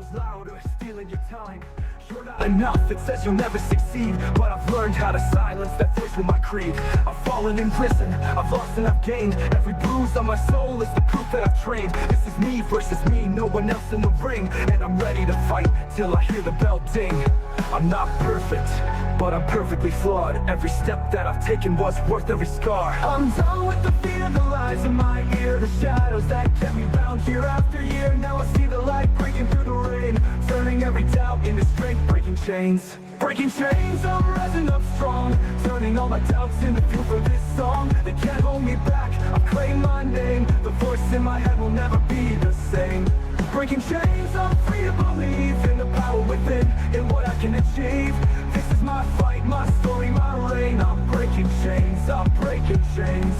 grows louder, stealing your time. You're not enough, it says you'll never succeed. But I've learned how to silence that voice with my creed. I've fallen in prison, I've lost and I've gained. Every bruise on my soul is the proof that I've trained. This is me versus me, no one else in the ring. And I'm ready to fight till I hear the bell ding. I'm not perfect, but I'm perfectly flawed. Every step that I've taken was worth every scar. I'm done with the fear, the lies in my ear, the shadows that kept me bound year after year. Now I see the light breaking through the rain, turning every doubt into strength, breaking chains. Breaking chains, I'm rising up strong, turning all my doubts into fuel for this song. They can't hold me back, I've claimed my name. The voice in my head will never be the same. Breaking chains, I'm free to believe in the power within, in what I can achieve. This is my fight, my story, my reign. I'm breaking chains, I'm breaking chains.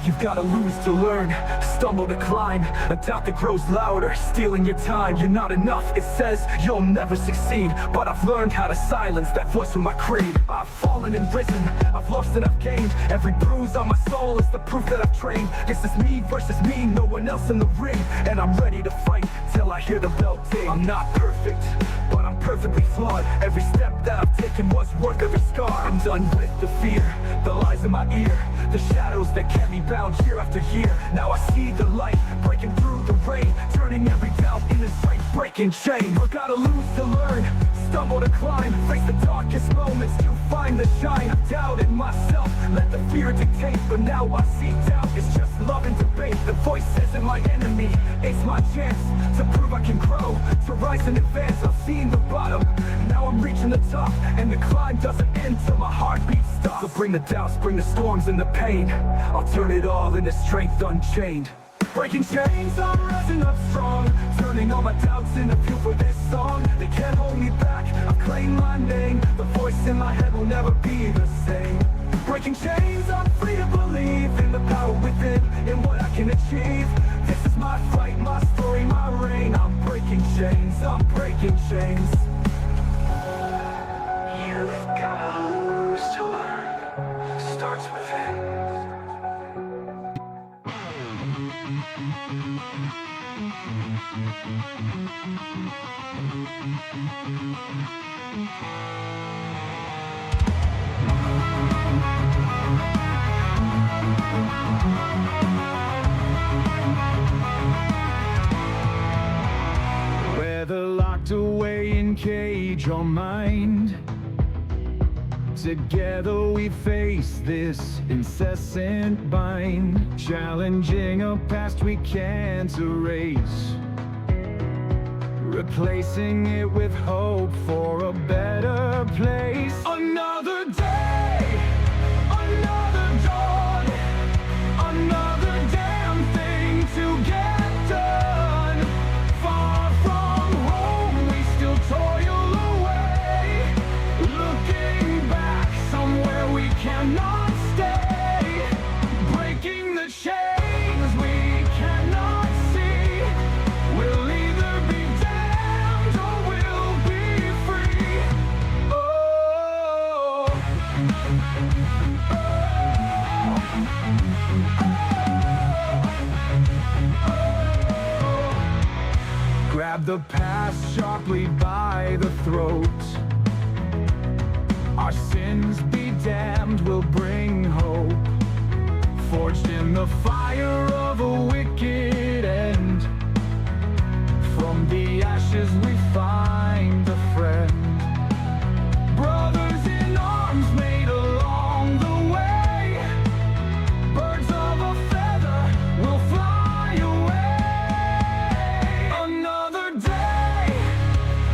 You've gotta lose to learn, stumble to climb. A doubt that grows louder, stealing your time. You're not enough, it says you'll never succeed. But I've learned how to silence that voice with my creed. I've fallen in prison, I've lost and I've gained. Every bruise on my soul is the proof that I've trained. This is me versus me, no one else in the ring. And I'm ready to fight till I hear the bell ding. I'm not perfect, but I'm perfectly flawed. Every step that I've taken was worth every scar. I'm done with the fear, the lies in my ear, the shadows that kept me bound year after year. Now I see the light breaking through the rain, turning every doubt into strength, breaking chains. I gotta lose to learn, stumble to climb, face the darkest moments to find the shine. I've doubted myself, let the fear dictate, but now I see doubt, it's just love and debate. The voice isn't my enemy, it's my chance to prove I can grow, to rise and advance. I've seen the bottom, now I'm reaching the top, and the climb doesn't end till my heartbeat stops. So bring the doubts, bring the storms and the pain, I'll turn it all into strength unchained. Breaking chains, I'm rising up strong, turning all my doubts into fuel for this song. They can't hold me back, I've claimed my name. The voice in my head will never be the same. Breaking chains, I'm free to believe in the power within, in what I can achieve. This is my fight, my story, my reign. I'm breaking chains, I'm breaking chains. You've got to lose to learn, starts within. Whether locked away in cage or mind, together we face this incessant bind, challenging a past we can't erase, replacing it with hope for a better place. Another day, another dawn, another damn thing to get done. Far from home, we still toil away, looking back somewhere we cannot stay, breaking the chains we cannot see. We'll either be damned or we'll be free. Oh, grab the past sharply by the throat. Our sins be damned, will bring hope, forged in the fire of a wicked end. From the ashes we find a friend, brothers in arms made along the way. Birds of a feather will fly away. Another day,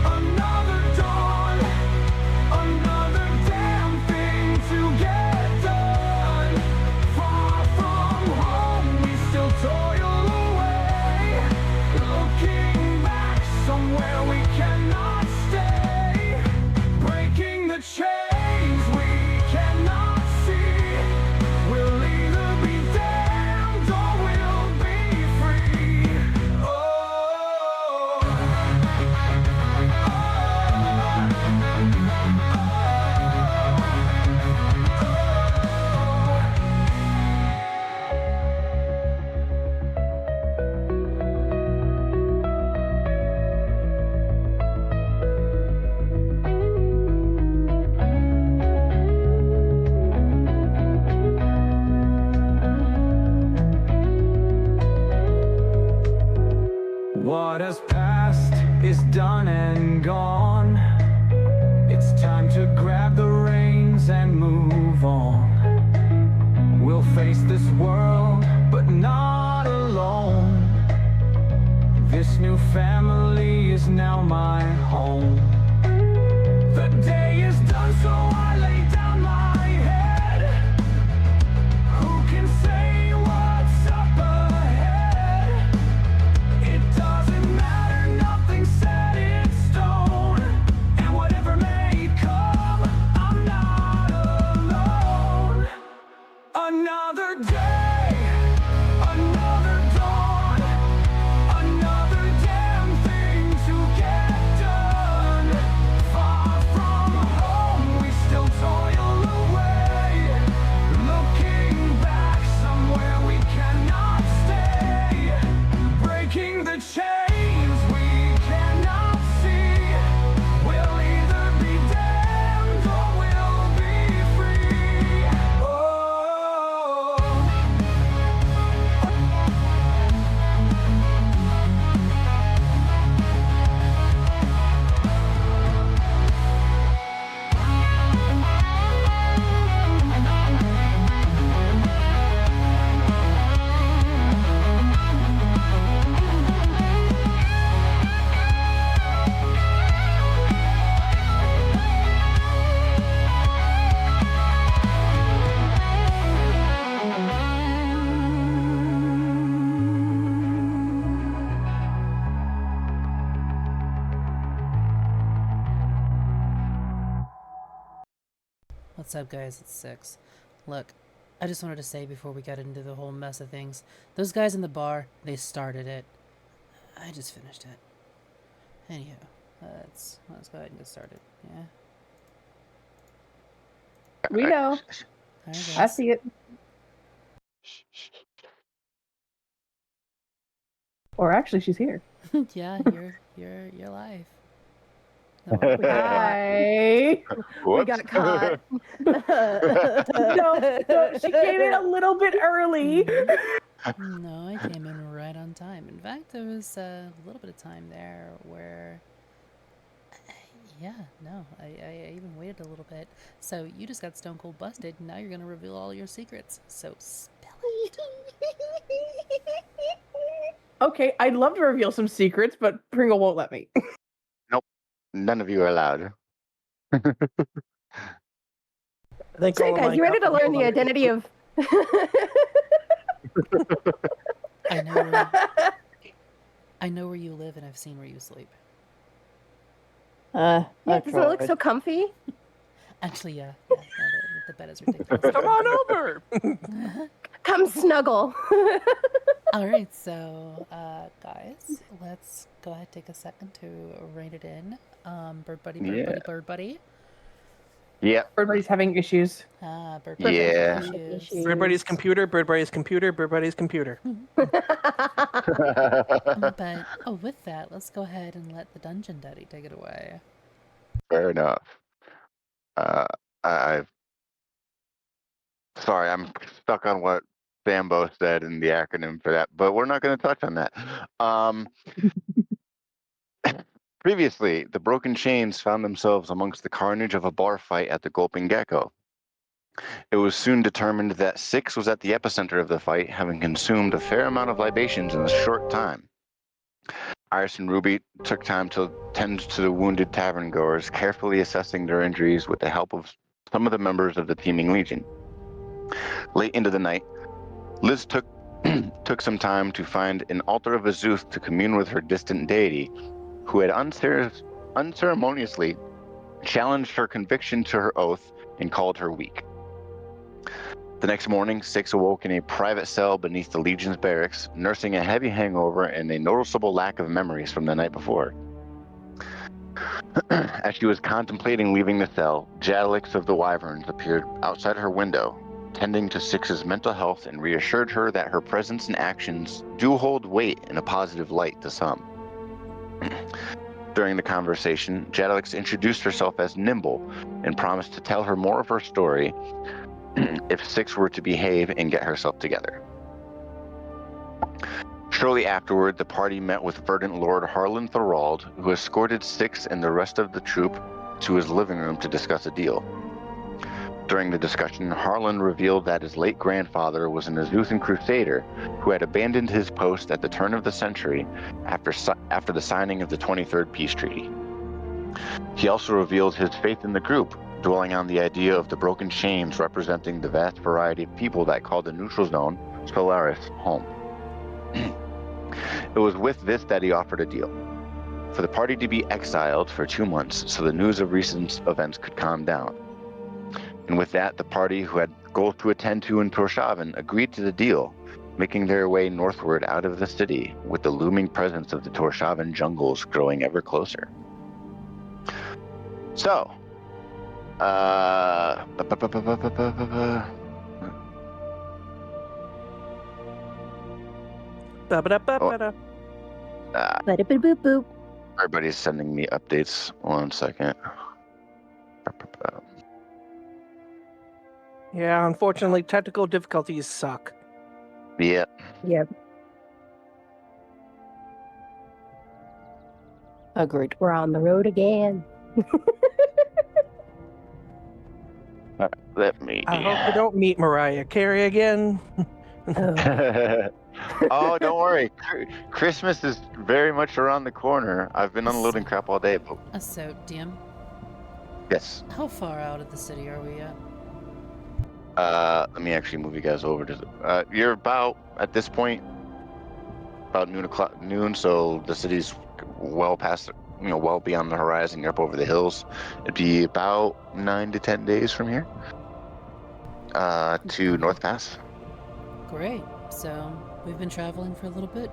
another dawn, another damn thing to get done. Far from home, we still toil away, looking back somewhere we family is now my home. The day is done, so I lay down my head. Who can say what's up ahead? It doesn't matter, nothing's set in stone. And whatever may come, I'm not alone. Another day, another dawn, another damn thing to get done. Far from home, we still toil away, looking back somewhere we cannot stay, breaking the chains we cannot see. We'll either be damned or we'll be free. Oh. What's up, guys? It's Six. Look, I just wanted to say before we got into the whole mess of things, those guys in the bar, they started it. I just finished it. Anyhow, let's go ahead and get started. Yeah. We know. All right, I guys. see it. Or actually, she's here. Yeah, you're live. No, we got Hi. Whoops. got caught. No, she came in a little bit early. No, I came in right on time. In fact, there was a little bit of time there where, yeah, no, I even waited a little bit. So you just got stone cold busted, and now you're gonna reveal all your secrets. So spill it. Okay, I'd love to reveal some secrets, but Pringle won't let me. None of you are allowed. I think So, all of guys, my you ready to copies learn the are- identity of? I know where you live, and I've seen where you sleep. Yeah, doesn't it look so comfy? Actually, yeah, the bed is ridiculous. Come on over. Come snuggle. All right, so guys, let's go ahead and take a second to rein it in. Bird buddy, bird buddy. Yep. Everybody's having issues. Bird buddy Yeah. has issues. Everybody's computer, bird buddy's computer, bird buddy's computer. But with that, let's go ahead and let the dungeon daddy take it away. Fair enough. Sorry, I'm stuck on what Sambo said in the acronym for that, but we're not going to touch on that. Previously, the Broken Chains found themselves amongst the carnage of a bar fight at the Gulping Gecko. It was soon determined that Six was at the epicenter of the fight, having consumed a fair amount of libations in a short time. Iris and Ruby took time to tend to the wounded tavern goers, carefully assessing their injuries with the help of some of the members of the teeming legion. Late into the night, Liz took some time to find an altar of Azuth to commune with her distant deity, who had unceremoniously challenged her conviction to her oath and called her weak. The next morning, Six awoke in a private cell beneath the Legion's barracks, nursing a heavy hangover and a noticeable lack of memories from the night before. As she was contemplating leaving the cell, Jadalix of the Wyverns appeared outside her window, tending to Six's mental health, and reassured her that her presence and actions do hold weight in a positive light to some. During the conversation, Jadalix introduced herself as Nimble and promised to tell her more of her story if Six were to behave and get herself together. Shortly afterward, the party met with Verdant Lord Harlan Thorald, who escorted Six and the rest of the troop to his living room to discuss a deal. During the discussion, Harlan revealed that his late grandfather was an Azuthan crusader who had abandoned his post at the turn of the century after the signing of the 23rd Peace Treaty. He also revealed his faith in the group, dwelling on the idea of the broken chains representing the vast variety of people that called the neutral zone, Solaris, home. It was with this that he offered a deal. For the party to be exiled for 2 months so the news of recent events could calm down. And with that, the party, who had goals to attend to in Torshavn, agreed to the deal, making their way northward out of the city, with the looming presence of the Torshavn jungles growing ever closer. So, Ba-ba-da-ba-ba-da. Ba-da-boop boop. everybody's sending me updates. 1 second. Yeah, unfortunately, technical difficulties suck. Yeah. Yep. Agreed. We're on the road again. Let me. I hope you don't meet Mariah Carey again. Oh. Oh, don't worry. Christmas is very much around the corner. I've been unloading crap all day, but So, DM, yes. how far out of the city are we at? Let me actually move you guys over to. You're about at this point about noon. So the city's well past, well beyond the horizon. You're up over the hills. It'd be about 9 to 10 days from here. To North Pass. Great. So, we've been traveling for a little bit.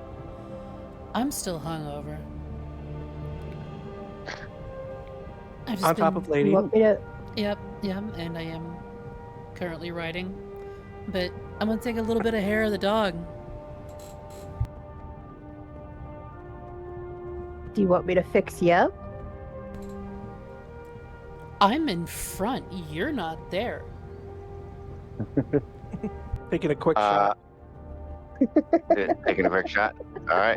I'm still hungover. I've just On top been- of Lady. You want me to? Yep, and I am currently riding. But I'm gonna take a little bit of hair of the dog. Do you want me to fix you up? I'm in front. You're not there. Taking a quick shot. Taking a quick shot. All right.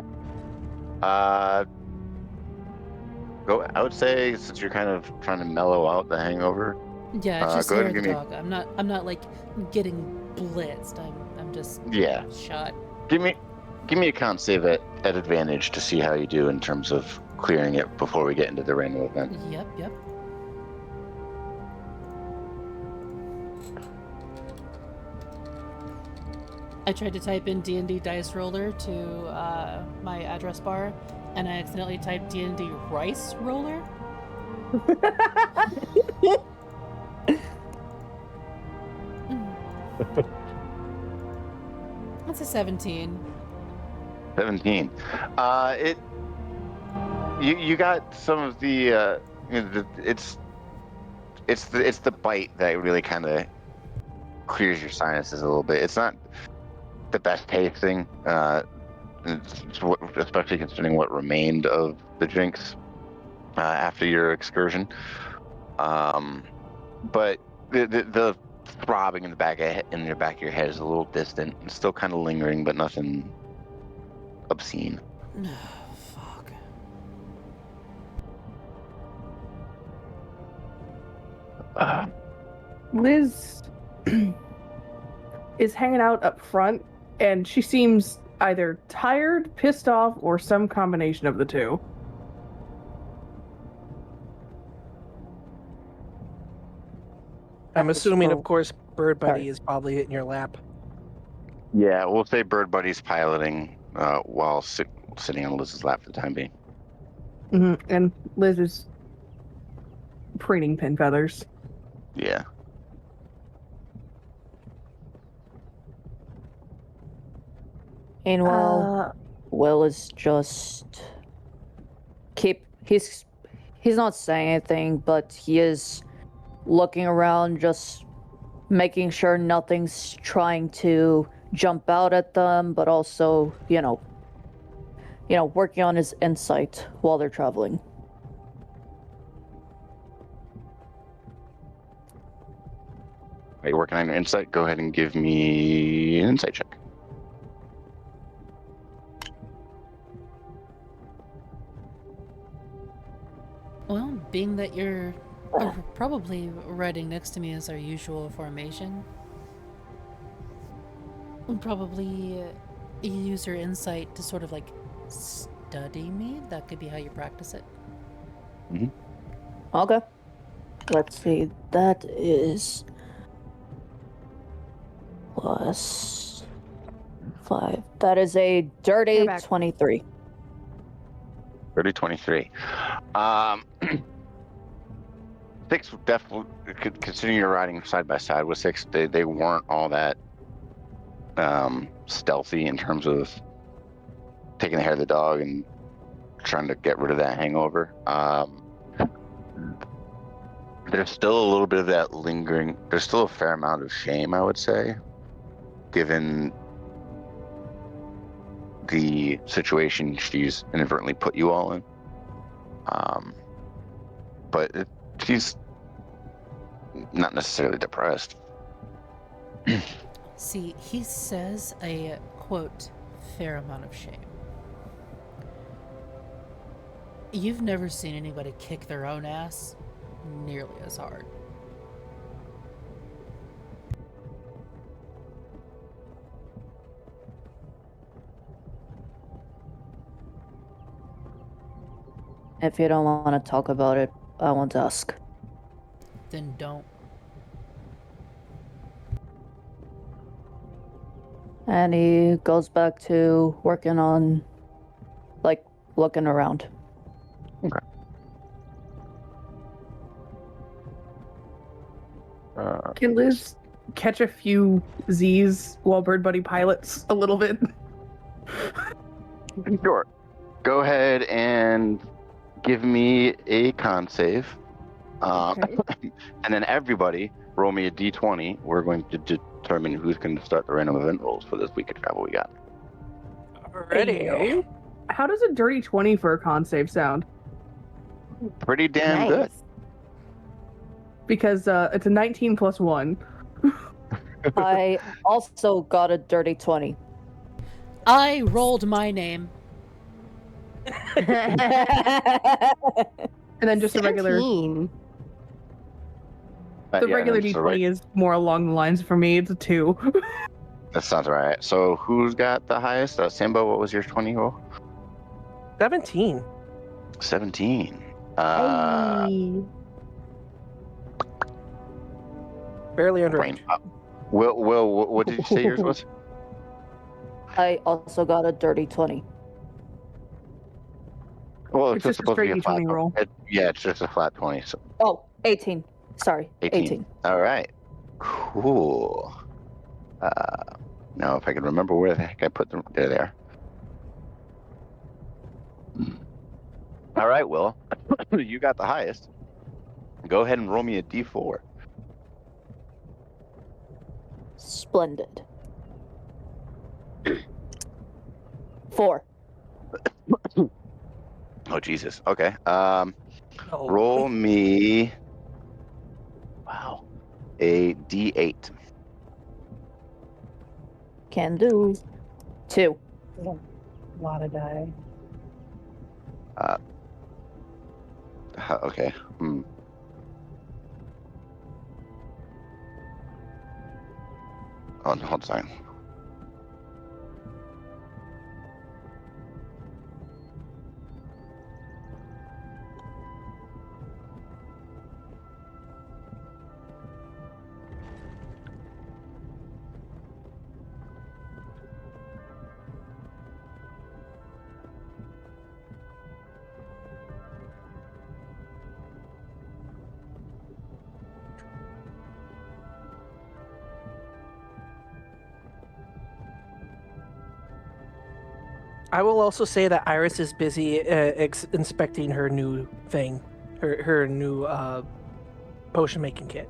Go. I would say, since you're kind of trying to mellow out the hangover. Yeah, it's just go hair ahead of and the give me. dog. I'm not like getting blitzed. I'm just Yeah. shot. Give me a con save at advantage to see how you do in terms of clearing it before we get into the random event. Yep. I tried to type in D&D dice roller to my address bar, and I accidentally typed D&D rice roller. That's a 17. 17. You got some of the it's the bite that really kind of clears your sinuses a little bit. It's not the best tasting, especially considering what remained of the drinks after your excursion. But the throbbing in the back in your back of your head is a little distant. It's still kind of lingering, but nothing obscene. Fuck. Liz is hanging out up front, and she seems either tired, pissed off, or some combination of the two. I'm assuming, Oh, of course, Bird Buddy sorry. is probably in your lap. Yeah, we'll say Bird Buddy's piloting while sitting on Liz's lap for the time being. And Liz is preening pin feathers. Yeah. Meanwhile, Will is just he's not saying anything, but he is looking around, just making sure nothing's trying to jump out at them, but also, working on his insight while they're traveling. Are you working on your insight? Go ahead and give me an insight check. Well, being that you're Probably riding next to me is our usual formation. Probably use your insight to sort of like study me. That could be how you practice it. Okay. Let's see. That is plus 5. That is a dirty You're back. 23. 23. 6 definitely, considering you're riding side by side with 6, they weren't all that stealthy in terms of taking the hair of the dog and trying to get rid of that hangover. There's still a little bit of that lingering. There's still a fair amount of shame, I would say, given the situation she's inadvertently put you all in. But she's not necessarily depressed. See, he says a, quote, fair amount of shame. You've never seen anybody kick their own ass nearly as hard. If you don't want to talk about it, I won't ask. Then don't. And he goes back to working on, like, looking around. Okay. Can Liz catch a few Z's while Bird Buddy pilots a little bit? Sure. Go ahead and give me a con save. Okay. And then everybody roll me a d20. We're going to determine who's going to start the random event rolls for this week of travel we got. Already. Ayo. How does a dirty 20 for a con save sound? Pretty damn good. Nice. Because it's a 19 plus 1. I also got a dirty 20. I rolled my name. And then just a regular... 17. The regular D20 is more along the lines for me. It's a 2. That sounds right. So who's got the highest? Sambo, what was your 20 roll? 17. 17. Hey. Barely under Brain. 8. Will, what did you say yours was? I also got a dirty 20. Well, It's just a supposed to be straight flat D20 roll. Yeah, it's just a flat 20. So Oh, 18. Sorry, 18. All right. Cool. Now, if I can remember where the heck I put them, there they are. All right, Will. You got the highest. Go ahead and roll me a d4. Splendid. 4. Oh, Jesus. Okay. Oh. Roll me. Wow. A d8. Can do. 2. A lot of die. Okay. Oh, hold on. I will also say that Iris is busy inspecting her new thing, her new potion making kit.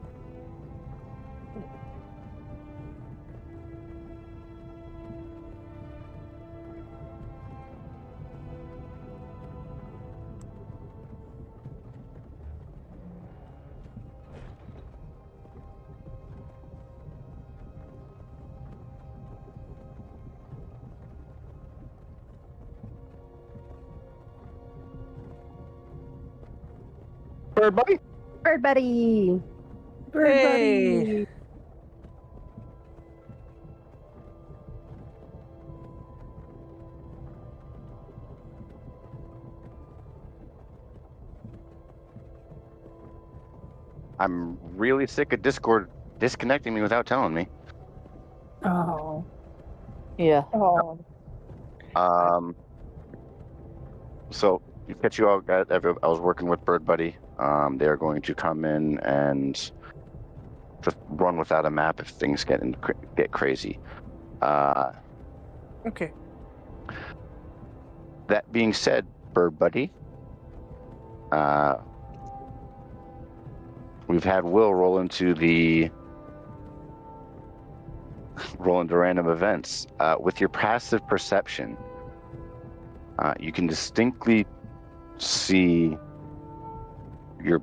Bird buddy. Bird buddy. Bird Hey. buddy. I'm really sick of Discord disconnecting me without telling me. Oh. Yeah. Oh. So you catch you all. I was working with Bird Buddy. They're going to come in and just run without a map if things get crazy. Okay. That being said, Bird Buddy, we've had Will roll into random events. With your passive perception, you can distinctly see your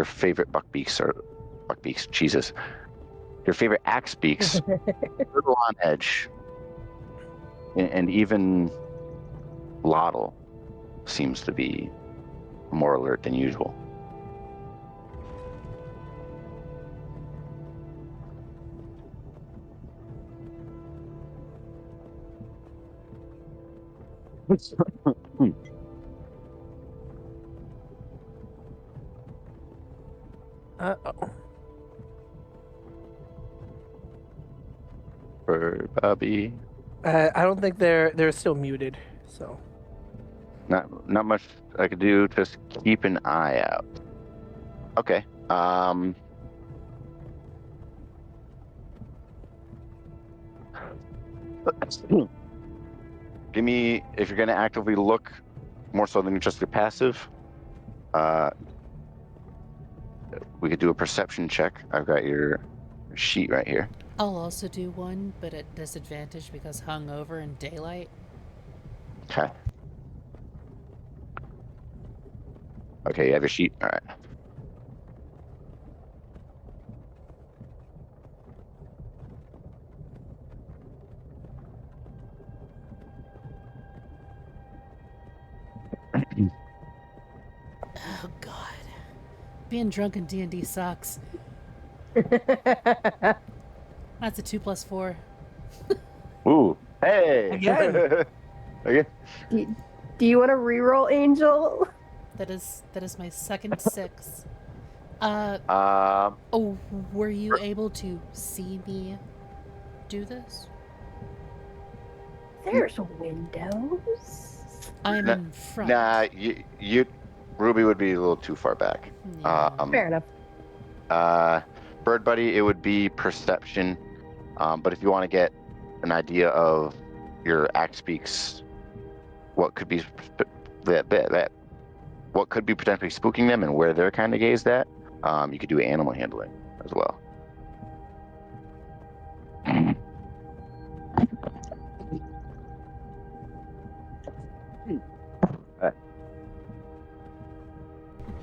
favorite buckbeaks, Jesus, your favorite axebeaks, a little on edge, and even Lottle seems to be more alert than usual. Uh-oh. Bird Bobby, I don't think they're still muted. So not much I could do. Just keep an eye out. Okay. Give me, if you're going to actively look more so than just your passive, we could do a perception check. I've got your sheet right here. I'll also do one, but at disadvantage because hungover in daylight. Okay. Okay, you have your sheet. All right. Oh God, being drunk in D&D sucks. That's a 2 + 4. Ooh, hey! Again. Okay. Do you want to reroll, Angel? That is my second 6. Oh, were you able to see me do this? There's windows. I'm Nah, in front. Nah, you Ruby would be a little too far back. Yeah. Fair enough. Bird Buddy, it would be perception. But if you want to get an idea of your axebeaks, what could be what could be potentially spooking them and where they're kind of gazed at, you could do animal handling as well.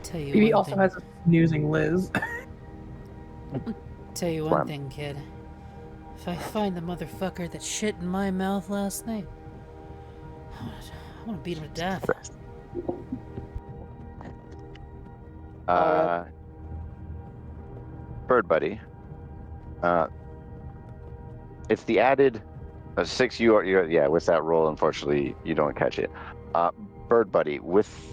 Tell you Phoebe one also thing. has a snoozing Liz. Tell you one thing, kid. If I find the motherfucker that shit in my mouth last night, I want to beat him to death. Bird Buddy. It's the added 6. Yeah. With that roll, unfortunately, you don't catch it. Bird Buddy, with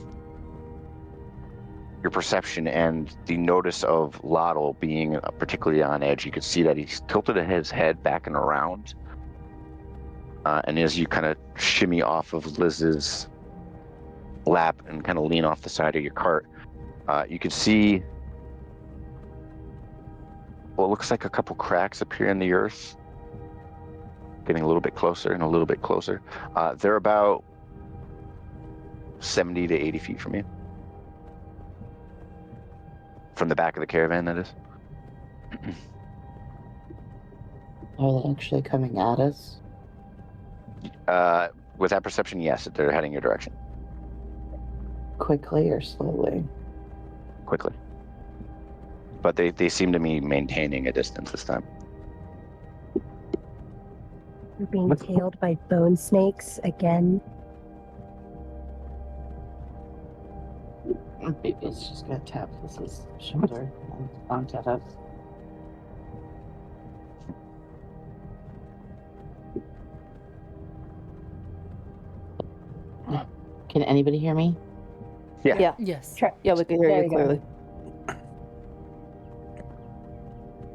your perception and the notice of Lottle being particularly on edge, you could see that he's tilted his head back and around. And as you kind of shimmy off of Liz's lap and kind of lean off the side of your cart, you can see what looks like a couple cracks appear in the earth, getting a little bit closer and a little bit closer. They're about 70 to 80 feet from you. From the back of the caravan, that is. Are they actually coming at us? With that perception, yes, they're heading your direction. Quickly or slowly? Quickly. But they seem to be maintaining a distance this time. We're being tailed by bone snakes again. Maybe it's just gonna tap Liz's shoulder and bounce at us. Can anybody hear me? Yeah. Yeah. Yes. Yeah, we can hear There you you go. clearly.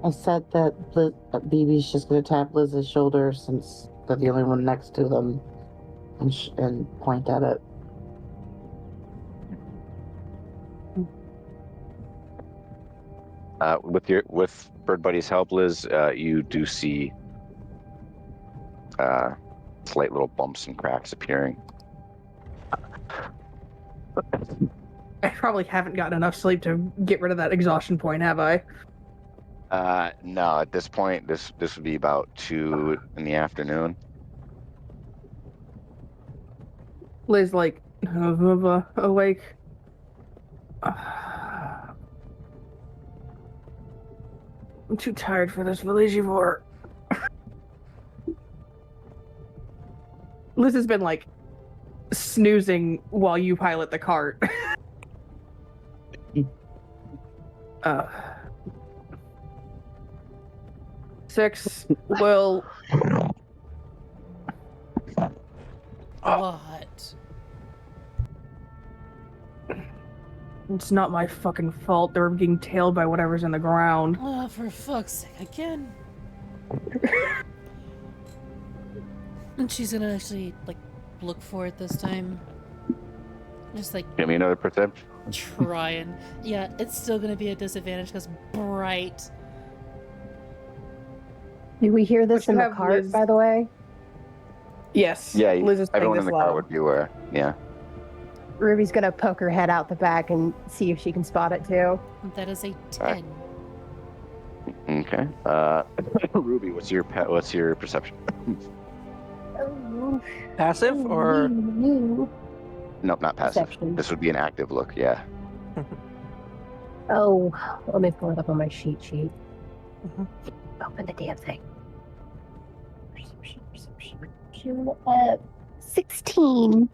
I said that BB's just gonna tap Liz's shoulder since they're the only one next to them, and point at it. With Bird Buddy's help, Liz, you do see slight little bumps and cracks appearing. I probably haven't gotten enough sleep to get rid of that exhaustion point, have I? No, at this point, this would be about 2 in the afternoon. Liz, like, awake. I'm too tired for this Villegivore. Liz has been, like, snoozing while you pilot the cart. 6 will... What? It's not my fucking fault. They're being tailed by whatever's in the ground. Oh, for fuck's sake, again. And she's gonna actually, like, look for it this time. Just, like, Give me another perception. trying. Yeah, it's still gonna be a disadvantage because bright. Do we hear this But in you the have cart, Liz- by the way? Yes. Yeah, Liz is saying everyone this in the car loud. would be aware. Yeah. Ruby's gonna poke her head out the back and see if she can spot it too. That is a Alright. 10. Okay. Ruby, what's your perception? Oh, Passive or no. Nope, not passive. Perception. This would be an active look. Yeah. Oh, let me pull it up on my sheet. Mhm. Open the damn thing. Perception. 16.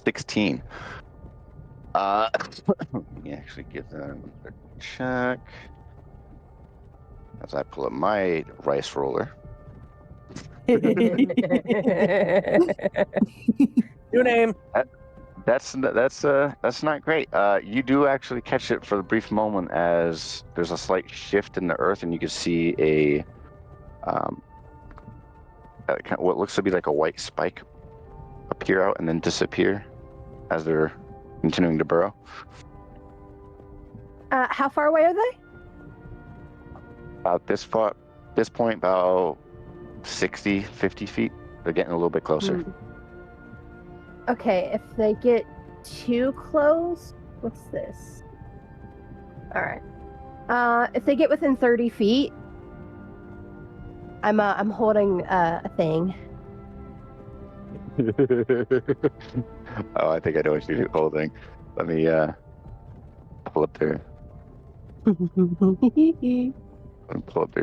16. Let me actually give them a check as I pull up my rice roller. new name? That's not great. You do actually catch it for a brief moment as there's a slight shift in the earth, and you can see what looks to be like a white spike appear out and then disappear as they're continuing to burrow. How far away are they? About this point, about 60, 50 feet. They're getting a little bit closer. Okay, if they get too close, what's this? All right. If they get within 30 feet, I'm holding a thing. Oh, I think I know what you're holding. Let me pull up their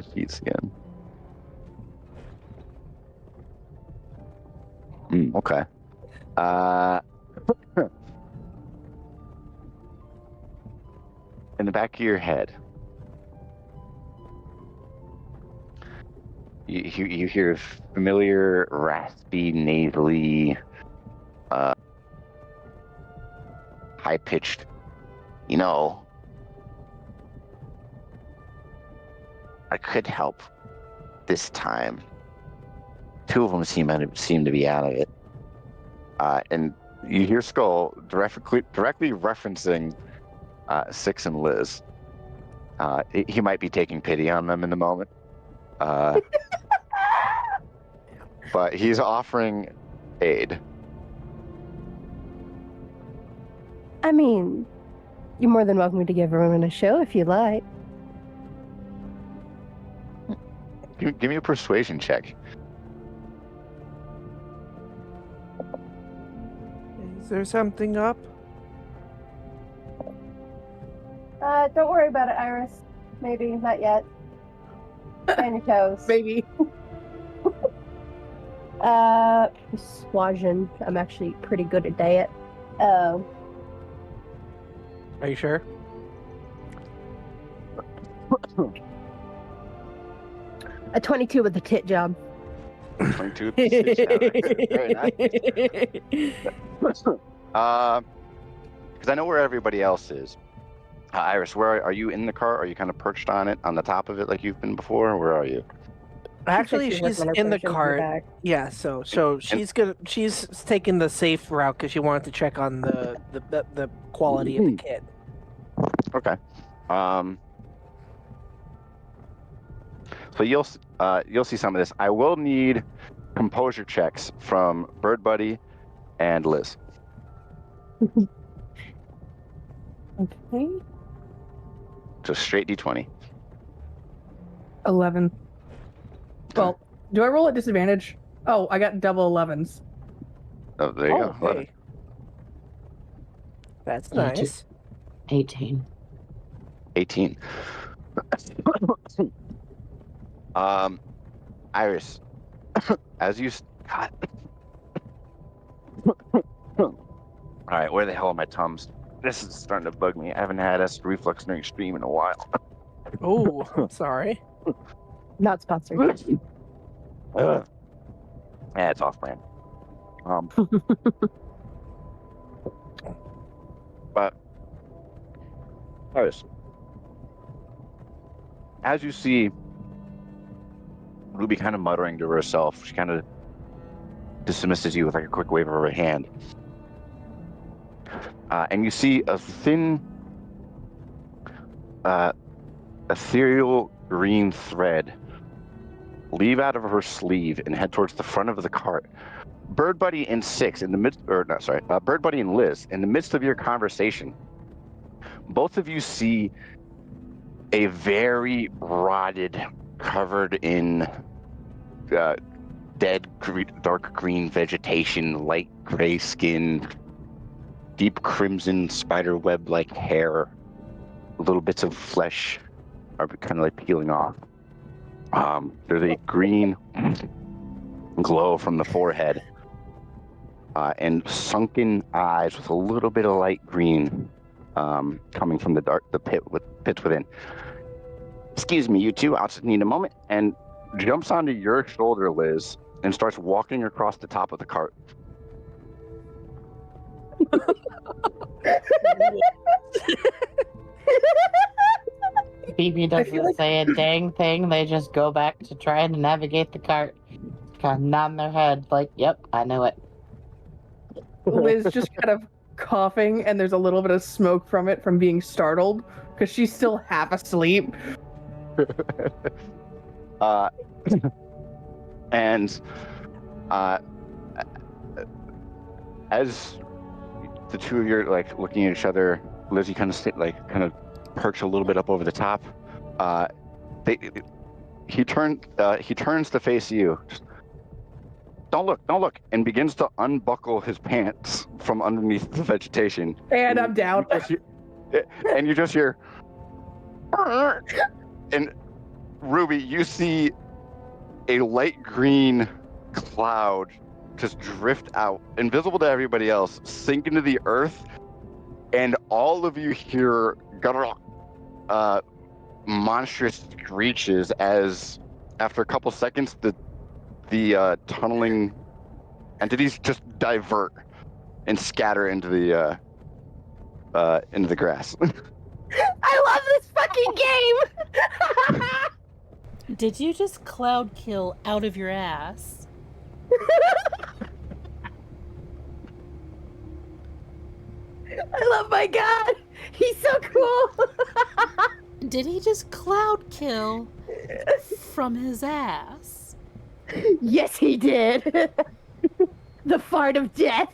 feet again. Okay. In the back of your head, you hear familiar, raspy, nasally, high-pitched, I could help this time. 2 of them seem to be out of it. And you hear Skull directly referencing 6 and Liz. He might be taking pity on them in the moment. But he's offering aid. I mean, you're more than welcome to give everyone a show if you like. Give me a persuasion check. Is there something up? Don't worry about it, Iris. Maybe, not yet. Stay on your toes. Maybe. Persuasion. I'm actually pretty good at that. Are you sure? A 22 with the tit job. 22. Very nice. Because I know where everybody else is. Iris, where are you in the cart? Are you kind of perched on it, on the top of it, like you've been before? Where are you? Actually, She's she's working her in the potions cart. back. Yeah, so she's taking the safe route because she wanted to check on the quality of the kit. Okay. So you'll see some of this. I will need composure checks from Bird Buddy and Liz. Okay. Just straight D20. 11. Well, do I roll at disadvantage? Oh, I got double 11s. Oh, there you go. 11. Okay. That's Yeah, nice. 18. 18. Iris, as you God. All right, where the hell are my Tums? This is starting to bug me. I haven't had acid reflux during stream in a while. Oh, I'm sorry. Not sponsored. Yeah, it's off brand. But Iris, as you see Ruby kind of muttering to herself, she kind of dismisses you with like a quick wave of her hand. And you see a thin, ethereal green thread leave out of her sleeve and head towards the front of the cart. Bird Buddy and Bird Buddy and Liz, in the midst of your conversation, both of you see a very rotted, covered in dead, dark green vegetation, light gray skin, deep crimson spiderweb-like hair, little bits of flesh are kind of like peeling off. There's a green glow from the forehead, and sunken eyes with a little bit of light green coming from the pits within. Excuse me, you two, I'll just need a moment, and jumps onto your shoulder, Liz, and starts walking across the top of the cart. BB doesn't say a dang thing. They just go back to trying to navigate the cart. Kind of nodding their head like, yep, I know it. Liz just kind of coughing, and there's a little bit of smoke from it from being startled because she's still half asleep. And as the two of you are like looking at each other, Liz, you kind of perch a little bit up over the top. He turns to face you. Just, don't look, and begins to unbuckle his pants from underneath the vegetation. And I'm down. And you just hear, and Ruby, you see a light green cloud just drift out, invisible to everybody else, sink into the earth, and all of you hear monstrous screeches as, after a couple seconds, the tunneling entities just divert and scatter into the grass. I love this fucking game! Did you just cloud kill out of your ass? I love my god! He's so cool! Did he just cloud kill from his ass? Yes, he did! The fart of death!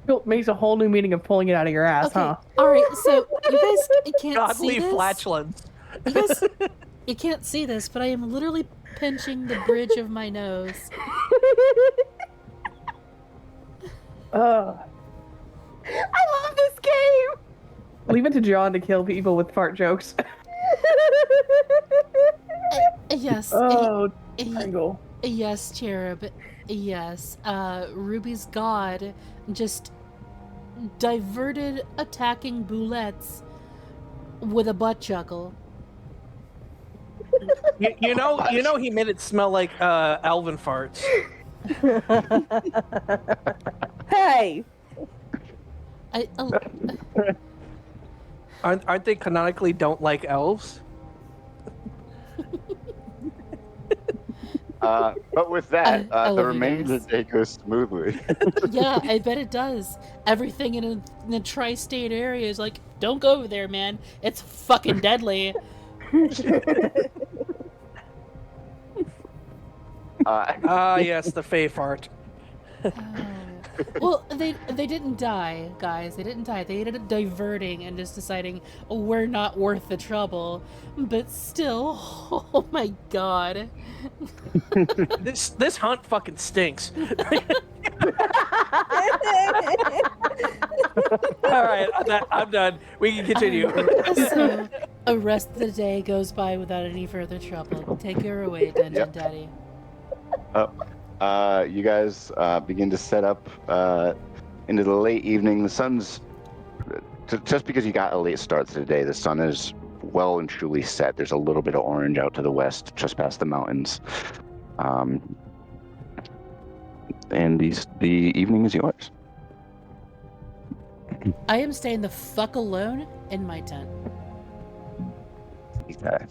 It makes a whole new meaning of pulling it out of your ass, Okay, huh? alright, so you guys can't Godly see this. flatulence. You can't see this, but I am literally pinching the bridge of my nose. I love this game! Leave it to John to kill people with fart jokes. Yes. Oh, triangle. Yes, Cherub. Yes. Ruby's god just diverted attacking boulettes with a butt chuckle. You know, he made it smell like elven farts. Hey! Aren't they canonically don't like elves? But with that, I the love you remainder of guys. the day goes smoothly. Yeah, I bet it does. Everything in the tri-state area is like, don't go over there, man. It's fucking deadly. Yes, the Fey fart. Oh. Well, they didn't die, guys. They didn't die. They ended up diverting and just deciding, oh, we're not worth the trouble. But still, oh my god. This hunt fucking stinks. All right, I'm done. We can continue. So, a rest of the day goes by without any further trouble. Take her away, Dungeon Daddy. You guys begin to set up into the late evening. The sun's just because you got a late start to the day, the sun is well and truly set. There's a little bit of orange out to the west, just past the mountains. And the evening is yours. I am staying the fuck alone in my tent. Okay.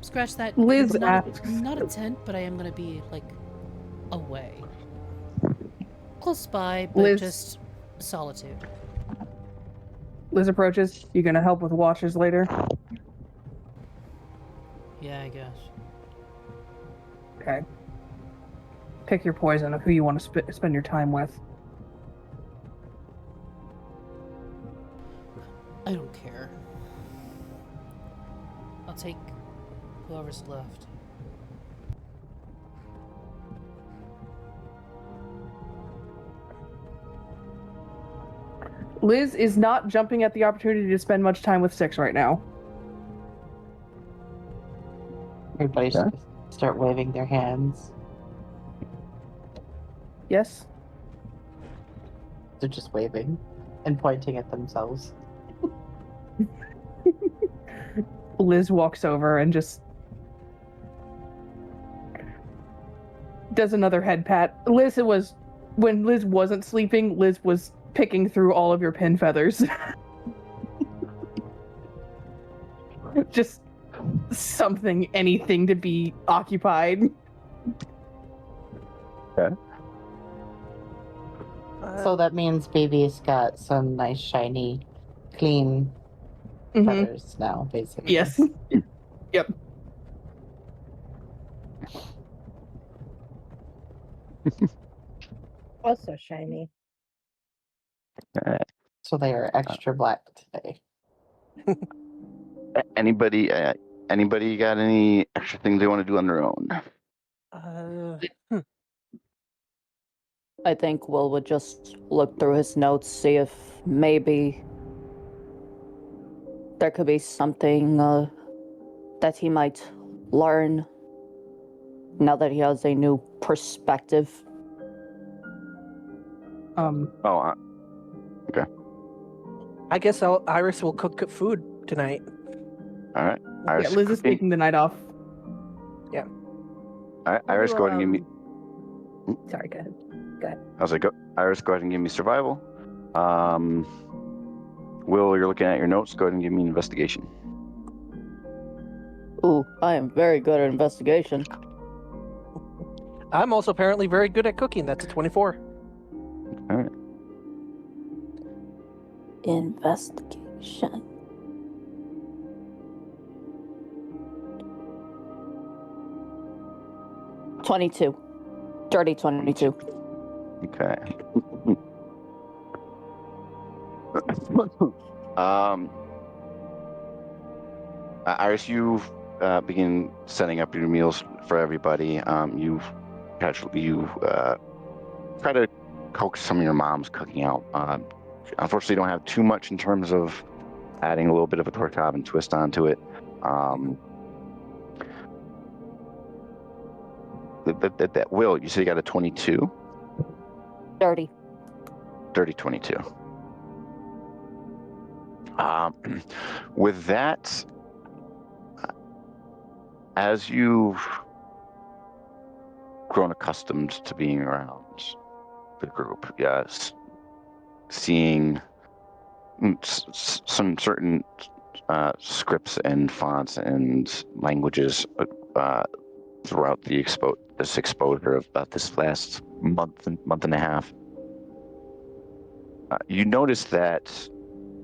Scratch that. Liz not, asks. not a tent, but I am gonna be like away, close by, but Liz- just solitude. Liz approaches. You gonna help with watches later? Yeah, I guess. Okay. Pick your poison of who you want to spend your time with. I don't care. I'll take whoever's left. Liz is not jumping at the opportunity to spend much time with Six right now. Everybody should start waving their hands. Yes? They're just waving and pointing at themselves. Liz walks over and just does another head pat. When Liz wasn't sleeping, Liz was picking through all of your pin feathers. Just anything to be occupied. Okay. So that means baby's got some nice, shiny, clean Mhm. feathers now, basically. Yes. Yep. Also shiny. So they are extra black today. Anybody got any extra things they want to do on their own? I think Will would just look through his notes, see if maybe there could be something that he might learn now that he has a new perspective. Okay. I guess Iris will cook food tonight. All right. Iris, Yeah, Liz is taking the night off. All right, Iris, go ahead and give me. Sorry, go ahead. I was like, Iris, go ahead and give me survival. Will, you're looking at your notes. Go ahead and give me investigation. Ooh, I am very good at investigation. I'm also apparently very good at cooking. That's a 24. All right. Investigation. $22. Dirty 22. Okay. Iris, you begin setting up your meals for everybody. You try to coax some of your mom's cooking out. Unfortunately, don't have too much in terms of adding a little bit of a tortilla and twist onto it. That Will, you said you got a 22? Dirty. Dirty 22. With that, as you've grown accustomed to being around the group, yes, seeing some certain scripts and fonts and languages throughout this exposure of about this last month and a half, you notice that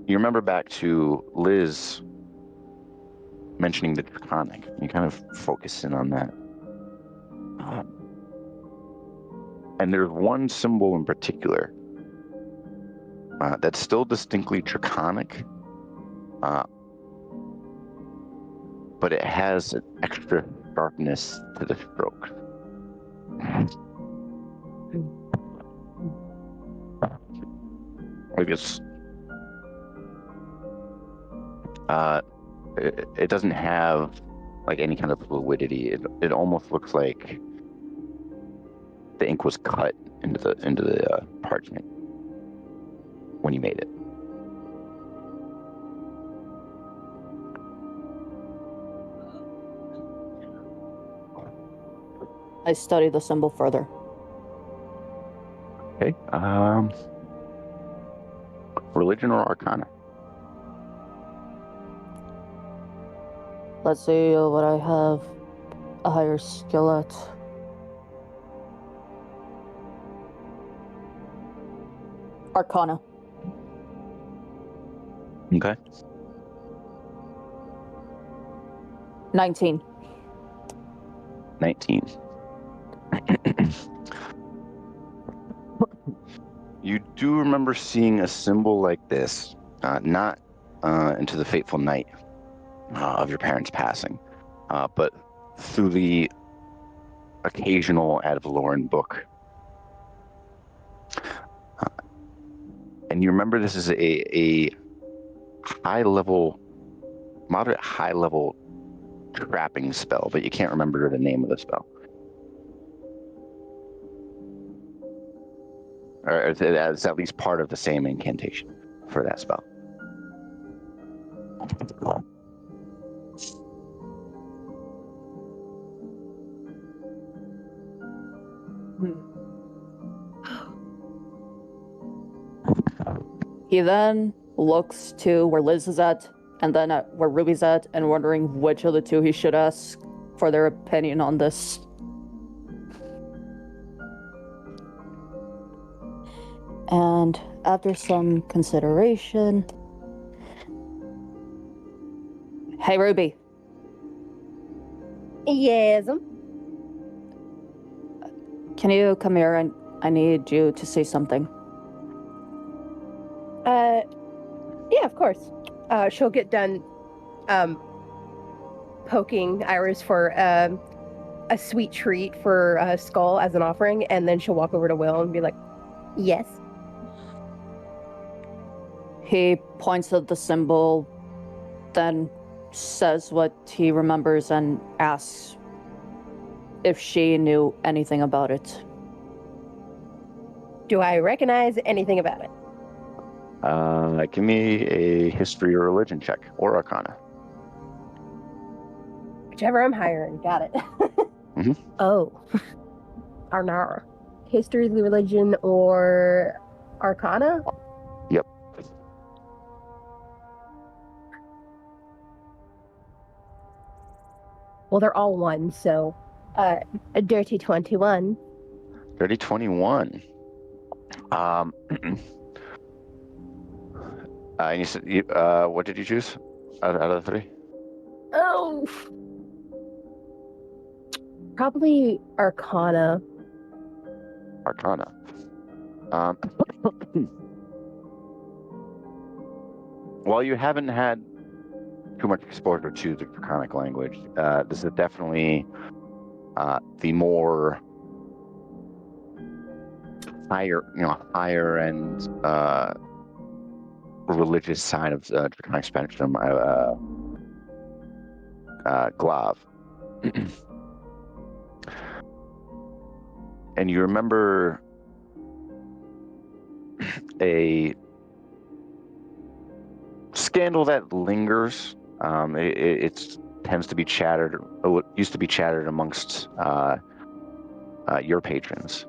you remember back to Liz mentioning the Draconic. You kind of focus in on that. And there's one symbol in particular that's still distinctly Draconic, but it has an extra sharpness to the stroke. I guess it doesn't have like any kind of fluidity. It almost looks like the ink was cut into the parchment when you made it. I study the symbol further. Okay. Religion or Arcana? Let's see what I have a higher skill at. Arcana. Okay. 19. 19. You do remember seeing a symbol like this, not into the fateful night of your parents' passing, but through the occasional Ad Valorem book. And you remember this is a moderate high level trapping spell, but you can't remember the name of the spell. Or it's at least part of the same incantation for that spell. He then looks to where Liz is at, and then at where Ruby's at, and wondering which of the two he should ask for their opinion on this. And after some consideration... Hey, Ruby. Yes. Can you come here? And I need you to say something. Yeah, of course. She'll get done poking Iris for a sweet treat for Skull as an offering, and then she'll walk over to Will and be like, yes. He points at the symbol, then says what he remembers and asks if she knew anything about it. Do I recognize anything about it? Give me a history or religion check, or Arcana. Whichever I'm hiring. Got it. Mhm. Oh. Arnara. History, religion, or Arcana? Yep. Well, they're all one, so a dirty 21. Dirty 21. And you said, what did you choose out of the three? Oh, probably Arcana. Arcana. While you haven't had too much exposure to the Draconic language, this is definitely the more higher end religious side of the Draconic spectrum. Glav. And you remember a scandal that lingers. It tends to be chattered. It used to be chattered amongst your patrons.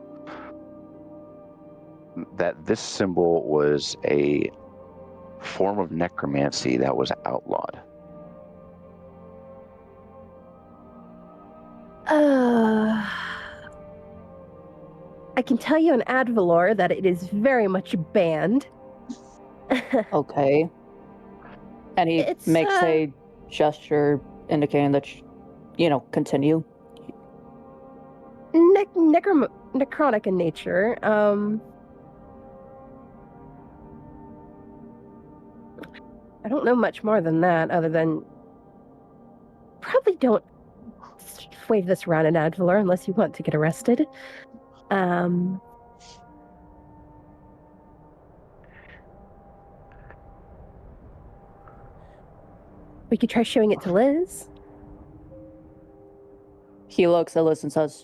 That this symbol was a form of necromancy that was outlawed. I can tell you in Advalor that it is very much banned. Okay. And he It's, makes a gesture indicating that, continue. necrotic in nature. I don't know much more than that, other than probably don't wave this around in Advalor unless you want to get arrested. We could try showing it to Liz. He looks at Liz and says,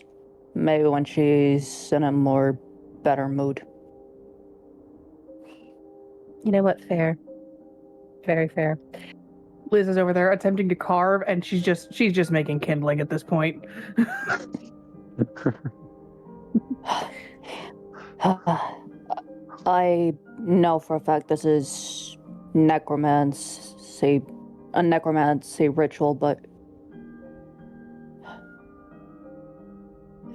maybe when she's in a more better mood. You know what? Fair. Very fair. Liz is over there attempting to carve, and she's just making kindling at this point. I know for a fact this is a necromancy ritual, but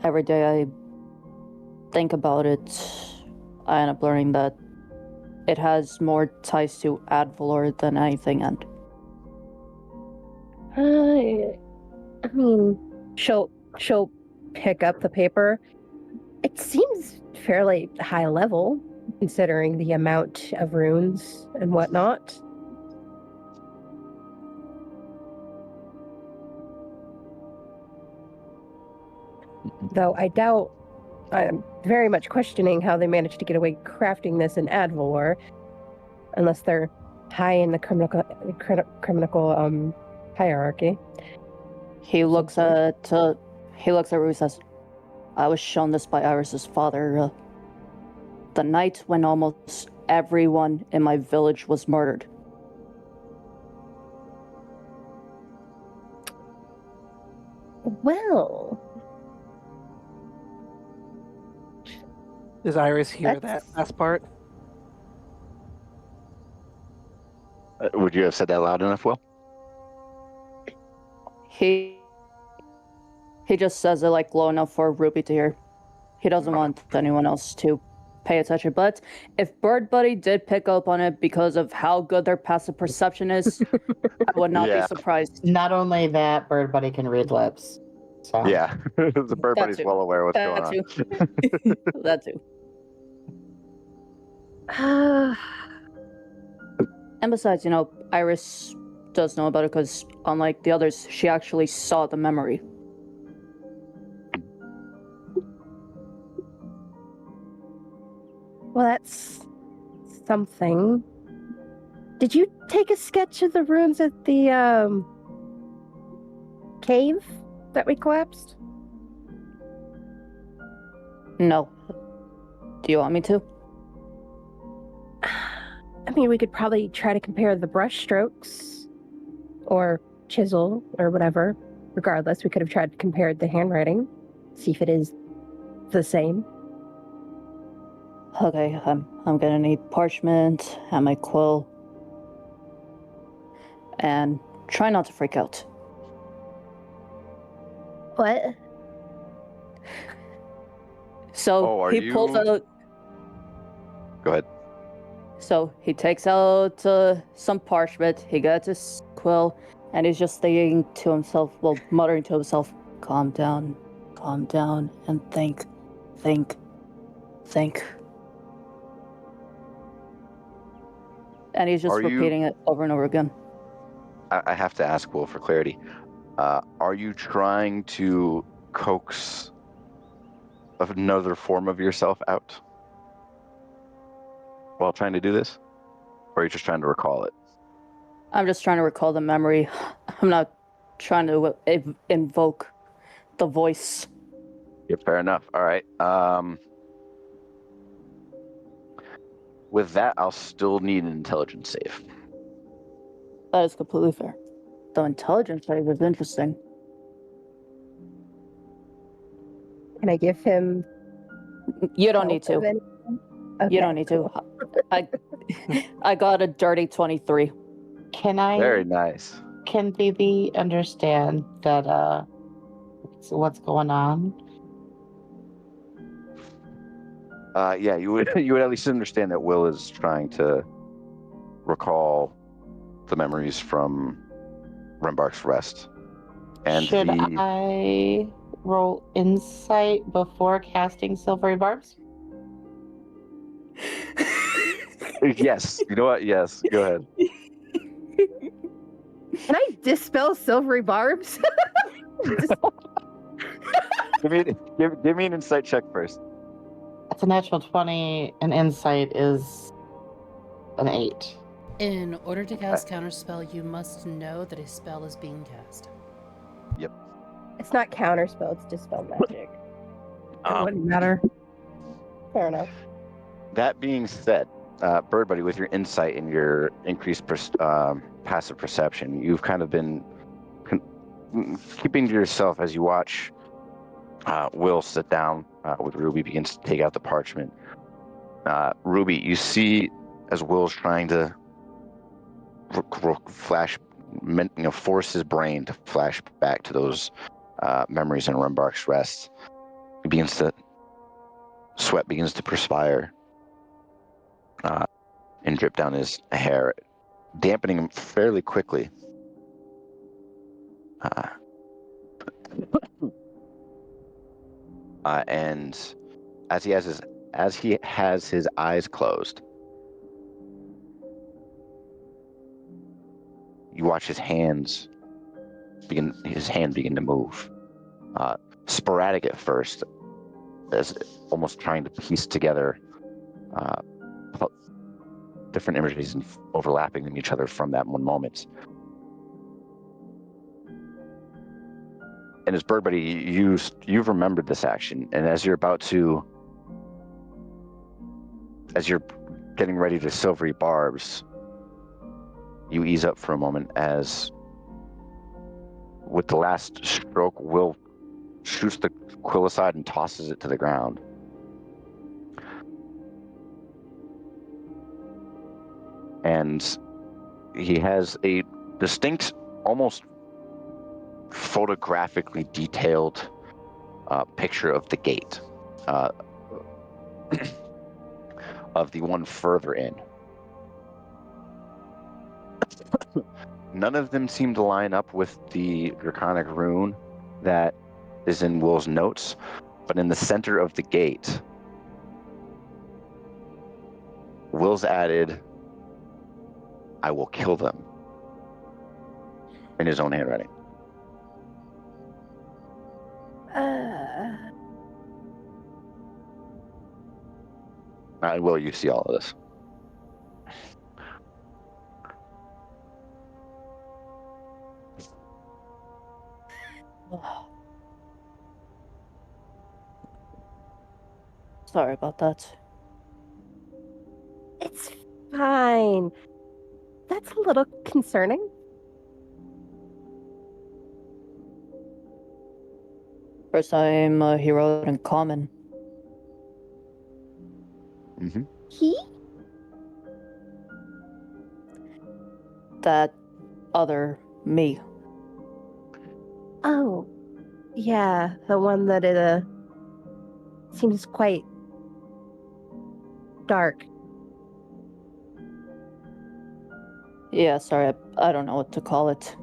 every day I think about it, I end up learning that it has more ties to Advalor than anything, and I mean, she'll pick up the paper. It seems fairly high level, considering the amount of runes and whatnot. Though I'm very much questioning how they managed to get away crafting this in Advalor, unless they're high in the criminal hierarchy. he looks at Rue and says, I was shown this by Iris's father the night when almost everyone in my village was murdered. Well, Does Iris hear that That's- last part? Would you have said that loud enough, Will? He just says it like low enough for Ruby to hear. He doesn't want anyone else to pay attention. But if Bird Buddy did pick up on it because of how good their passive perception is, I would not be Yeah. surprised. Not only that, Bird Buddy can read lips. So. Yeah, the bird That buddy's too. well aware what's That going on. too. That too. And besides, Iris does know about it because, unlike the others, she actually saw the memory. well, that's something. Did you take a sketch of the runes at the cave that we collapsed? No. Do you want me to? I mean, we could probably try to compare the brush strokes or chisel or whatever. Regardless, we could have tried to compare the handwriting, see if it is the same. Okay, I'm gonna need parchment and my quill. And try not to freak out. What? So he pulls out. Go ahead. So he takes out some parchment. He gets his quill, and he's just thinking to himself, well, muttering to himself, calm down, and think. And he's just repeating it over and over again. I have to ask Will for clarity. Are you trying to coax another form of yourself out while trying to do this? Or are you just trying to recall it? I'm just trying to recall the memory. I'm not trying to invoke the voice. Yeah, fair enough. All right. with that, I'll still need an intelligence save. That is completely fair. The intelligence save is interesting. Can I give him? You don't need to. Okay, You don't need to. I got a dirty 23. Very nice. Can Phoebe understand that what's going on? Yeah, you would at least understand that Will is trying to recall the memories from Rembark's Rest. And Should I roll insight before casting silvery barbs? Yes, you know what? Yes, go ahead. Can I dispel silvery barbs? Give me an insight check first. That's a natural 20, and insight is an 8. In order to cast Counterspell, you must know that a spell is being cast. Yep. It's not counterspell, it's dispel magic. It wouldn't matter. Fair enough. That being said, Bird Buddy, with your insight and your increased passive perception, you've kind of been keeping to yourself as you watch Will sit down with Ruby, begins to take out the parchment. Ruby, you see as Will's trying to force his brain to flash back to those memories in Rembark's Rest. Sweat begins to perspire and drip down his hair, dampening him fairly quickly. And as he has his eyes closed, you watch his hand begin to move. Sporadic at first, as almost trying to piece together different images and overlapping them each other from that one moment. And as Bird Buddy, you've remembered this action, and as you're getting ready to silvery barbs, you ease up for a moment as, with the last stroke, Will shoots the quill aside and tosses it to the ground. And he has a distinct, almost photographically detailed picture of the gate, of the one further in. None of them seem to line up with the draconic rune that is in Will's notes, but in the center of the gate, Will's added, "I will kill them," in his own handwriting. Will, you see all of this. Sorry about that. It's fine. That's a little concerning. First, I'm a hero in common. Mm-hmm. He? That other me. Oh, yeah, the one that it seems quite dark. Yeah, sorry, I don't know what to call it.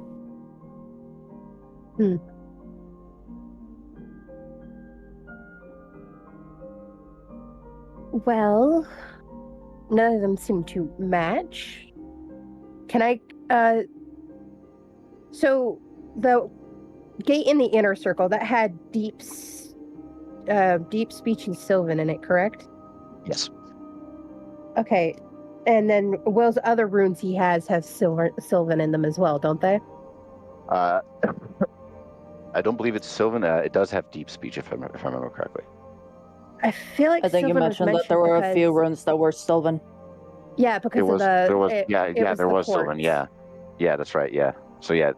Well, none of them seem to match. Can I, so the gate in the inner circle, that had deep speech and Sylvan in it, correct? Yes. Okay. And then Will's other runes he has have Sylvan in them as well, don't they? I don't believe it's Sylvan. It does have deep speech, if I remember correctly. I feel like I think you Sylvan was mentioned that there were a few because- runes that were Sylvan. Yeah, because of there was it was there the was Sylvan, quartz. yeah, that's right, yeah. So yeah,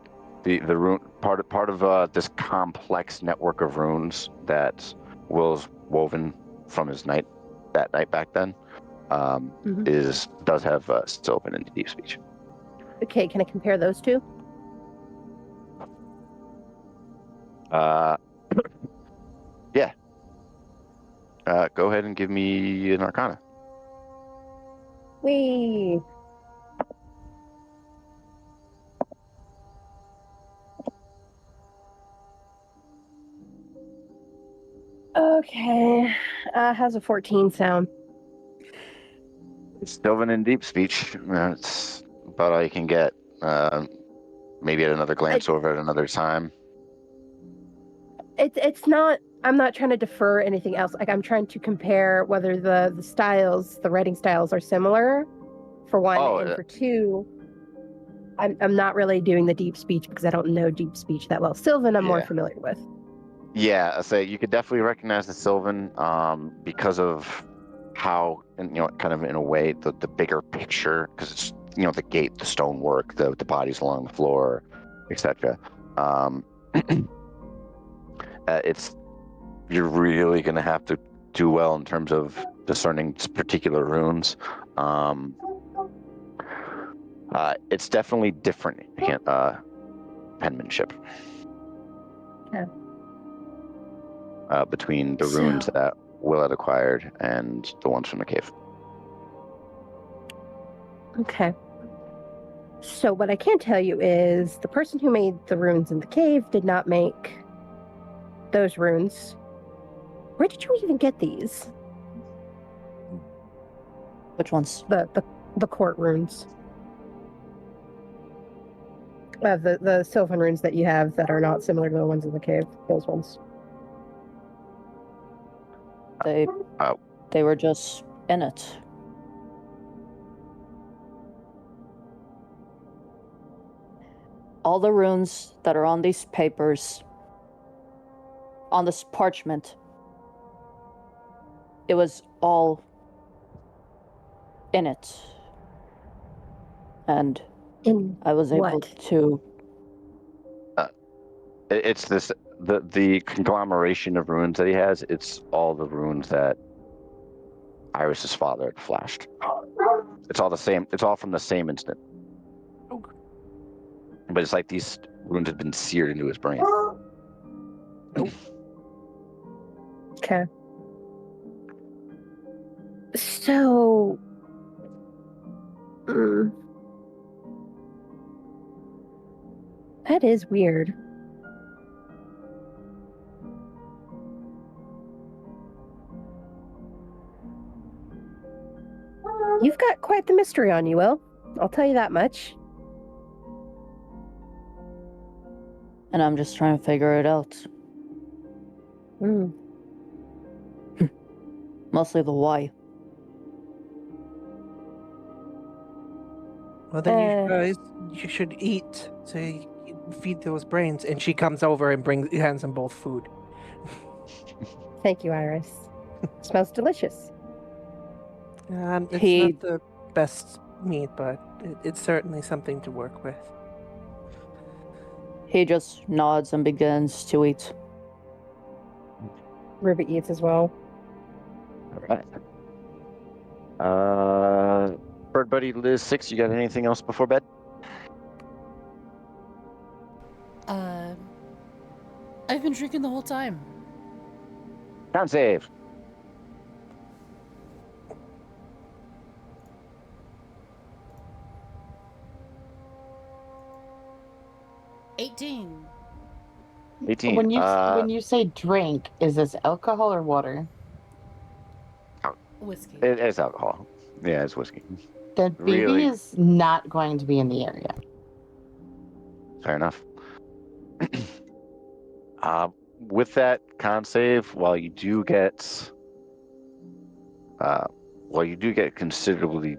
the rune part of this complex network of runes that Will's woven from his night back then Mhm. does have Sylvan and deep speech. Okay, can I compare those two? Yeah. Go ahead and give me an Arcana. Wee. Okay. How's a 14 sound? Sylvan and deep speech. It's about all you can get. Maybe at another glance over at another time. It's not. I'm not trying to defer anything else. Like I'm trying to compare whether the styles, the writing styles, are similar. For one, and for two, I'm not really doing the deep speech because I don't know deep speech that well. Sylvan, I'm more familiar with. Yeah, I say you could definitely recognize the Sylvan because of how, kind of in a way, the bigger picture, because it's, the gate, the stonework, the bodies along the floor, etc. You're really going to have to do well in terms of discerning particular runes. It's definitely different penmanship. Yeah. Between the runes that Will had acquired and the ones from the cave. Okay. So what I can tell you is the person who made the runes in the cave did not make those runes. Where did you even get these? Which ones? The court runes. The Sylvan runes that you have that are not similar to the ones in the cave. Those ones. They were just in it. All the runes that are on these papers, on this parchment, it was all in it. And I was able to... It's the conglomeration of runes that he has. It's all the runes that Iris's father had flashed. It's all the same. It's all from the same instant. But it's like these runes had been seared into his brain. Okay. So... That is weird. You've got quite the mystery on you, Will. I'll tell you that much. And I'm just trying to figure it out. Mostly the why. Well, then you should eat to feed those brains. And she comes over and hands them both food. Thank you, Iris. Smells delicious. It's not the best meat, but it's certainly something to work with. He just nods and begins to eat. Ruby eats as well. All right. Bird Buddy Liz 6, you got anything else before bed? I've been drinking the whole time. Con save. $18. 18. When you say drink, is this alcohol or water? Whiskey. It's alcohol. Yeah, it's whiskey. The baby is not going to be in the area. Fair enough. With that con save, while you do get considerably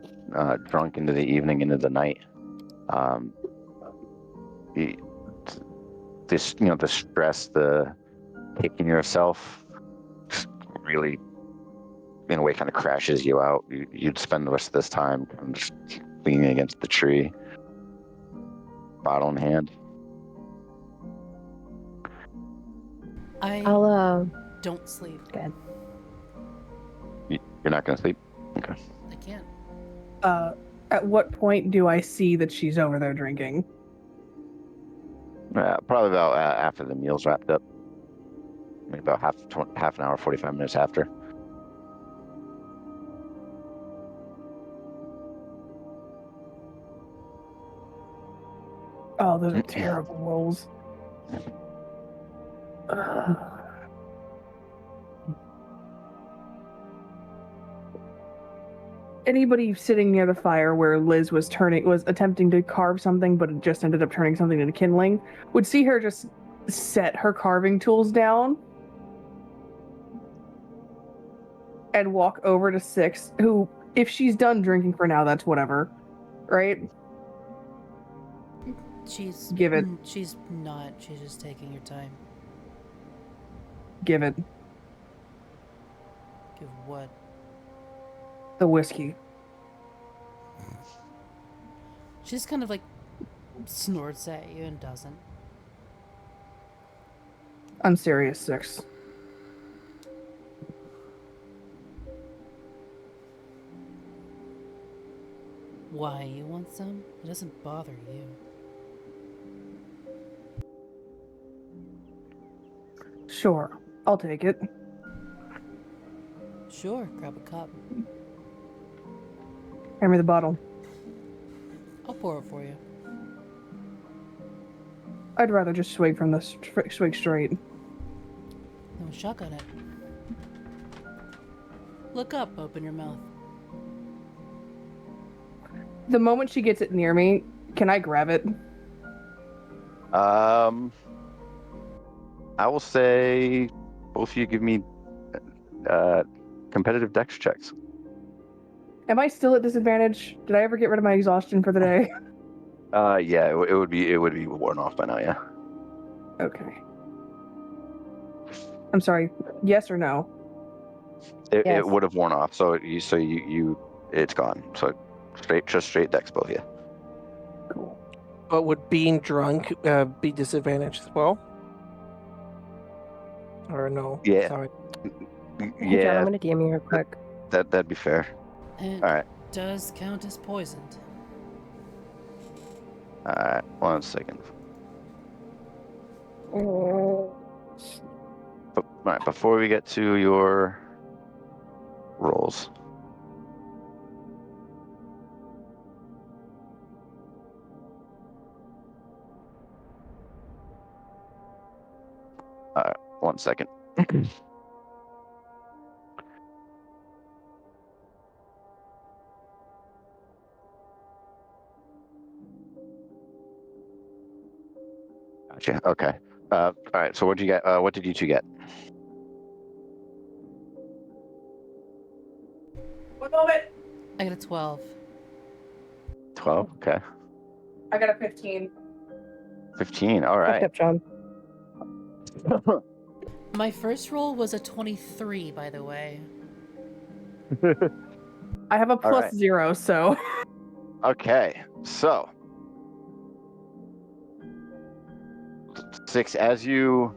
drunk into the evening, into the night, the stress, the taking yourself, really, in a way, kind of crashes you out. You'd spend the rest of this time just leaning against the tree, bottle in hand. I'll don't sleep. Good. You're not going to sleep? Okay. I can't. At what point do I see that she's over there drinking? Probably about after the meal's wrapped up. Maybe about half an hour, 45 minutes after. Oh, those are terrible rolls. Anybody sitting near the fire where Liz was attempting to carve something, but it just ended up turning something into kindling, would see her just set her carving tools down and walk over to Six, who, if she's done drinking for now, that's whatever, right? Give it. She's not. She's just taking her time. Give it. Give what? The whiskey. She just kind of like snorts at you and doesn't. I'm serious, Six. Why? You want some? It doesn't bother you. Sure, I'll take it. Sure, grab a cup. Hand me the bottle. I'll pour it for you. I'd rather just swig from the swig straight. No, shotgun it. Look up, open your mouth. The moment she gets it near me, can I grab it? I will say both of you give me competitive dex checks. Am I still at disadvantage? Did I ever get rid of my exhaustion for the day? Yeah, it would be worn off by now. Yeah. Okay. I'm sorry. Yes or no? Yes. It would have worn off. So you it's gone. So straight dex both of you. Cool. But would being drunk be disadvantaged as well? Or no? Yeah. Sorry. Hey, John, Yeah, I'm gonna DM you real quick. that'd be fair. And All right. does count as poisoned. All right. 1 second. All right. Before we get to your rolls. All right. 1 second. Gotcha. Okay. All right. So what did you get? What did you two get? One moment. I got a 12. 12. Okay. I got a 15. 15. All Fucked right. up, John. My first roll was a 23, by the way. I have a plus right. 0, so. Okay. So 6 as you.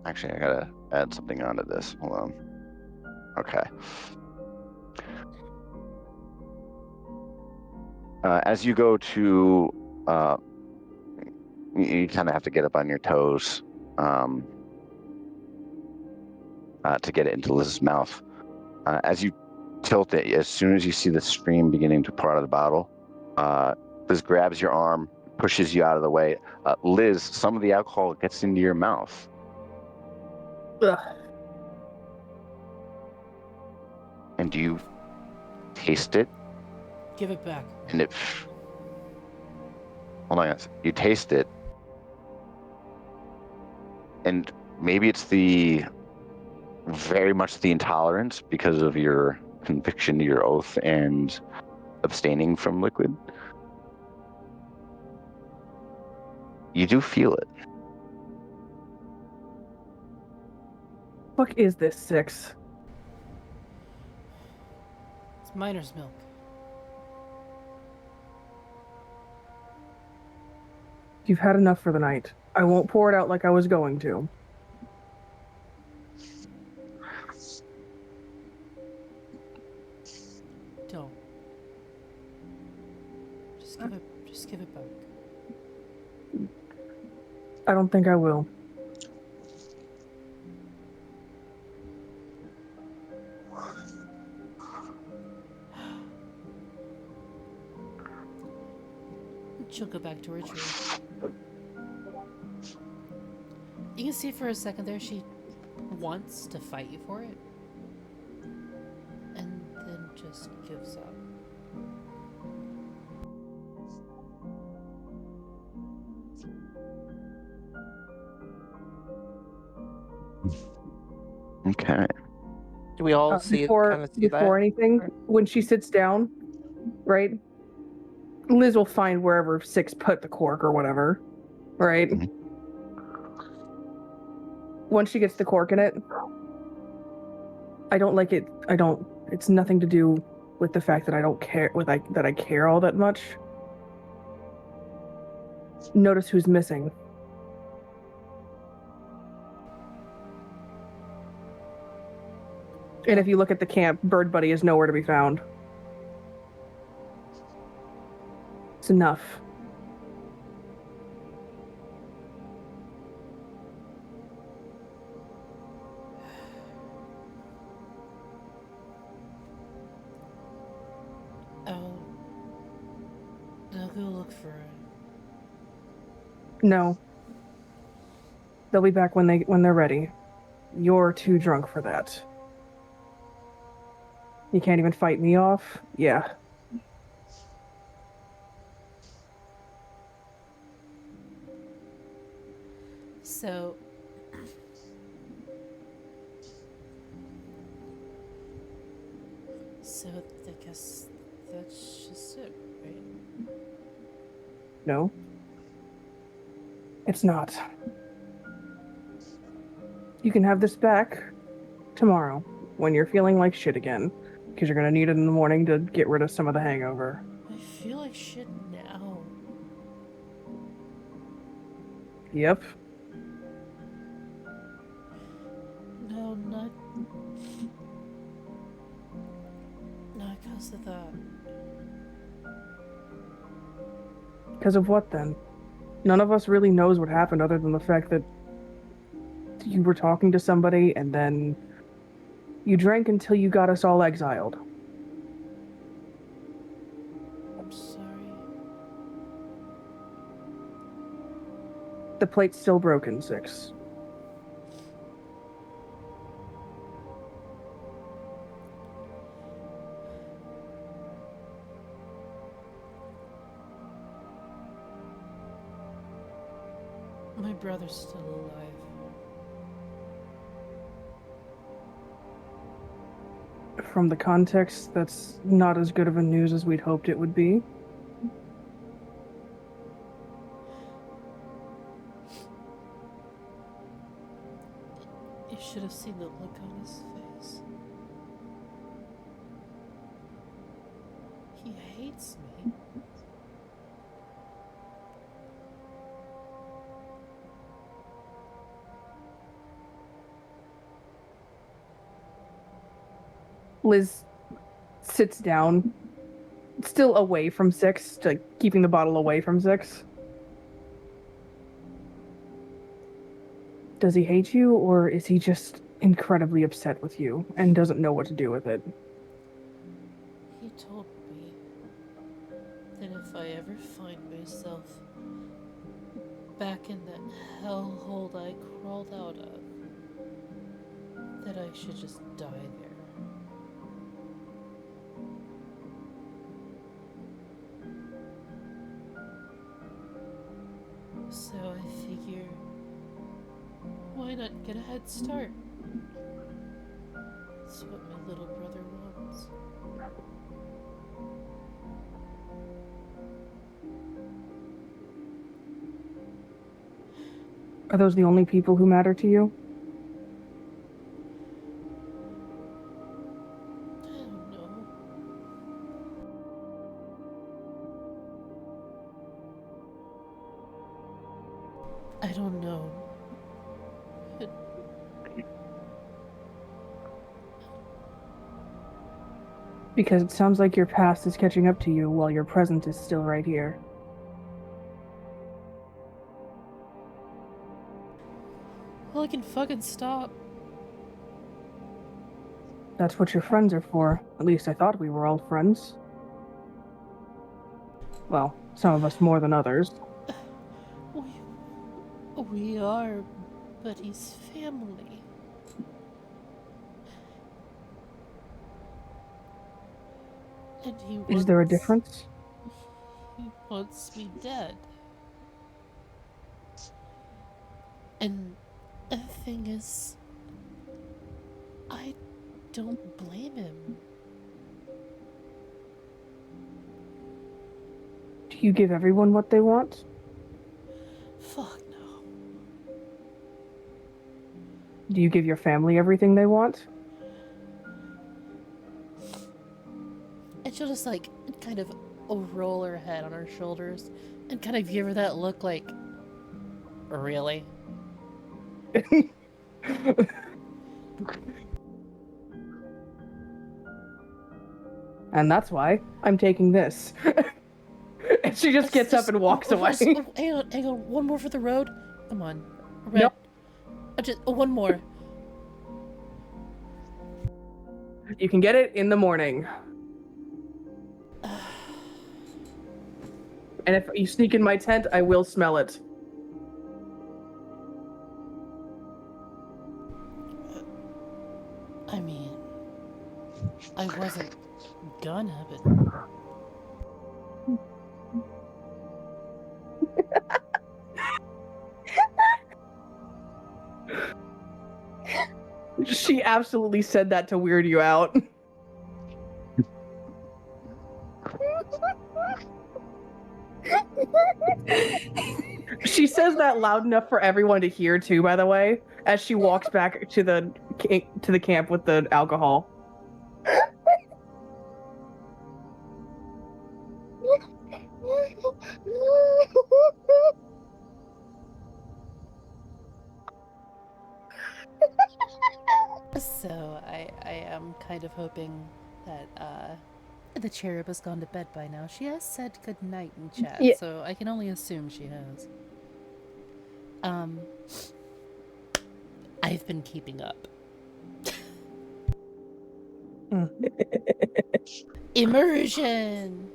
Actually, I gotta add something onto this. Hold on. Okay. As you go to, you kind of have to get up on your toes to get it into Liz's mouth. As you tilt it, as soon as you see the stream beginning to pour out of the bottle, Liz grabs your arm, pushes you out of the way. Liz, some of the alcohol gets into your mouth. Ugh. And you taste it, Give it back. and it. Hold on, you taste it, and maybe it's very much the intolerance because of your conviction to your oath and abstaining from liquid. You do feel it. Fuck is this, Six? It's miner's milk. You've had enough for the night. I won't pour it out like I was going to. Don't. Just give it back. I don't think I will. She'll go back to her tree. You can see for a second there she wants to fight you for it. And then just gives up. Okay. Do we all see Before anything, when she sits down, right? Liz will find wherever Six put the cork or whatever, right? Mhm. Once she gets the cork in it, I don't like it. It's nothing to do with the fact that I don't care, that I care all that much. Notice who's missing. And if you look at the camp, Bird Buddy is nowhere to be found. It's enough. I'll go look for it. No. They'll be back when they're ready. You're too drunk for that. You can't even fight me off? Yeah. So I guess that's just it, right? No. It's not. You can have this back tomorrow when you're feeling like shit again, because you're gonna need it in the morning to get rid of some of the hangover. I feel like shit now. Yep. No, not because of that. Because of what then? None of us really knows what happened other than the fact that you were talking to somebody and then you drank until you got us all exiled. I'm sorry. The plate's still broken, Six. My brother's still alive. From the context, that's not as good of a news as we'd hoped it would be. You should have seen the look on his face. He hates me. Liz sits down, still away from Six, keeping the bottle away from Six. Does he hate you, or is he just incredibly upset with you and doesn't know what to do with it? He told me that if I ever find myself back in that hellhole I crawled out of, that I should just die there. So I figure, why not get a head start? That's what my little brother wants. Are those the only people who matter to you? I don't know. Because it sounds like your past is catching up to you while your present is still right here. Well, I can fucking stop. That's what your friends are for. At least I thought we were all friends. Well, some of us more than others. We are, but he's family. And he wants... Is there a difference? He wants me dead. And the thing is, I don't blame him. Do you give everyone what they want? Fuck no. Do you give your family everything they want? And she'll just like kind of roll her head on her shoulders and kind of give her that look like, really? And that's why I'm taking this. And she just gets up and walks away. Hang on, one more for the road. Come on, Red. Nope. Just one more. You can get it in the morning. And if you sneak in my tent, I will smell it. I mean, I wasn't gonna, but She absolutely said that to weird you out. She says that loud enough for everyone to hear too, by the way, as she walks back to the camp with the alcohol. so I am kind of hoping that the cherub has gone to bed by now. She has said good night in chat, Yeah. so I can only assume she has. I've been keeping up. Immersion.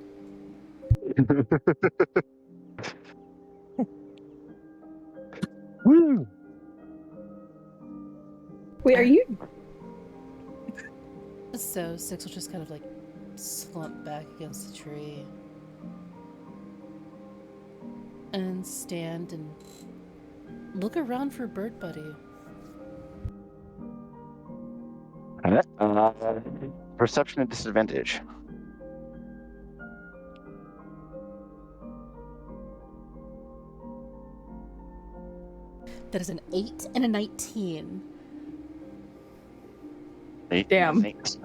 Woo! Wait, are you? So Six will just kind of like slump back against the tree and stand and look around for Bird Buddy. Perception at disadvantage. That is an 8 and a 19. 8. Damn. 8.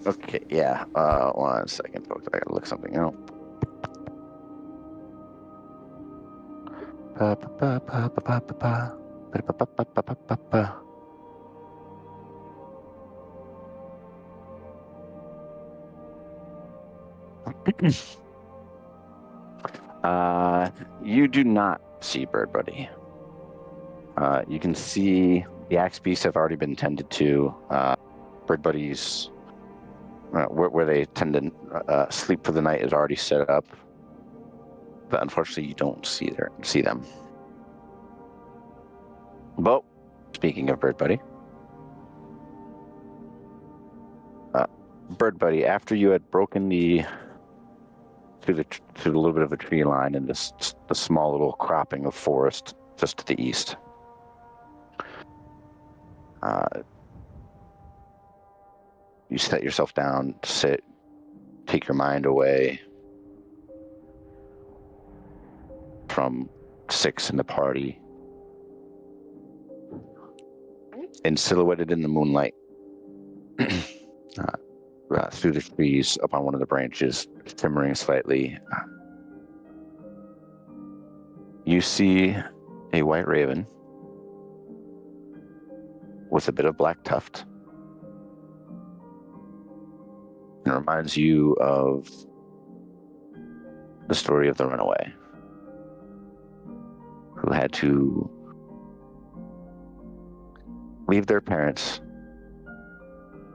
Okay, yeah. 1 second, folks. I gotta look something up. You do not see Bird Buddy. You can see the axe beasts have already been tended to. Bird Buddy's where they tend to sleep for the night is already set up, but unfortunately you don't see them. But speaking of Bird Buddy, after you had broken through a little bit of a tree line and the small little cropping of forest just to the east, you set yourself down, sit, take your mind away from Six in the party, and silhouetted in the moonlight through the trees up on one of the branches, shimmering slightly, you see a white raven with a bit of black tuft. It reminds you of the story of the runaway who had to leave their parents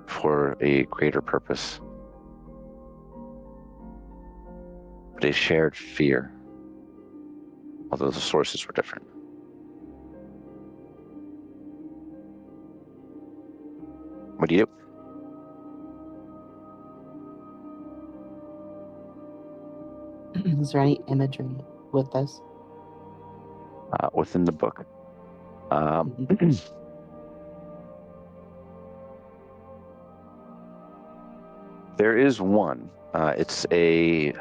for a greater purpose, but a shared fear, although the sources were different. What do you do? Is there any imagery with this? Within the book? There is one. It's a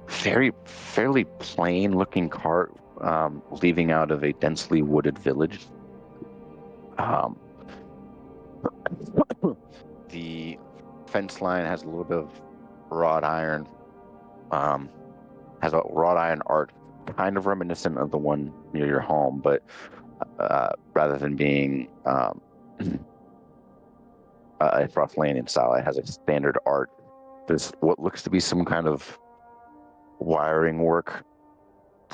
fairly plain looking cart leaving out of a densely wooded village. The fence line has a little bit of wrought iron, has a wrought iron art kind of reminiscent of the one near your home, but rather than being a Frostlanian style, it has a standard art. There's what looks to be some kind of wiring work,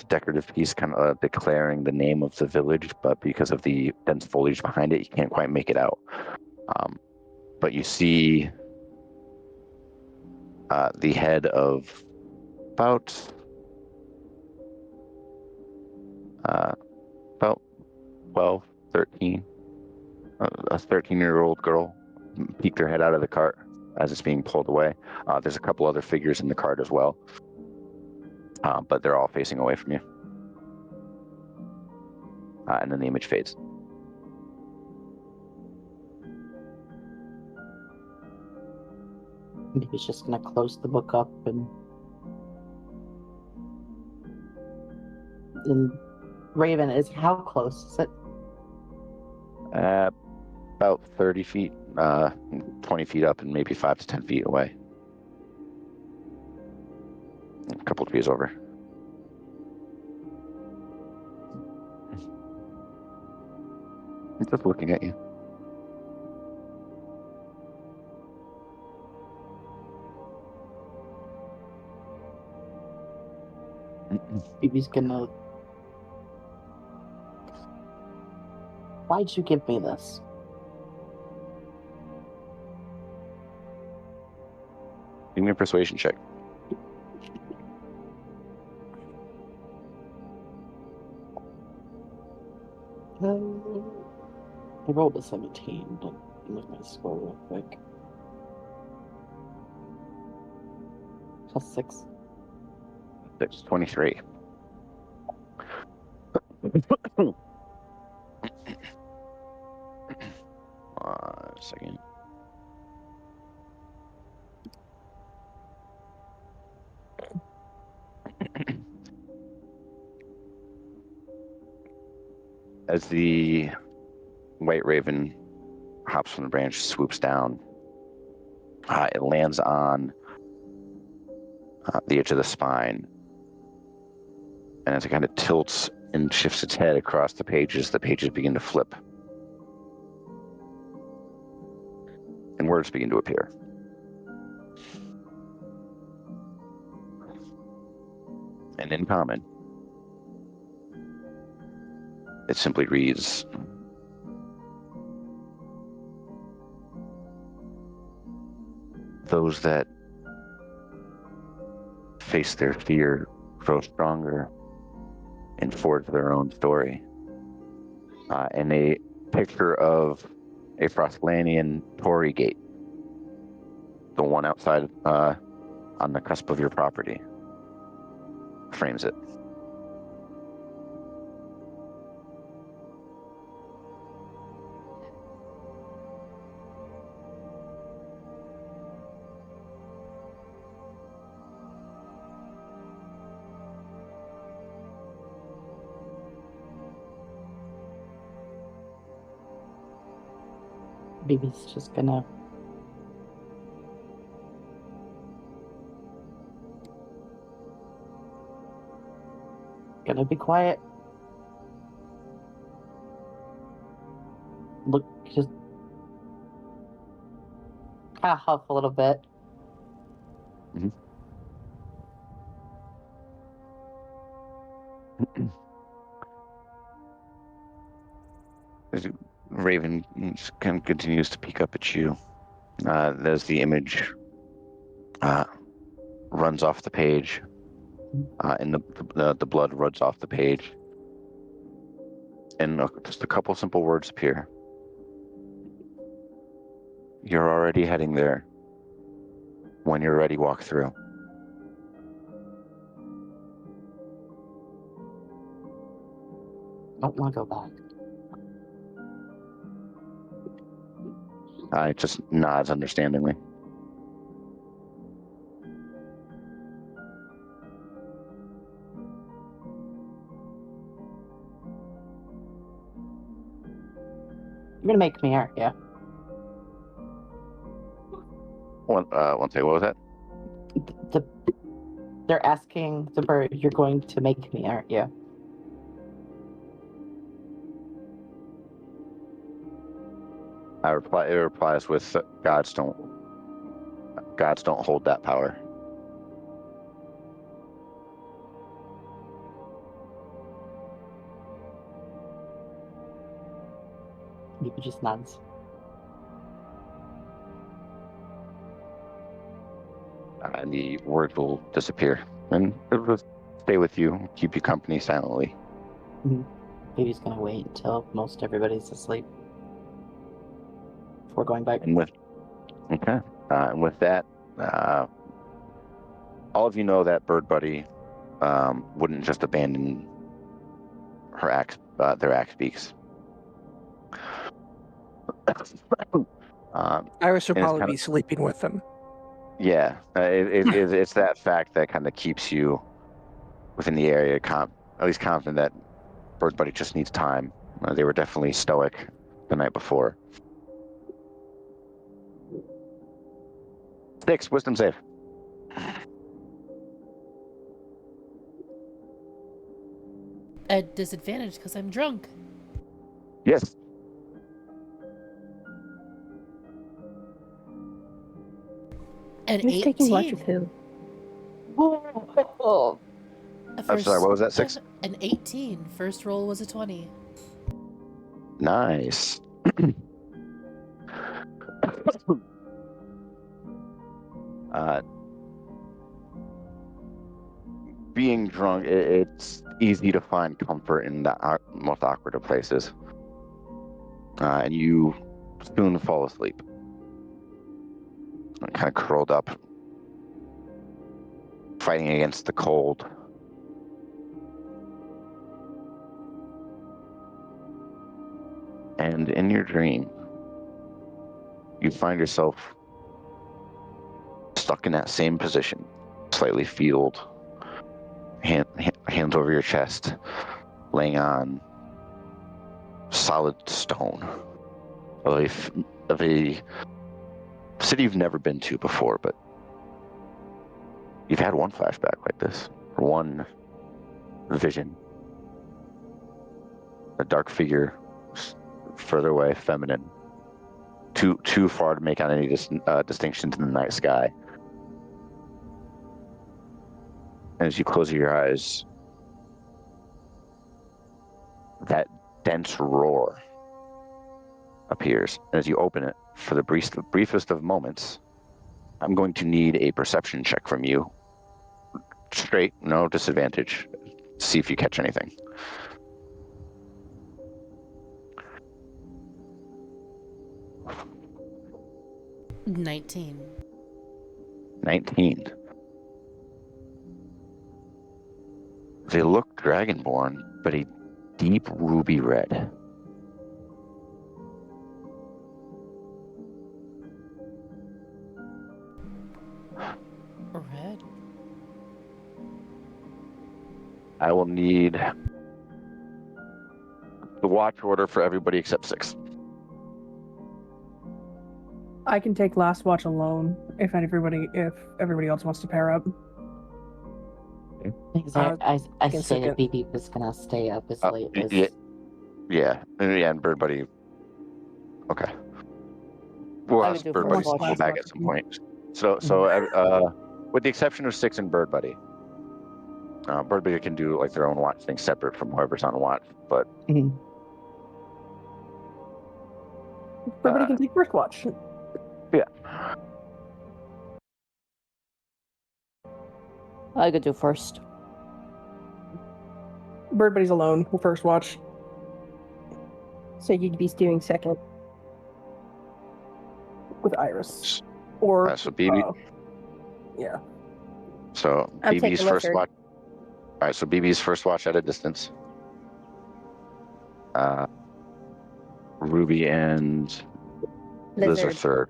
decorative piece kind of declaring the name of the village, but because of the dense foliage behind it, you can't quite make it out. But you see the head of about 12, 13, a 13-year-old girl peeked her head out of the cart as it's being pulled away. There's a couple other figures in the cart as well, but they're all facing away from you. And then the image fades. Maybe he's just gonna close the book up and Raven is how close is it? About 30 feet, 20 feet up, and maybe 5 to 10 feet away. A couple trees over. It's just looking at you. Phoebe's gonna. Why'd you give me this? Give me a persuasion check. I rolled a 17. Don't look at my score real quick. Plus 6. 23. A second. As the white raven hops from the branch, swoops down, it lands on the edge of the spine, and as it kind of tilts and shifts its head across the pages begin to flip, and words begin to appear. And in common, it simply reads, "Those that face their fear grow stronger and forge their own story." And a picture of a Frostlanian Tory gate, the one outside on the cusp of your property, frames it. Baby's just gonna be quiet just kind of huff a little bit. Raven kind of continues to peek up at you. There's the image runs off the page, and the blood runs off the page, and just a couple simple words appear. You're already heading there. When you're ready, walk through. Don't want to go back. It just nods understandingly. You're gonna make me, aren't you? One second, what was that? They're asking the bird, you're going to make me, aren't you? It replies with, gods don't hold that power. You just nods. And the words will disappear, and it will stay with you, keep you company silently. Baby's gonna wait until most everybody's asleep before going back. And with that, all of you know that Bird Buddy wouldn't just abandon their axe beaks. Iris will and it's probably be sleeping with them. Yeah, it's that fact that kind of keeps you within the area, at least confident that Bird Buddy just needs time. They were definitely stoic the night before. 6, wisdom save. At disadvantage because I'm drunk. Yes. An Who's taking watch 18. of who? I'm sorry, what was that, 6? An 18. First roll was a 20. Nice. Being drunk, it's easy to find comfort in the most awkward of places. And you soon fall asleep. Kind of curled up, fighting against the cold. And in your dream, you find yourself stuck in that same position, slightly fueled, hands over your chest, laying on solid stone of a city you've never been to before, but you've had one flashback like this, one vision. A dark figure, further away, feminine, too far to make out any distinctions in the night sky. And as you close your eyes, that dense roar appears. And as you open it, for the briefest of moments, I'm going to need a perception check from you. Straight, no disadvantage. See if you catch anything. $19. 19. They look dragonborn, but a deep ruby red. Red. I will need the watch order for everybody except 6. I can take last watch alone if everybody else wants to pair up. Because I can say that second. BB was gonna stay up as late as. Yeah, and Bird Buddy Okay. We'll I have could do Bird first Buddy watch. circle back at some point. So, with the exception of Six and Bird Buddy, Bird Buddy can do like their own watch thing separate from whoever's on watch. But Everybody can take first watch. yeah, I could do first. Bird Buddy's alone. We'll first watch. So you'd be doing second. With Iris. Or so BB. Yeah. So I'm BB's taking first Lizard. watch. All right, so BB's first watch at a distance. Ruby and Liz are Lizard. third,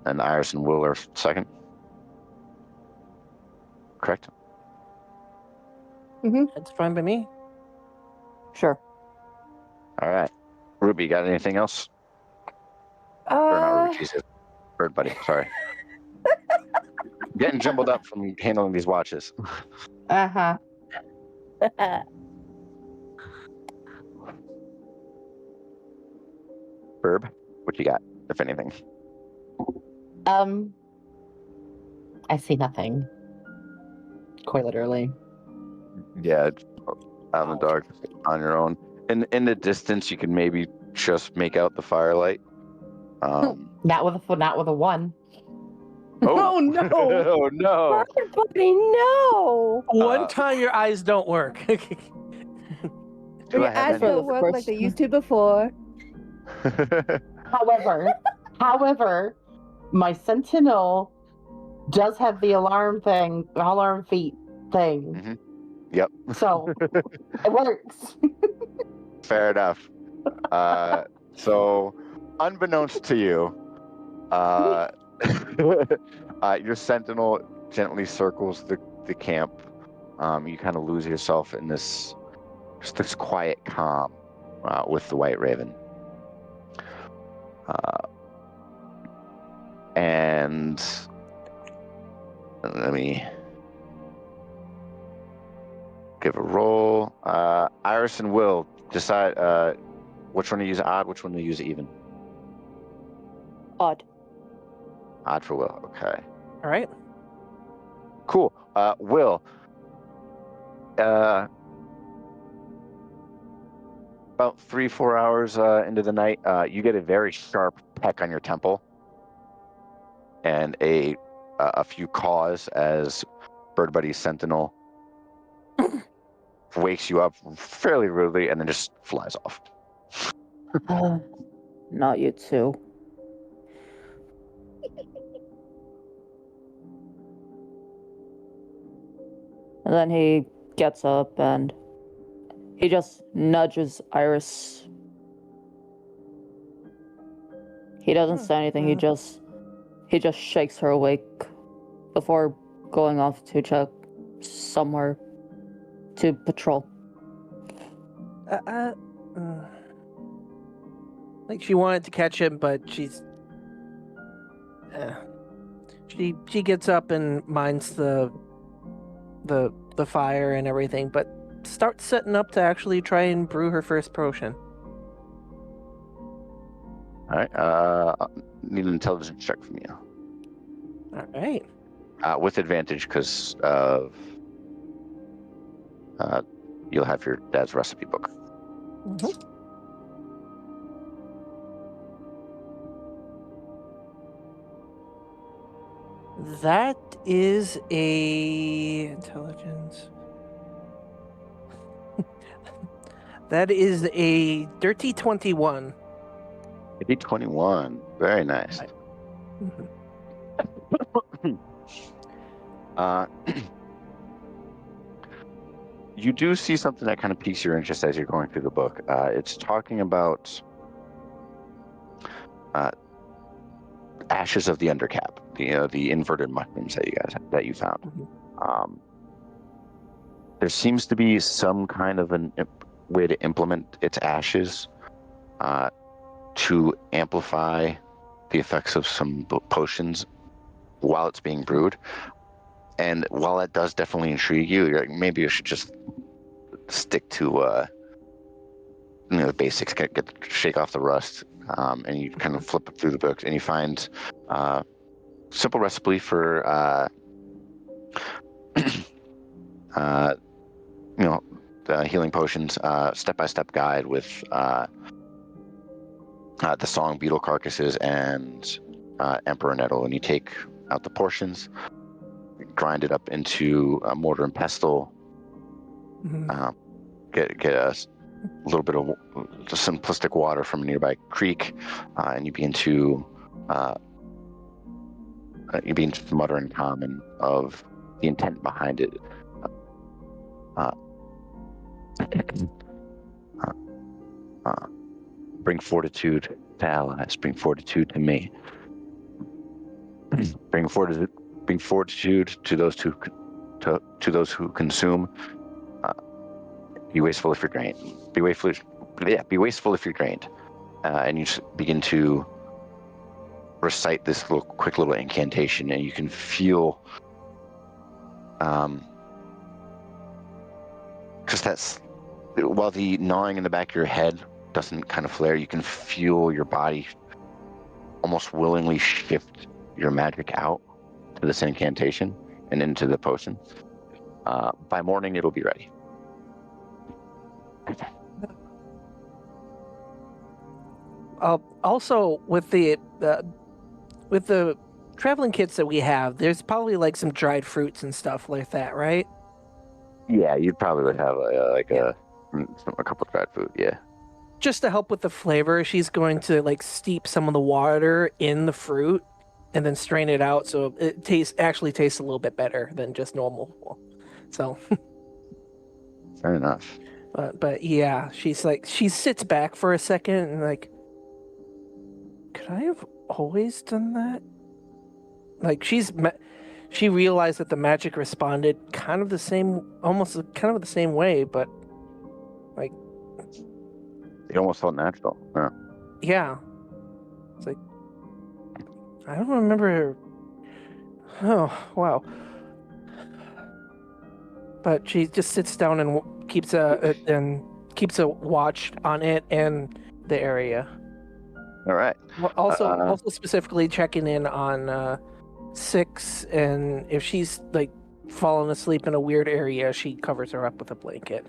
and Iris and Will are second. Correct. That's fine by me. Sure. All right, Ruby, got anything else? Or not Ruby, Jesus. Bird Buddy. Sorry. Getting jumbled up from handling these watches. Uh-huh. Burb, what you got, if anything? I see nothing. Quite literally. Yeah, it's out in the dark, on your own. In the distance, you can maybe just make out the firelight. Not with a one. Oh, no! Oh no! Everybody, no! One time your eyes don't work. Do Your I have eyes don't work like they used to before. However, my Sentinel does have the alarm feet thing. Mhm. Yep. So it works. Fair enough. So, unbeknownst to you, your sentinel gently circles the camp. You kind of lose yourself in this quiet calm with the White Raven. And let me give a roll. Iris and Will decide which one to use odd, which one to use even. Odd. Odd for Will. Okay. All right. Cool. Will. About 3-4 hours into the night, you get a very sharp peck on your temple, and a few caws as Bird Buddy's Sentinel wakes you up fairly rudely and then just flies off. Not you too. And then he gets up and he just nudges Iris. He doesn't say anything. He just shakes her awake before going off to check somewhere to patrol. Like she wanted to catch him, but she's she gets up and minds the fire and everything, but starts setting up to actually try and brew her first potion. All right. Need an intelligence check from you. All right. With advantage because of you'll have your dad's recipe book. Mm-hmm. That is a intelligence. That is a dirty 21. Maybe 21. Very nice. You do see something that kind of piques your interest as you're going through the book. It's talking about ashes of the undercap, the inverted mushrooms that you found. There seems to be some kind of a way to implement its ashes to amplify the effects of some potions while it's being brewed. And while that does definitely intrigue you, you're like, maybe you should just stick to the basics, shake off the rust, and you kind of flip through the books, and you find simple recipe for the healing potions, step-by-step guide with the song beetle carcasses and emperor nettle, and you take out the portions, grind it up into a mortar and pestle, get a little bit of just simplistic water from a nearby creek, and you begin to mutter in common of the intent behind it. Bring fortitude to allies. Bring fortitude to me. Bring fortitude to those who consume. Be wasteful if you're drained. Be wasteful if you're drained. And you just begin to recite this quick little incantation, and you can feel because that's while the gnawing in the back of your head doesn't kind of flare, you can feel your body almost willingly shift your magic out to this incantation and into the potion. By morning, it'll be ready. Also, with the traveling kits that we have, there's probably like some dried fruits and stuff like that, right? Yeah, you probably would have a couple of dried food. Yeah. Just to help with the flavor, she's going to like steep some of the water in the fruit and then strain it out so it actually tastes a little bit better than just normal. So Fair enough. But yeah, she sits back for a second and like, could I have always done that? Like she realized that the magic responded kind of the same way, but like It almost felt natural. yeah, it's like I don't remember. Oh wow! But she just sits down and keeps a watch on it and the area. All right. Also specifically checking in on 6, and if she's like fallen asleep in a weird area, she covers her up with a blanket.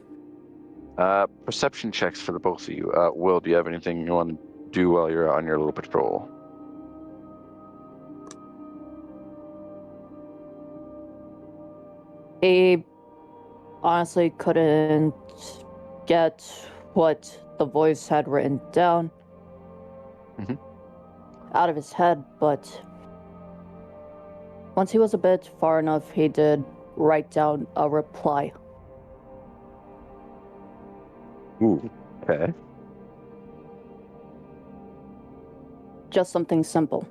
Perception checks for the both of you. Will, do you have anything you want to do while you're on your little patrol? He honestly couldn't get what the voice had written down out of his head, but once he was a bit far enough, he did write down a reply. Ooh, okay. Just something simple.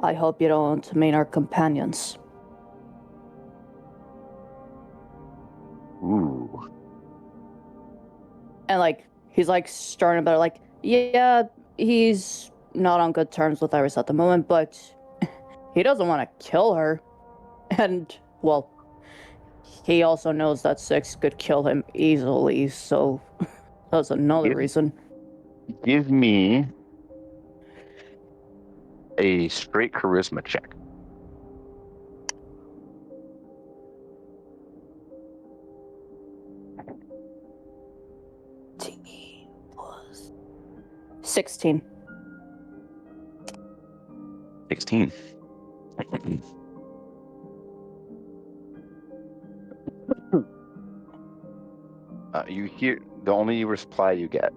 I hope you don't mean our companions. Ooh. And like, he's like starting about it, like, yeah, he's not on good terms with Iris at the moment, but he doesn't want to kill her. And, well, he also knows that 6 could kill him easily, so that's another reason. Give me a straight charisma check. T plus 16. 16. You hear the only reply you get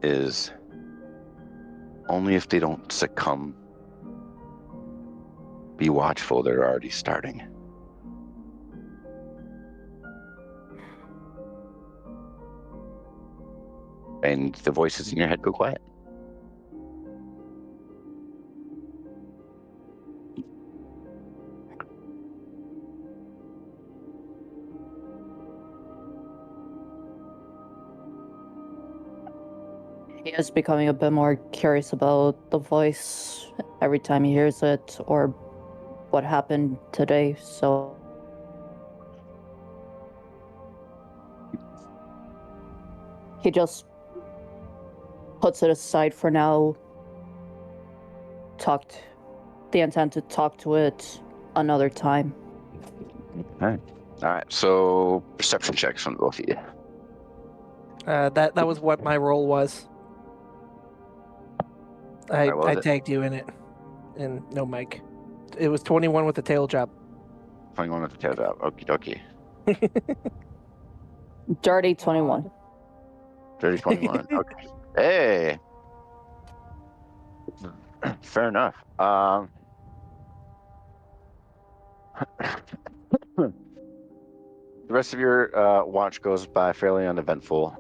is only if they don't succumb. Be watchful, they're already starting. And the voices in your head go quiet. He is becoming a bit more curious about the voice every time he hears it, or what happened today, so he just puts it aside for now. The intent to talk to it another time. All right. So perception checks from both of you. That was what my role was. Alright, what was I it? tagged you in it, and no Mike. It was 21 with the tail job. 21 with the tails out. Okie dokie. Dirty 21. 30, 21. Okay. Hey. Fair enough. The rest of your watch goes by fairly uneventful.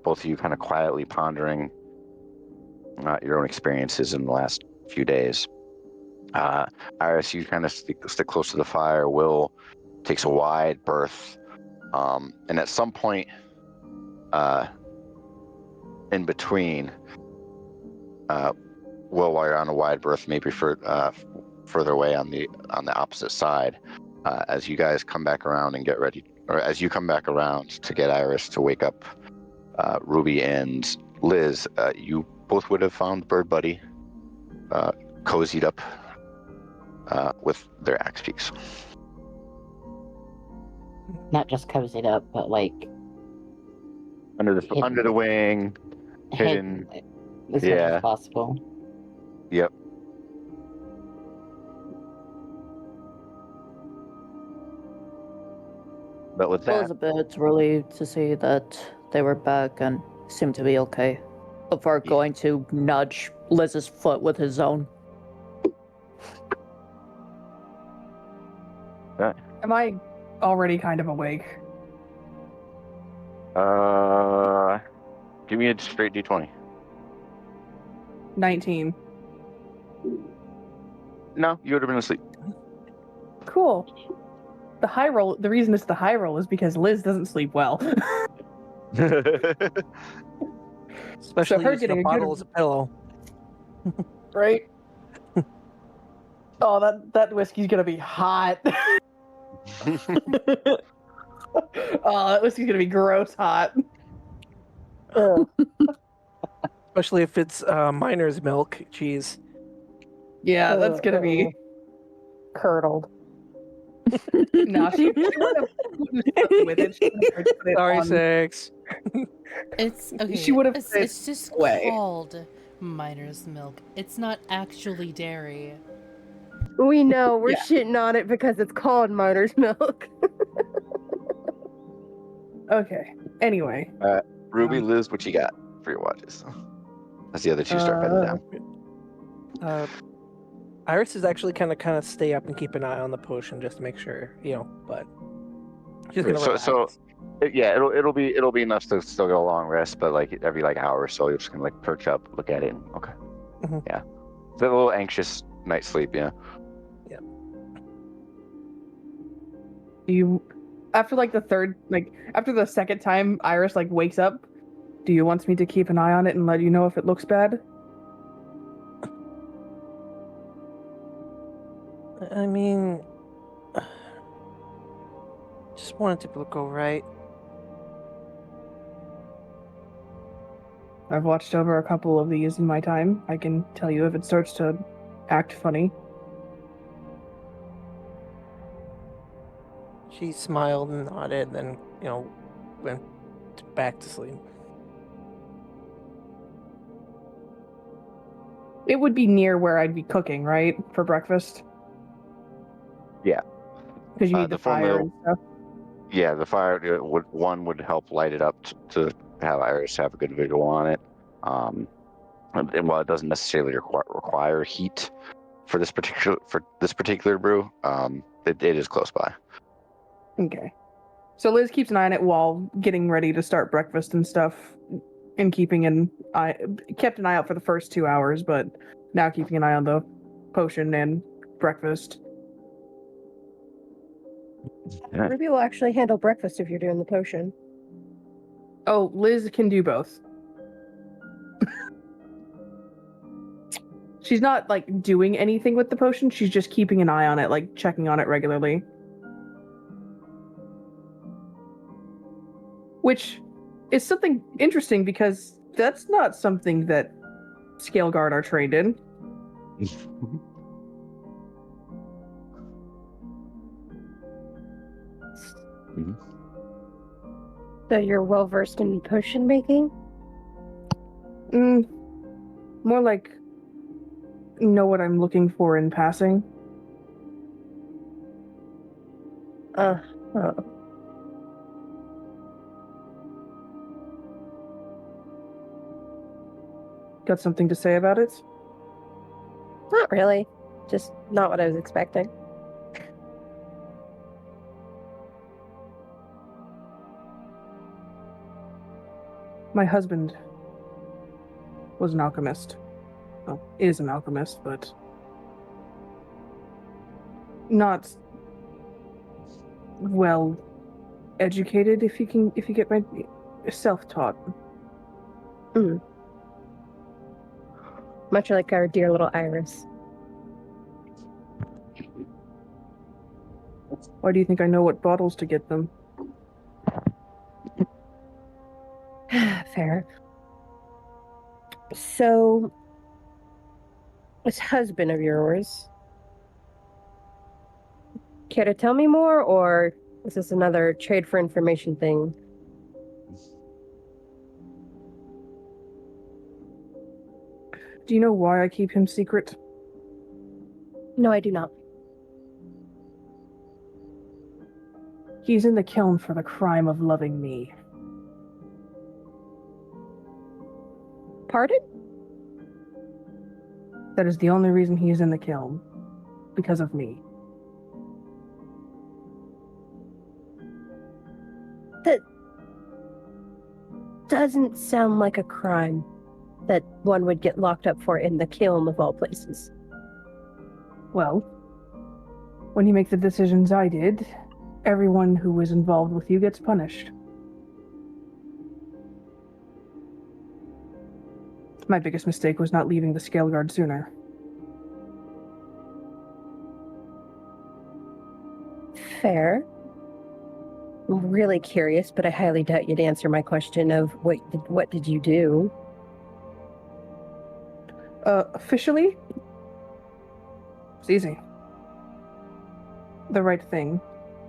Both of you kind of quietly pondering your own experiences in the last few days. Iris, you kind of stick close to the fire. Will takes a wide berth, and at some point in between, Will, while you're on a wide berth, maybe further away on the opposite side, as you guys come back around and get ready, or as you come back around to get Iris to wake up Ruby and Liz, you both would have found Bird Buddy cozied up with their axe cheeks. Not just cozied up, but like Under the wing, hidden. as much as possible. Yep. But with It that, was a bit relieved to see that they were back and seemed to be okay. Before going to nudge Liz's foot with his own. Am I already kind of awake? give me a straight D20. 19. No, you would have been asleep. Cool. The reason it's the high roll is because Liz doesn't sleep well. Especially her using getting a a bottle good- as a pillow. Right? Oh, that whiskey's gonna be hot. Oh, that whiskey's gonna be gross hot. Ugh. Especially if it's miner's milk. Jeez. Yeah, that's gonna be curdled. no. She would have with it. She would've put it Sorry, on- 6. It's okay. She would've It's, put it it's just away. called miner's milk. It's not actually dairy. We know we're Yeah. shitting on it because it's called miner's milk. Okay. Anyway. Ruby, Liz, what you got for your watches? As the other two start bedding down. Iris is actually kind of stay up and keep an eye on the potion just to make sure, but she's gonna So it'll be enough to still get a long rest, but like every hour or so you're just gonna perch up, look at it, and okay. Mhm. Yeah. It's a little anxious night's sleep, yeah. Do you after after the second time Iris wakes up, do you want me to keep an eye on it and let you know if it looks bad? I mean, just wanted to look all right. I've watched over a couple of these in my time. I can tell you if it starts to act funny. She smiled and nodded, then went back to sleep. It would be near where I'd be cooking, right? For breakfast? Yeah. Because you need the the fire formula- and stuff. Yeah, the fire would help light it up to have Iris have a good visual on it. And while it doesn't necessarily require heat for this particular brew, it is close by. Okay. So Liz keeps an eye on it while getting ready to start breakfast and stuff, and kept an eye out for the first 2 hours, but now keeping an eye on the potion and breakfast. Yeah. Ruby will actually handle breakfast if you're doing the potion. Oh, Liz can do both. She's not doing anything with the potion, she's just keeping an eye on it, checking on it regularly. Which is something interesting because That's not something that Scale Guard are trained in. So you're well versed in potion making? More like know what I'm looking for in passing. Uh, Got something to say about it? Not really. Just not what I was expecting. My husband was an alchemist. Well, is an alchemist, but not well educated, if you get my self-taught. Much like our dear little Iris. Why do you think I know what bottles to get them? Fair. So, this husband of yours, care to tell me more, or is this another trade for information thing? Do you know why I keep him secret? No, I do not. He's in the kiln for the crime of loving me. Pardon? That is the only reason he is in the kiln. Because of me. That doesn't sound like a crime that one would get locked up for in the kiln of all places. Well, when you make the decisions I did, everyone who was involved with you gets punished. My biggest mistake was not leaving the Scale Guard sooner. Fair. I'm really curious, but I highly doubt you'd answer my question of what did you do? Officially? It's easy. The right thing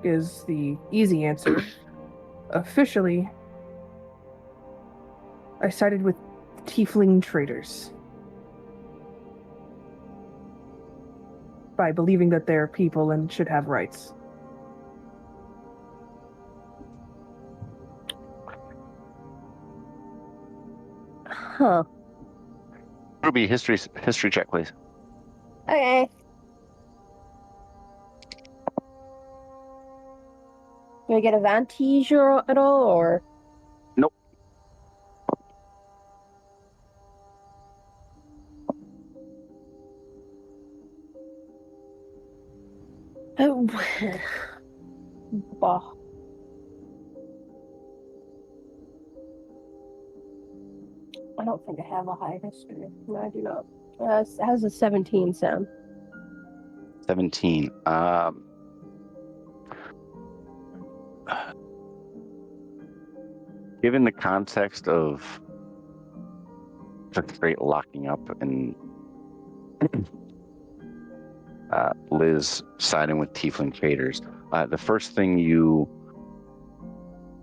is the easy answer. Officially, I sided with tiefling traders. By believing that they're people and should have rights. Huh. Ruby, history check, please. Okay. Do I get advantage at all, or? Nope. Oh. Bah. I don't think I have a high history. No, I do not. It has a 17 sound. 17. Given the context of just straight locking up and Liz siding with tiefling traders, the first thing you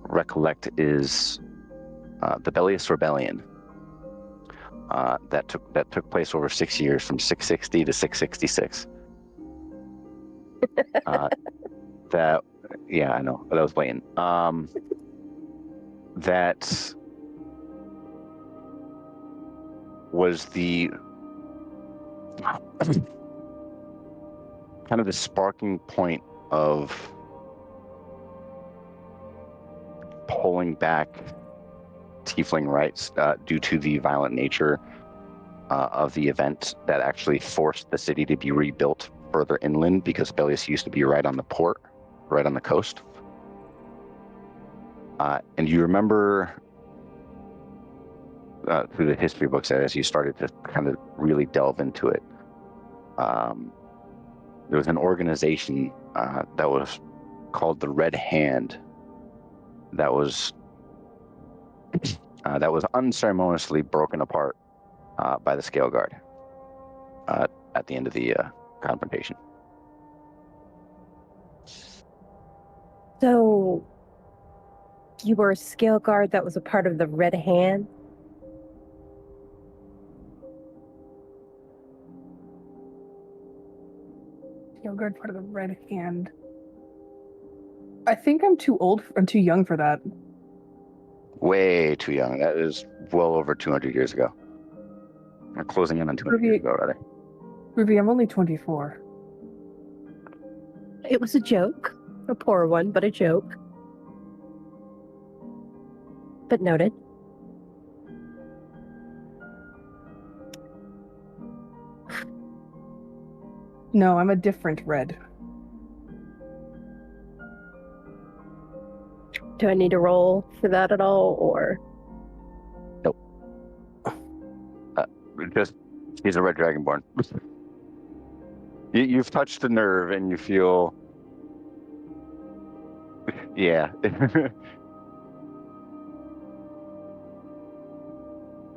recollect is the Bellius Rebellion that took place over 6 years, from 660 to 666. Yeah, I know, but I was waiting. That was the kind of the sparking point of pulling back tiefling rights due to the violent nature of the event that actually forced the city to be rebuilt further inland, because Bellius used to be right on the port, right on the coast. And you remember through the history books, as you started to kind of really delve into it, there was an organization that was called the Red Hand that was that was unceremoniously broken apart by the scale guard at the end of the confrontation. So, you were a scale guard that was a part of the Red Hand? Scale guard part of the Red Hand. I think I'm too old. I'm too young for that. Way too young. That is well over 200 years ago. Or closing in on 200 years ago, rather. Ruby, I'm only 24. It was a joke. A poor one, but a joke. But noted. No, I'm a different red. Do I need to roll for that at all, or? Nope. Just, he's a red dragonborn. You've touched the nerve and you feel... Yeah.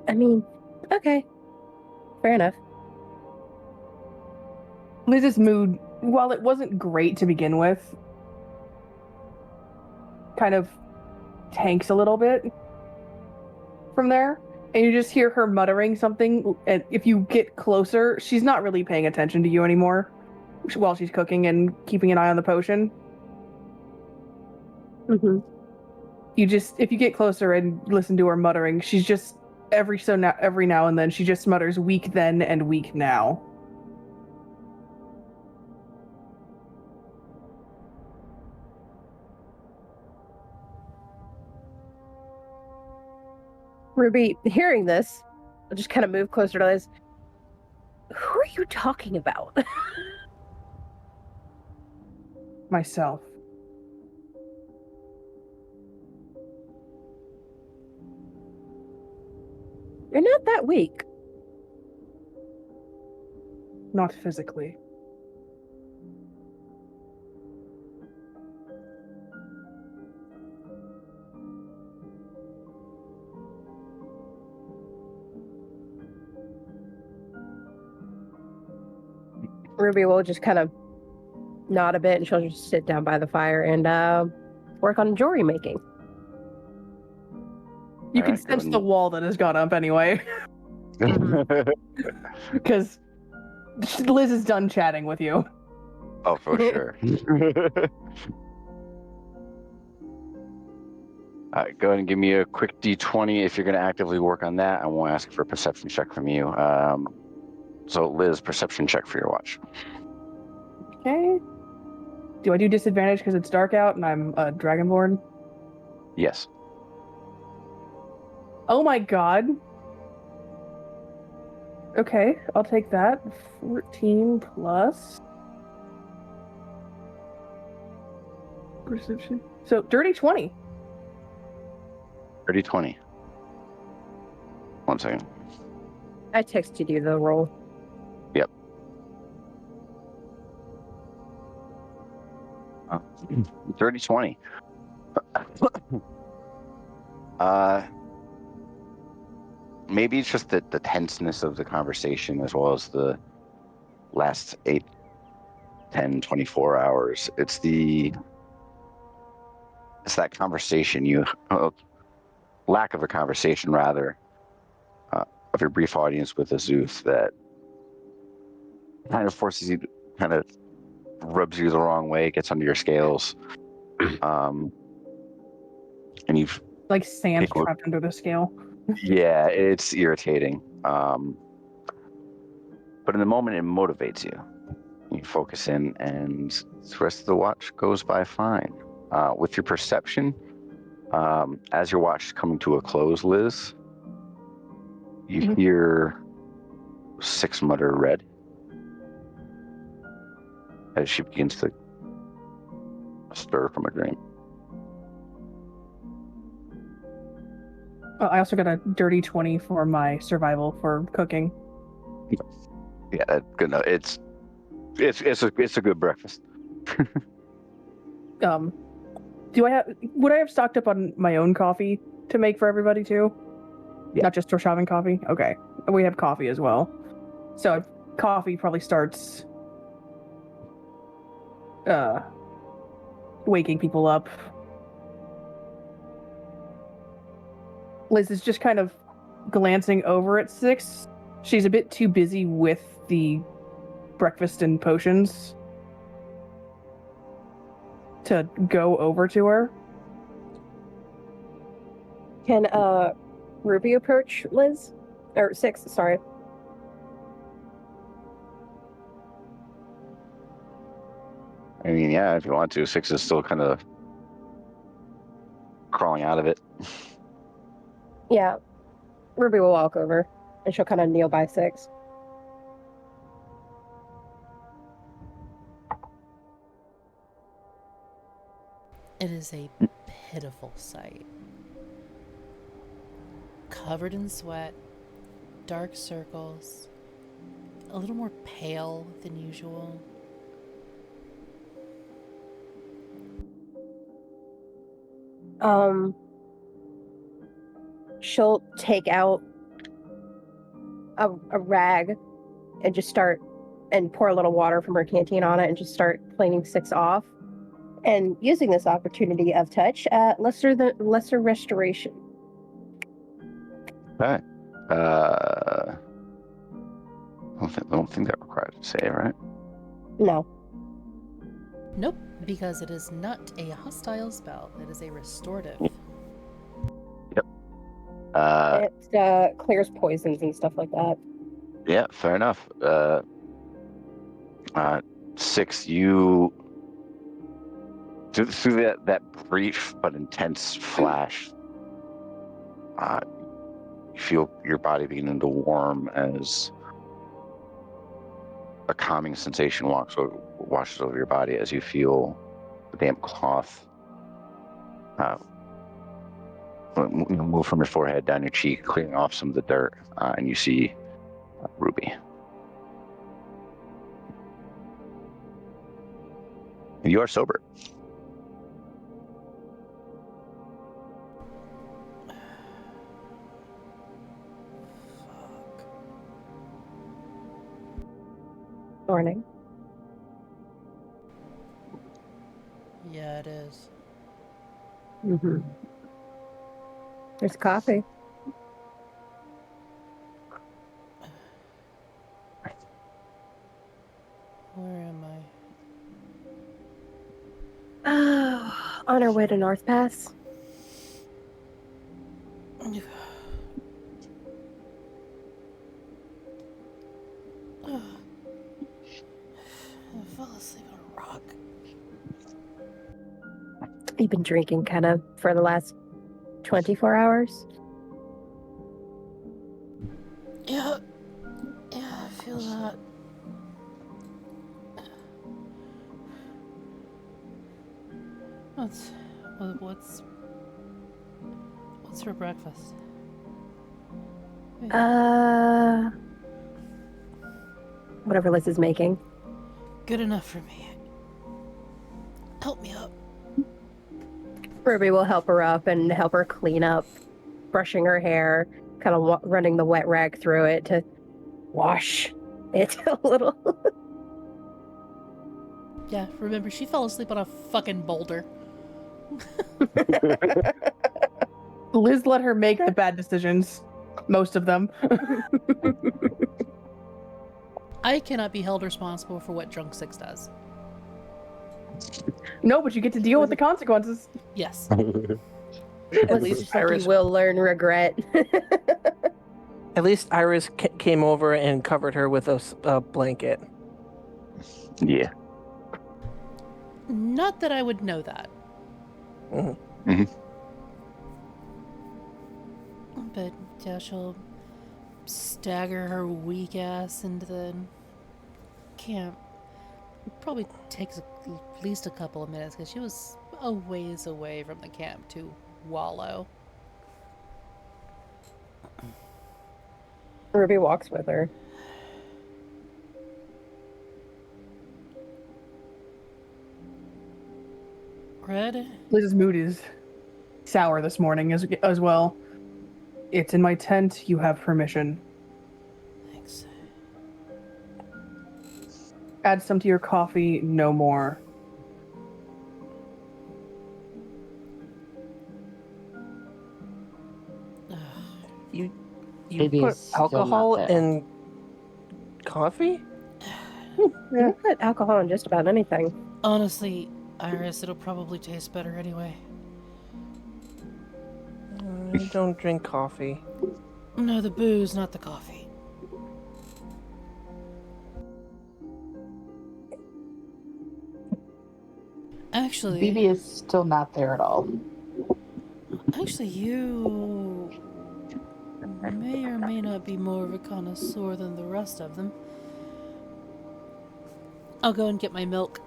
I mean, okay. Fair enough. Liz's mood, while it wasn't great to begin with, kind of tanks a little bit from there. And you just hear her muttering something. And if you get closer, she's not really paying attention to you anymore while she's cooking and keeping an eye on the potion. Mm-hmm. If you get closer and listen to her muttering, she's just every now and then she just mutters weak then and weak now. Ruby, hearing this, I'll just kind of move closer to Liz. Who are you talking about? Myself. You're not that weak. Not physically. Ruby will just kind of nod a bit and she'll just sit down by the fire and work on jewelry making. You can sense the wall that has gone up anyway. Because Liz is done chatting with you. Oh, for sure. All right, go ahead and give me a quick D20 if you're going to actively work on that. I won't ask for a perception check from you. So, Liz, perception check for your watch. Okay. Do I do disadvantage because it's dark out and I'm a dragonborn? Yes. Oh my god. Okay, I'll take that. 14 plus... Perception. So, dirty 20. Dirty 20. 1 second. I texted you the roll. Yep. Dirty 20. Maybe it's just the tenseness of the conversation as well as the last 8, 10, 24 hours. It's that conversation lack of a conversation rather, of your brief audience with Azuth that kind of forces you to kind of rubs you the wrong way, gets under your scales. And you've like sand trapped under the scale. Yeah, it's irritating. But in the moment, it motivates you. You focus in, and the rest of the watch goes by fine. With your perception, as your watch is coming to a close, Liz, you hear 6 mutter red as she begins to stir from a dream. I also got a dirty 20 for my survival for cooking. Yeah, that's good enough. It's a good breakfast. Would I have stocked up on my own coffee to make for everybody too? Yeah. Not just Torshavn coffee? Okay. We have coffee as well. So coffee probably starts waking people up. Liz is just kind of glancing over at Six. She's a bit too busy with the breakfast and potions to go over to her. Can Ruby approach Liz? Or Six, sorry. I mean, yeah, if you want to. Six is still kind of crawling out of it. Yeah. Ruby will walk over and she'll kind of kneel by Six. It is a pitiful sight. Covered in sweat, dark circles, a little more pale than usual. She'll take out a rag and just start and pour a little water from her canteen on it and just start cleaning Six off. And using this opportunity of touch, lesser restoration. Okay. I don't think that requires a save, right? No. Nope, because it is not a hostile spell. It is a restorative. It clears poisons and stuff like that. Yeah, fair enough. Six, you through that brief but intense flash, you feel your body beginning to warm as a calming sensation washes over your body as you feel the damp cloth move from your forehead down your cheek, clearing off some of the dirt, and you see Ruby. And you are sober. Morning. Yeah, it is. Mm-hmm. There's coffee. Where am I? Oh, on our way to North Pass. I fell asleep on a rock. You've been drinking kind of for the last 24 hours? Yeah, I feel that. What's for breakfast? Whatever Liz is making. Good enough for me. Help me up. Ruby will help her up and help her clean up, brushing her hair, kind of running the wet rag through it to wash it a little. Yeah, remember, she fell asleep on a fucking boulder. Liz let her make the bad decisions. Most of them. I cannot be held responsible for what Drunk Six does. No, but you get to deal with the consequences. Yes. At least Iris You will learn regret. At least Iris came over and covered her with a blanket. Yeah. Not that I would know that. Mm-hmm. Mm-hmm. But yeah, she'll stagger her weak ass into the camp. It probably takes at least a couple of minutes because she was a ways away from the camp to wallow. Ruby walks with her. Red? Liz's mood is sour this morning as well. It's in my tent. You have permission. Thanks. Add some to your coffee, no more. You Maybe put it's still not alcohol there. in coffee? You can put alcohol in just about anything. Honestly, Iris, it'll probably taste better anyway. I don't drink coffee. No, the booze, not the coffee. Actually, BB is still not there at all. you may or may not be more of a connoisseur than the rest of them. I'll go and get my milk.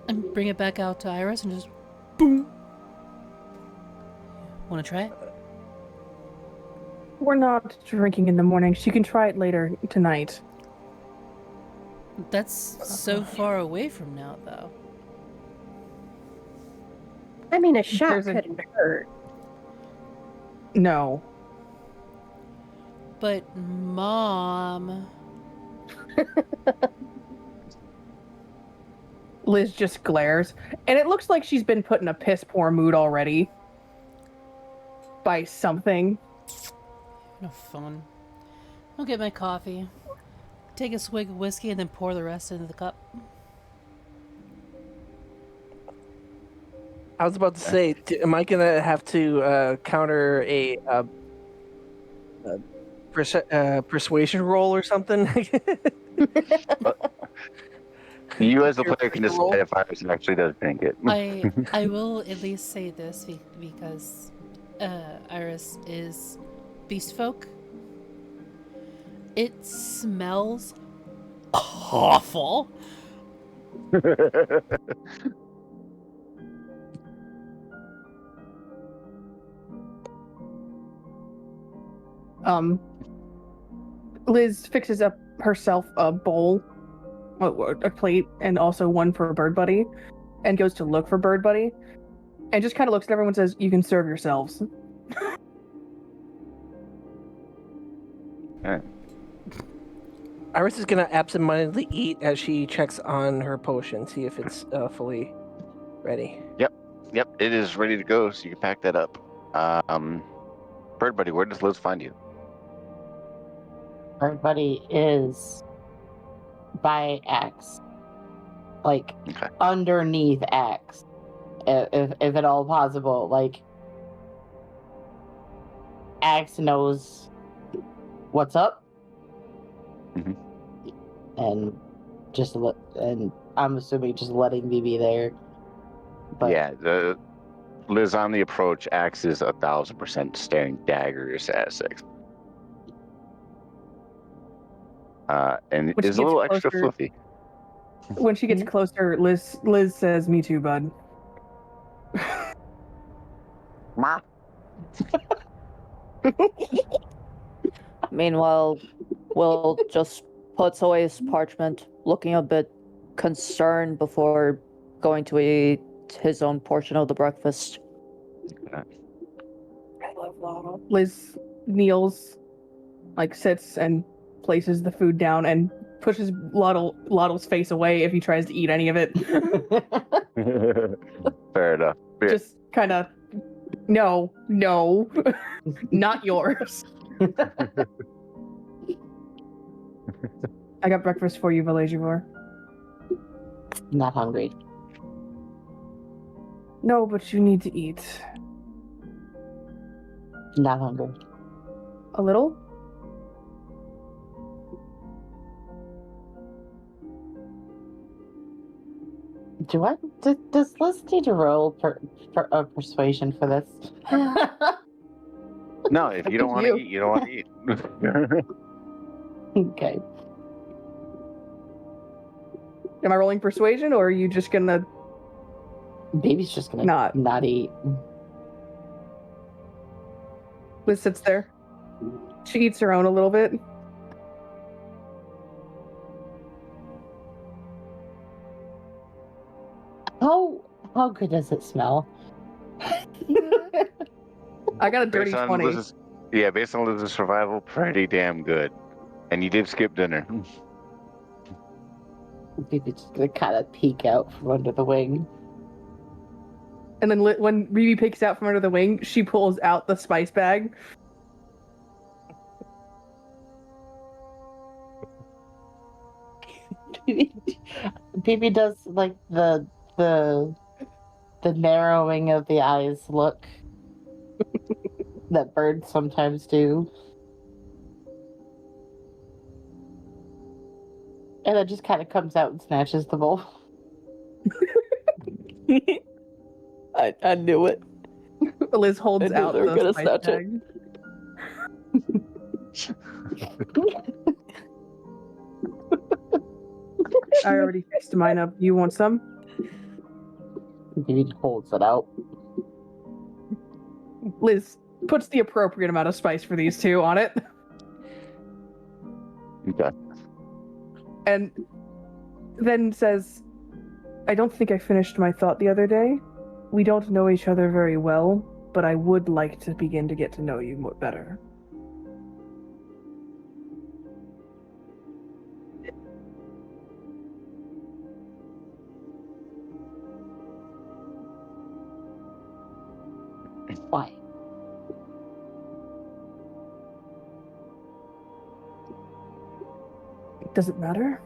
And bring it back out to Iris and just boom. Want to try it? We're not drinking in the morning. She can try it later tonight. That's so far away from now, though. I mean, a shot There's a- couldn't hurt. No. But, Mom... Liz just glares, and it looks like she's been put in a piss poor mood already. By something. No fun. I'll get my coffee. Take a swig of whiskey and then pour the rest into the cup. I was about to say, am I gonna have to counter a persuasion roll or something? You as a Your player can roll? decide if Iris actually does drink it. I will at least say this because Iris is beast folk. It smells awful. Liz fixes up herself a bowl, a plate, and also one for Bird Buddy, and goes to look for Bird Buddy, and just kind of looks at everyone and says, "You can serve yourselves." Iris is gonna absentmindedly eat as she checks on her potion, see if it's fully ready. Yep, it is ready to go, so you can pack that up. Bird Buddy, where does Liz find you? Everybody is by X. Like, Okay. underneath X. If at all possible. Like, X knows what's up. Mhm. And and I'm assuming just letting me be there. But Yeah, the Liz on the approach, Axe is 1,000% staring daggers at 6. And When she is a gets little extra closer- fluffy. When she gets closer, Liz says, "Me too, bud." Meanwhile, Will just puts away his parchment, looking a bit concerned before going to eat his own portion of the breakfast. I love Lotto. Liz kneels, sits and places the food down and pushes Lottle's face away if he tries to eat any of it. Fair enough. Yeah. Just kind of, no, not yours. I got breakfast for you, Velagivore. not hungry. No, but you need to eat. Not hungry. A little? Does Liz need to roll persuasion for this? No, if you don't want to eat, you don't want to eat. Okay. Am I rolling persuasion, or are you just gonna... Baby's just gonna Not. eat. Liz sits there. She eats her own a little bit. How good does it smell? I got a dirty Based on 20. Liz's survival, pretty damn good. And you did skip dinner. Maybe just gonna kind of peek out from under the wing. And then when Riri peeks out from under the wing, she pulls out the spice bag. Phoebe does like the narrowing of the eyes look that birds sometimes do. And then just kind of comes out and snatches the bowl. I knew it. Liz holds I knew out they were the gonna spice snatch bag. I already fixed mine up. You want some? Phoebe holds it out. Liz puts the appropriate amount of spice for these two on it. Okay. And then says, I don't think I finished my thought the other day. We don't know each other very well, but I would like to begin to get to know you more better. Why? Does it matter?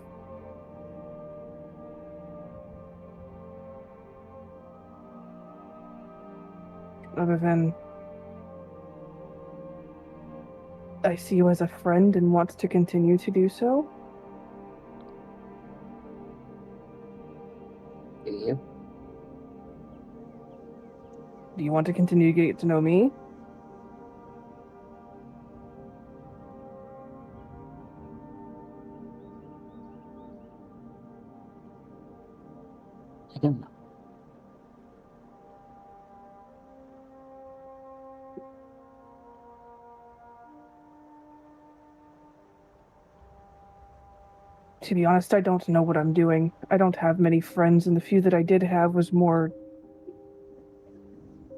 Other than I see you as a friend and want to continue to do so? Do you? Do you want to continue to get to know me? I don't know. To be honest, I don't know what I'm doing. I don't have many friends, and the few that I did have was more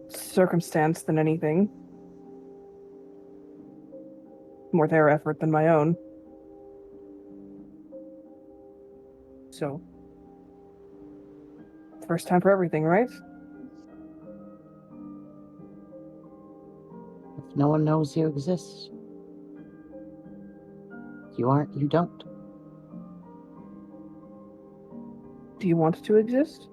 circumstance than anything. More their effort than my own. So, first time for everything, right? If no one knows you exist, you don't. Do you want to exist?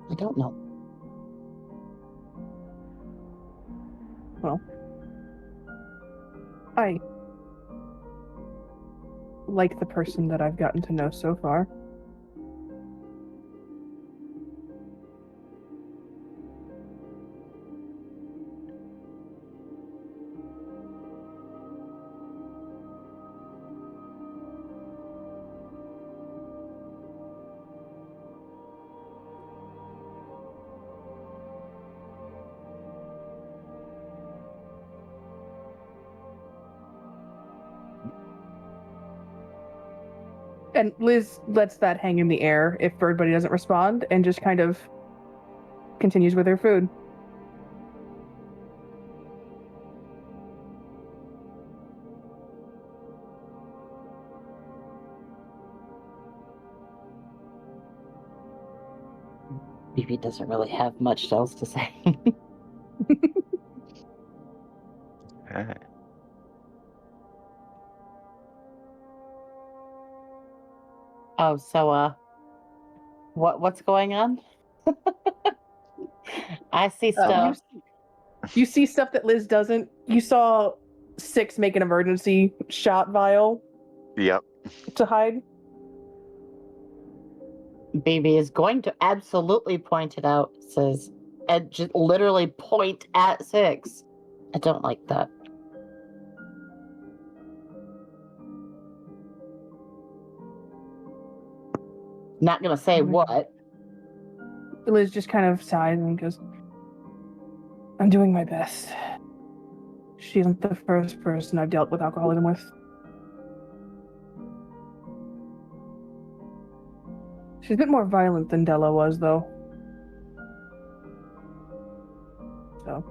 I don't know. Well, I like the person that I've gotten to know so far. And Liz lets that hang in the air if Birdbuddy doesn't respond and just kind of continues with her food. Phoebe doesn't really have much else to say. Okay. Oh, so what's going on? I see stuff. You see stuff that Liz doesn't. You saw Six make an emergency shot vial Yep. to hide. Baby is going to absolutely point it out, says, and just literally point at Six. I don't like that. Not gonna say what. Liz just kind of sighs and goes, I'm doing my best. She isn't the first person I've dealt with alcoholism with. She's a bit more violent than Della was, though. So.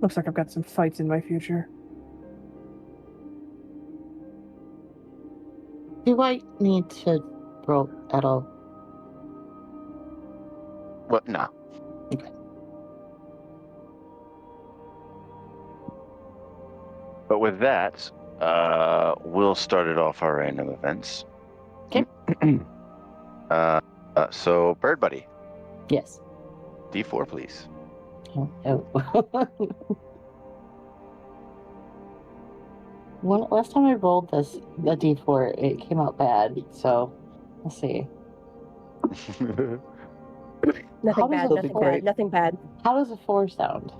Looks like I've got some fights in my future. Do I need to roll at all? Well, no. Okay. But with that, we'll start it off our random events. Okay. So, Bird Buddy, Yes. D4, please. Oh. Last time I rolled the D4, it came out bad. So, let's see. Nothing How does bad, it nothing feel? bad, nothing bad. How does a 4 sound?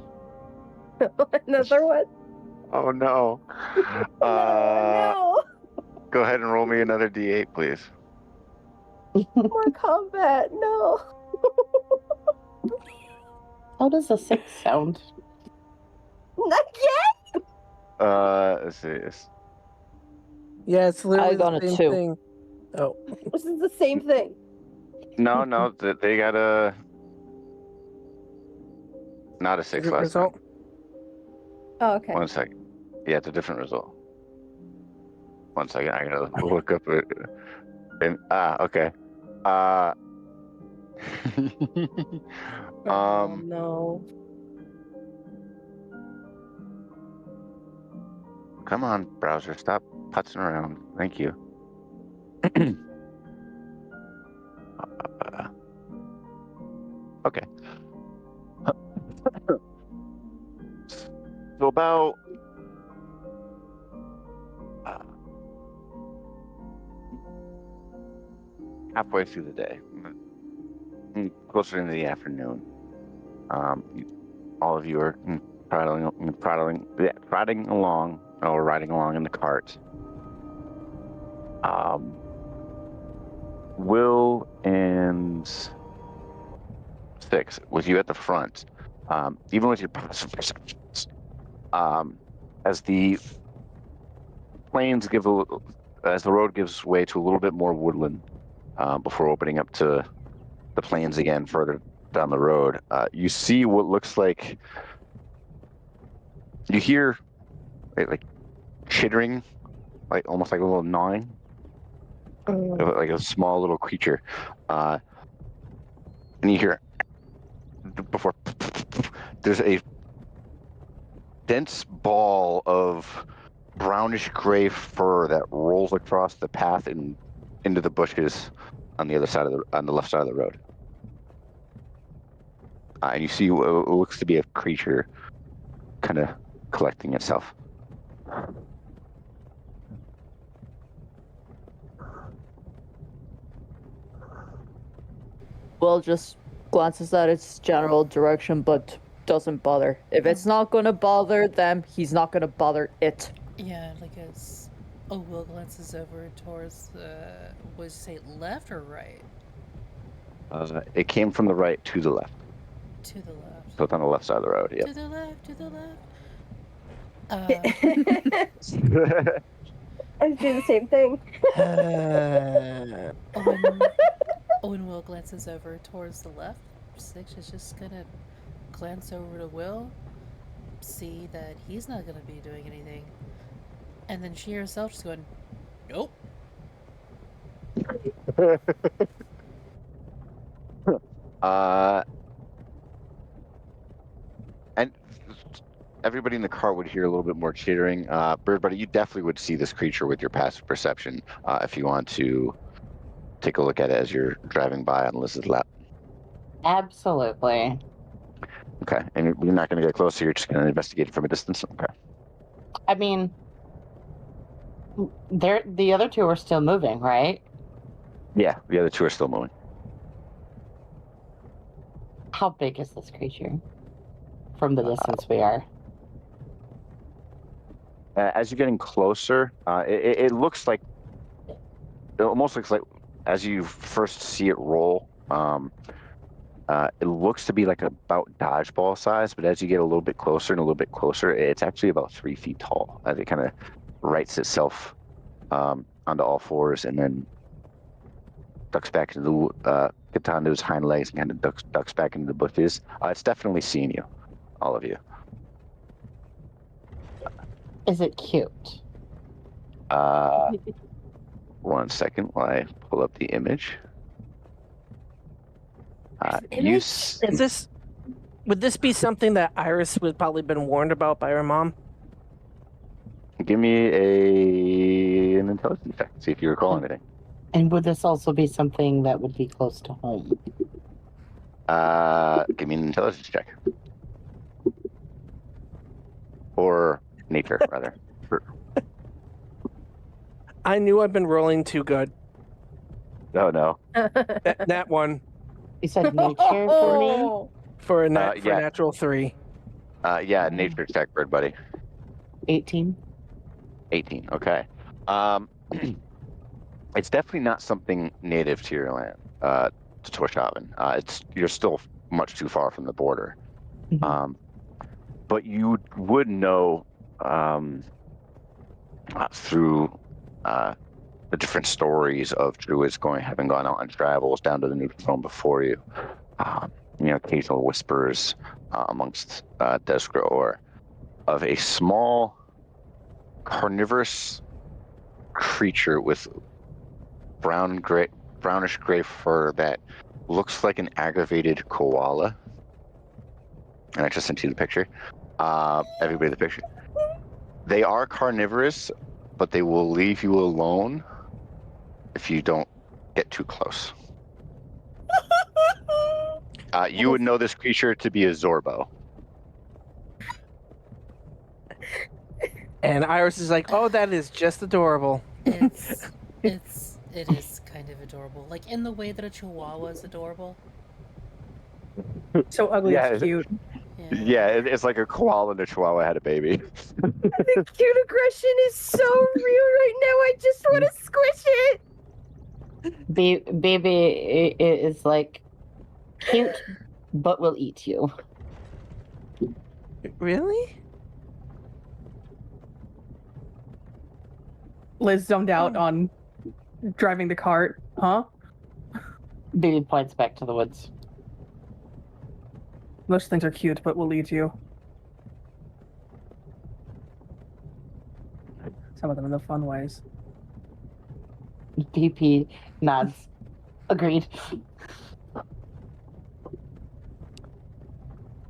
Another one? Oh no. No, Go ahead and roll me another D8, please. more combat, no. How does a 6 sound? Again? Let's see. Yeah, it's literally got the a same 2. thing. Oh, This is the same thing. No, they got a. Not a 6 different last result. time. Oh, okay. 1 second. Yeah, it's a different result. 1 second, I gotta look up it. And, okay. Oh, no. Come on, browser, stop putzing around. Thank you. Okay. So about halfway through the day, closer into the afternoon, all of you are riding along in the cart. Will and Six with you at the front, even with your passive perceptions, as the plains as the road gives way to a little bit more woodland, before opening up to the plains again further down the road, you see what looks like, you hear like chittering, like almost like a little gnawing, like a small little creature, and you hear before there's a dense ball of brownish gray fur that rolls across the path and into the bushes on the left side of the road. And you see what looks to be a creature kind of collecting itself. Will just glances at its general direction, but doesn't bother. If it's not gonna bother them, he's not gonna bother it. Yeah, like as Will glances over towards was say left or right? It came from the right to the left. To the left. So it's on the left side of the road, To the left, to the left. I do the same thing. When Will glances over towards the left, Six is just gonna glance over to Will, see that he's not gonna be doing anything, and then she herself just going, nope. And everybody in the car would hear a little bit more chittering. Bird Buddy, you definitely would see this creature with your passive perception, if you want to take a look at it as you're driving by on Liz's lap. Absolutely. Okay, and you're not going to get closer, you're just going to investigate it from a distance? Okay. I mean, the other two are still moving, right? Yeah, the other two are still moving. How big is this creature from the distance we are? As you're getting closer, it looks like, it almost looks like, as you first see it roll, it looks to be like about dodgeball size, but as you get a little bit closer and a little bit closer, it's actually about 3 feet tall as it kind of rights itself onto all fours, and then ducks back into the gets onto his hind legs and kind of ducks back into the bushes. It's definitely seeing you, all of you. Is it cute? 1 second while I pull up the image. Would this be something that Iris would probably been warned about by her mom? Give me an intelligence check. See if you recall anything. And would this also be something that would be close to home? Give me an intelligence check. Or nature, rather. I knew I'd been rolling too good. No. That one You said nature for me? for a yeah. natural 3. Yeah, nature check, bird buddy. 18. 18. Okay. It's definitely not something native to your land, to Torshavn. You're still much too far from the border. Mhm. But you would know through the different stories of druids having gone out on travels down to the Nutri before you. Occasional whispers amongst Desgro of a small carnivorous creature with brownish gray fur that looks like an aggravated koala. And I just sent you the picture. Everybody the picture. They are carnivorous, but they will leave you alone if you don't get too close. You would know this creature to be a Zorbo. And Iris is like, "Oh, that is just adorable." It is kind of adorable. Like in the way that a chihuahua is adorable. So ugly, Yeah, it's cute. Yeah, it's like a koala and a chihuahua had a baby. The cute aggression is so real right now. I just want to squish it. Baby is like cute, but will eat you. Really? Liz zoned out on driving the cart. Huh? Baby points back to the woods. Most things are cute, but will eat you. Some of them in the fun ways. BP nods. Agreed.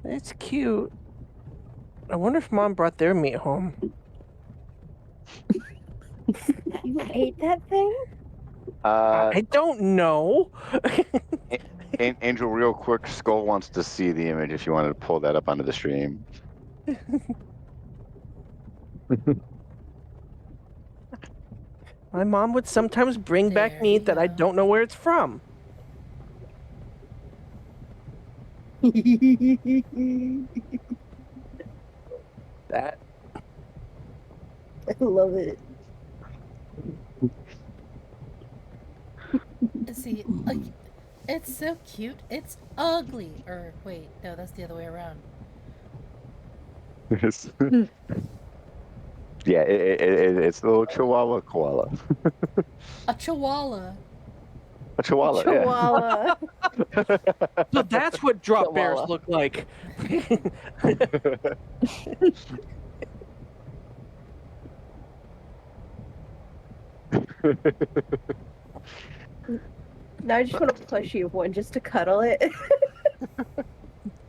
It's cute. I wonder if Mom brought their meat home. You ate that thing? I don't know. Angel, real quick, Skull wants to see the image if you wanted to pull that up onto the stream. My mom would sometimes bring back There meat you that I go. don't know where it's from. That. I love it. See, like, it's so cute. It's ugly. Or wait, no, that's the other way around. Yeah, it's a little chihuahua koala. A chihuahua. A chihuahua, Chihuahua. So that's what drop bears Chihuahua. look like. Now I just want to push you one just to cuddle it.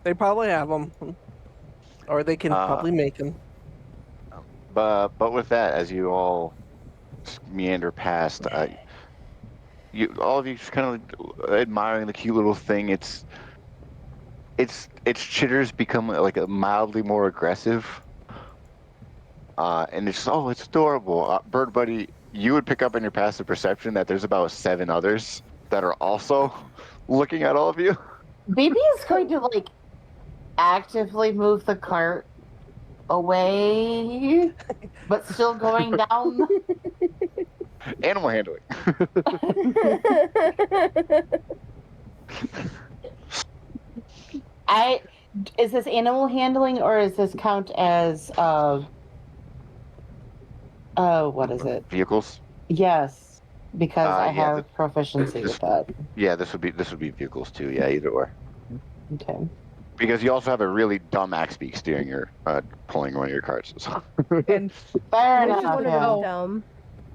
They probably have them, or they can probably make them. But with that, as you all meander past, all of you just kind of admiring the cute little thing. Its chitters become like a mildly more aggressive, and it's adorable. Bird Buddy, you would pick up in your passive perception that there's about 7 others that are also looking at all of you. Baby is going to like actively move the cart away, but still going down. Animal handling. Is this animal handling or is this count as What is it? Vehicles. Yes, because I Yeah, have proficiency this- with that. Yeah, this would be vehicles too. Yeah, either or. Okay. Because you also have a really dumb axe beak steering your pulling one of your carts. So. And Fair Liz just enough. wanted to Yeah. know. Dumb.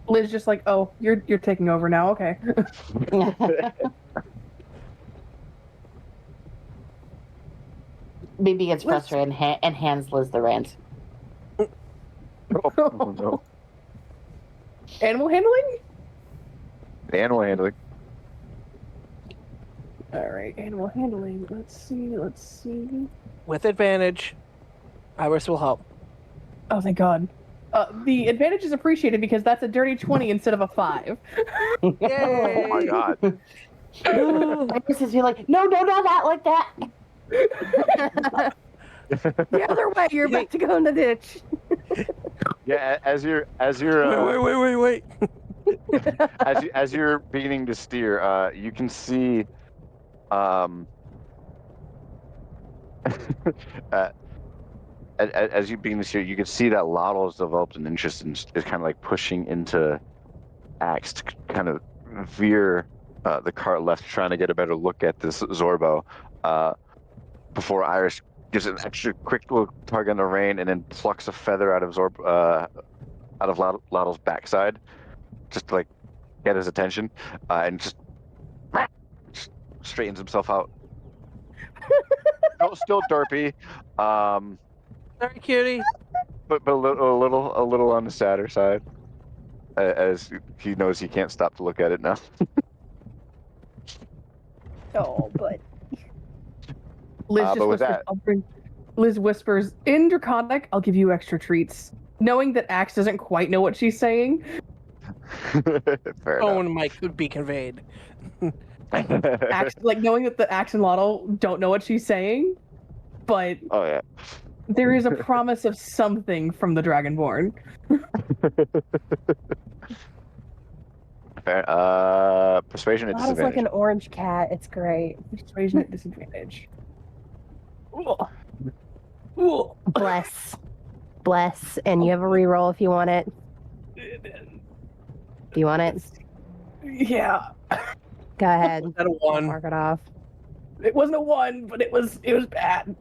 Liz just like, oh, you're taking over now. Okay. BB gets frustrated and hands Liz the reins. Oh, no. Animal handling. Animal handling. All right, animal handling. Let's see. With advantage, Iris will help. Oh, thank God. The advantage is appreciated because that's a dirty 20 instead of a 5. Oh my God. Iris is like, no, not like that. The other way, you're about to go in the ditch. Yeah, as you're Wait. as you're beginning to steer, you can see as you begin to steer, you can see that Lotto has developed an interest in is kind of like pushing into Axe to kind of veer the cart left, trying to get a better look at this Zorbo before Iris gives it an extra quick little tug on the rein and then plucks a feather out of Lotto's backside, just to like get his attention, and just straightens himself out. Still derpy, Sorry, cutie. but a little on the sadder side, as he knows he can't stop to look at it now. Oh, but Liz just but with whispers, Liz whispers, in Draconic, I'll give you extra treats. Knowing that Axe doesn't quite know what she's saying. Fair Tone might be conveyed. Axe, like knowing that the Axe and Lotto don't know what she's saying, but Oh yeah. there is a promise of something from the Dragonborn. Fair. Persuasion at Lotto's disadvantage. like an orange cat. It's great. Persuasion at disadvantage. Ugh. Ugh. Bless. And you have a reroll if you want it. Do you want it? Yeah. Go ahead. Was that a 1? Mark it off. It wasn't a 1, but it was bad.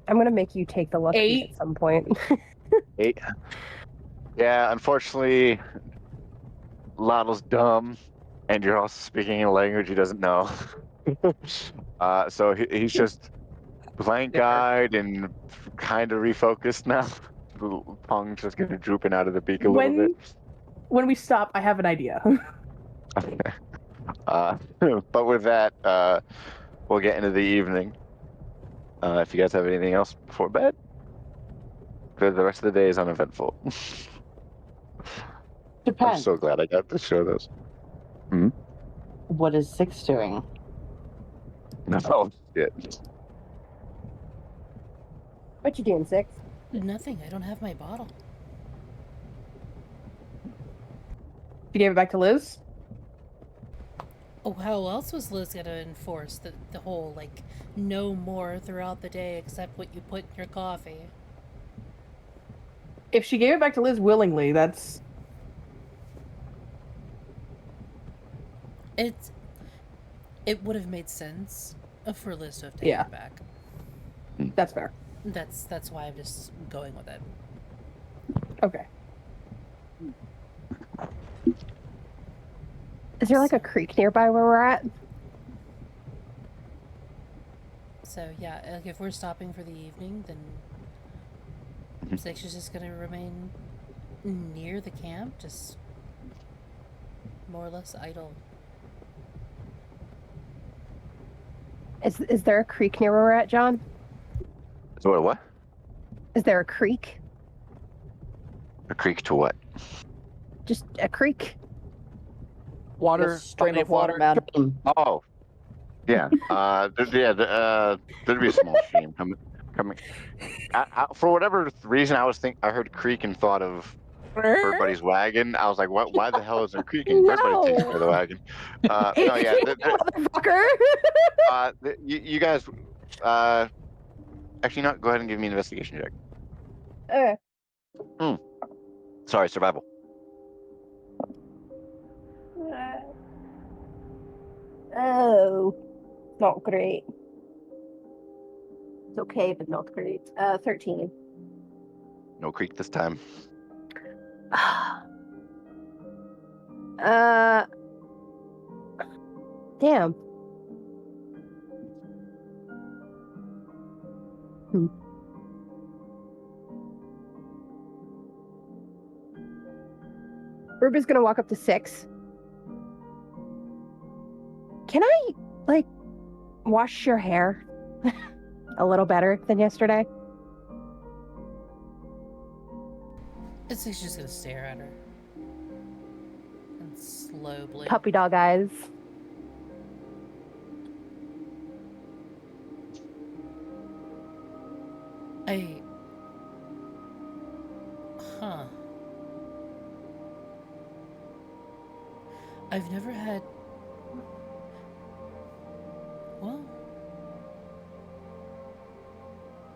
I'm gonna make you take the lucky 8. at some point. 8. Yeah, unfortunately, Lionel's dumb, and you're also speaking a language he doesn't know. So he's just blank-eyed and kind of refocused now. The tongue's just kind of drooping out of the beak a little bit. When we stop, I have an idea. But with that, we'll get into the evening. If you guys have anything else before bed, the rest of the day is uneventful. I'm Depends. so glad I got to show those. What is 6 doing? No, shit. What you doing, 6? Nothing. I don't have my bottle. You gave it back to Liz? Oh, how else was Liz gonna enforce the whole, like, no more throughout the day except what you put in your coffee? If she gave it back to Liz willingly, that's... It would have made sense for Liz to have taken Yeah. it back. That's fair. That's why I'm just going with it. Okay. Is there like a creek nearby where we're at? So yeah, like if we're stopping for the evening, then Six is just gonna remain near the camp, just more or less idle. Is there a creek near where we're at, John? So what? Is there a creek? A creek to what? Just a creek? Water, A stream body of water, man. Oh, yeah. There'd be a small stream coming. For whatever reason, I heard creek and thought of Bird Buddy's wagon. I was like, what? Why the hell is there creek in Bird Buddy takes care of the wagon? No, yeah. Motherfucker! You guys, actually, not. Go ahead and give me an investigation check. Sorry, survival. Oh, not great. It's okay, but not great. 13. No creek this time. Damn. Ruby's gonna walk up to 6. Can I, like, wash your hair a little better than yesterday? It's like she's just gonna stare at her. And slow blink. Puppy dog eyes. Huh. I've never had... Well...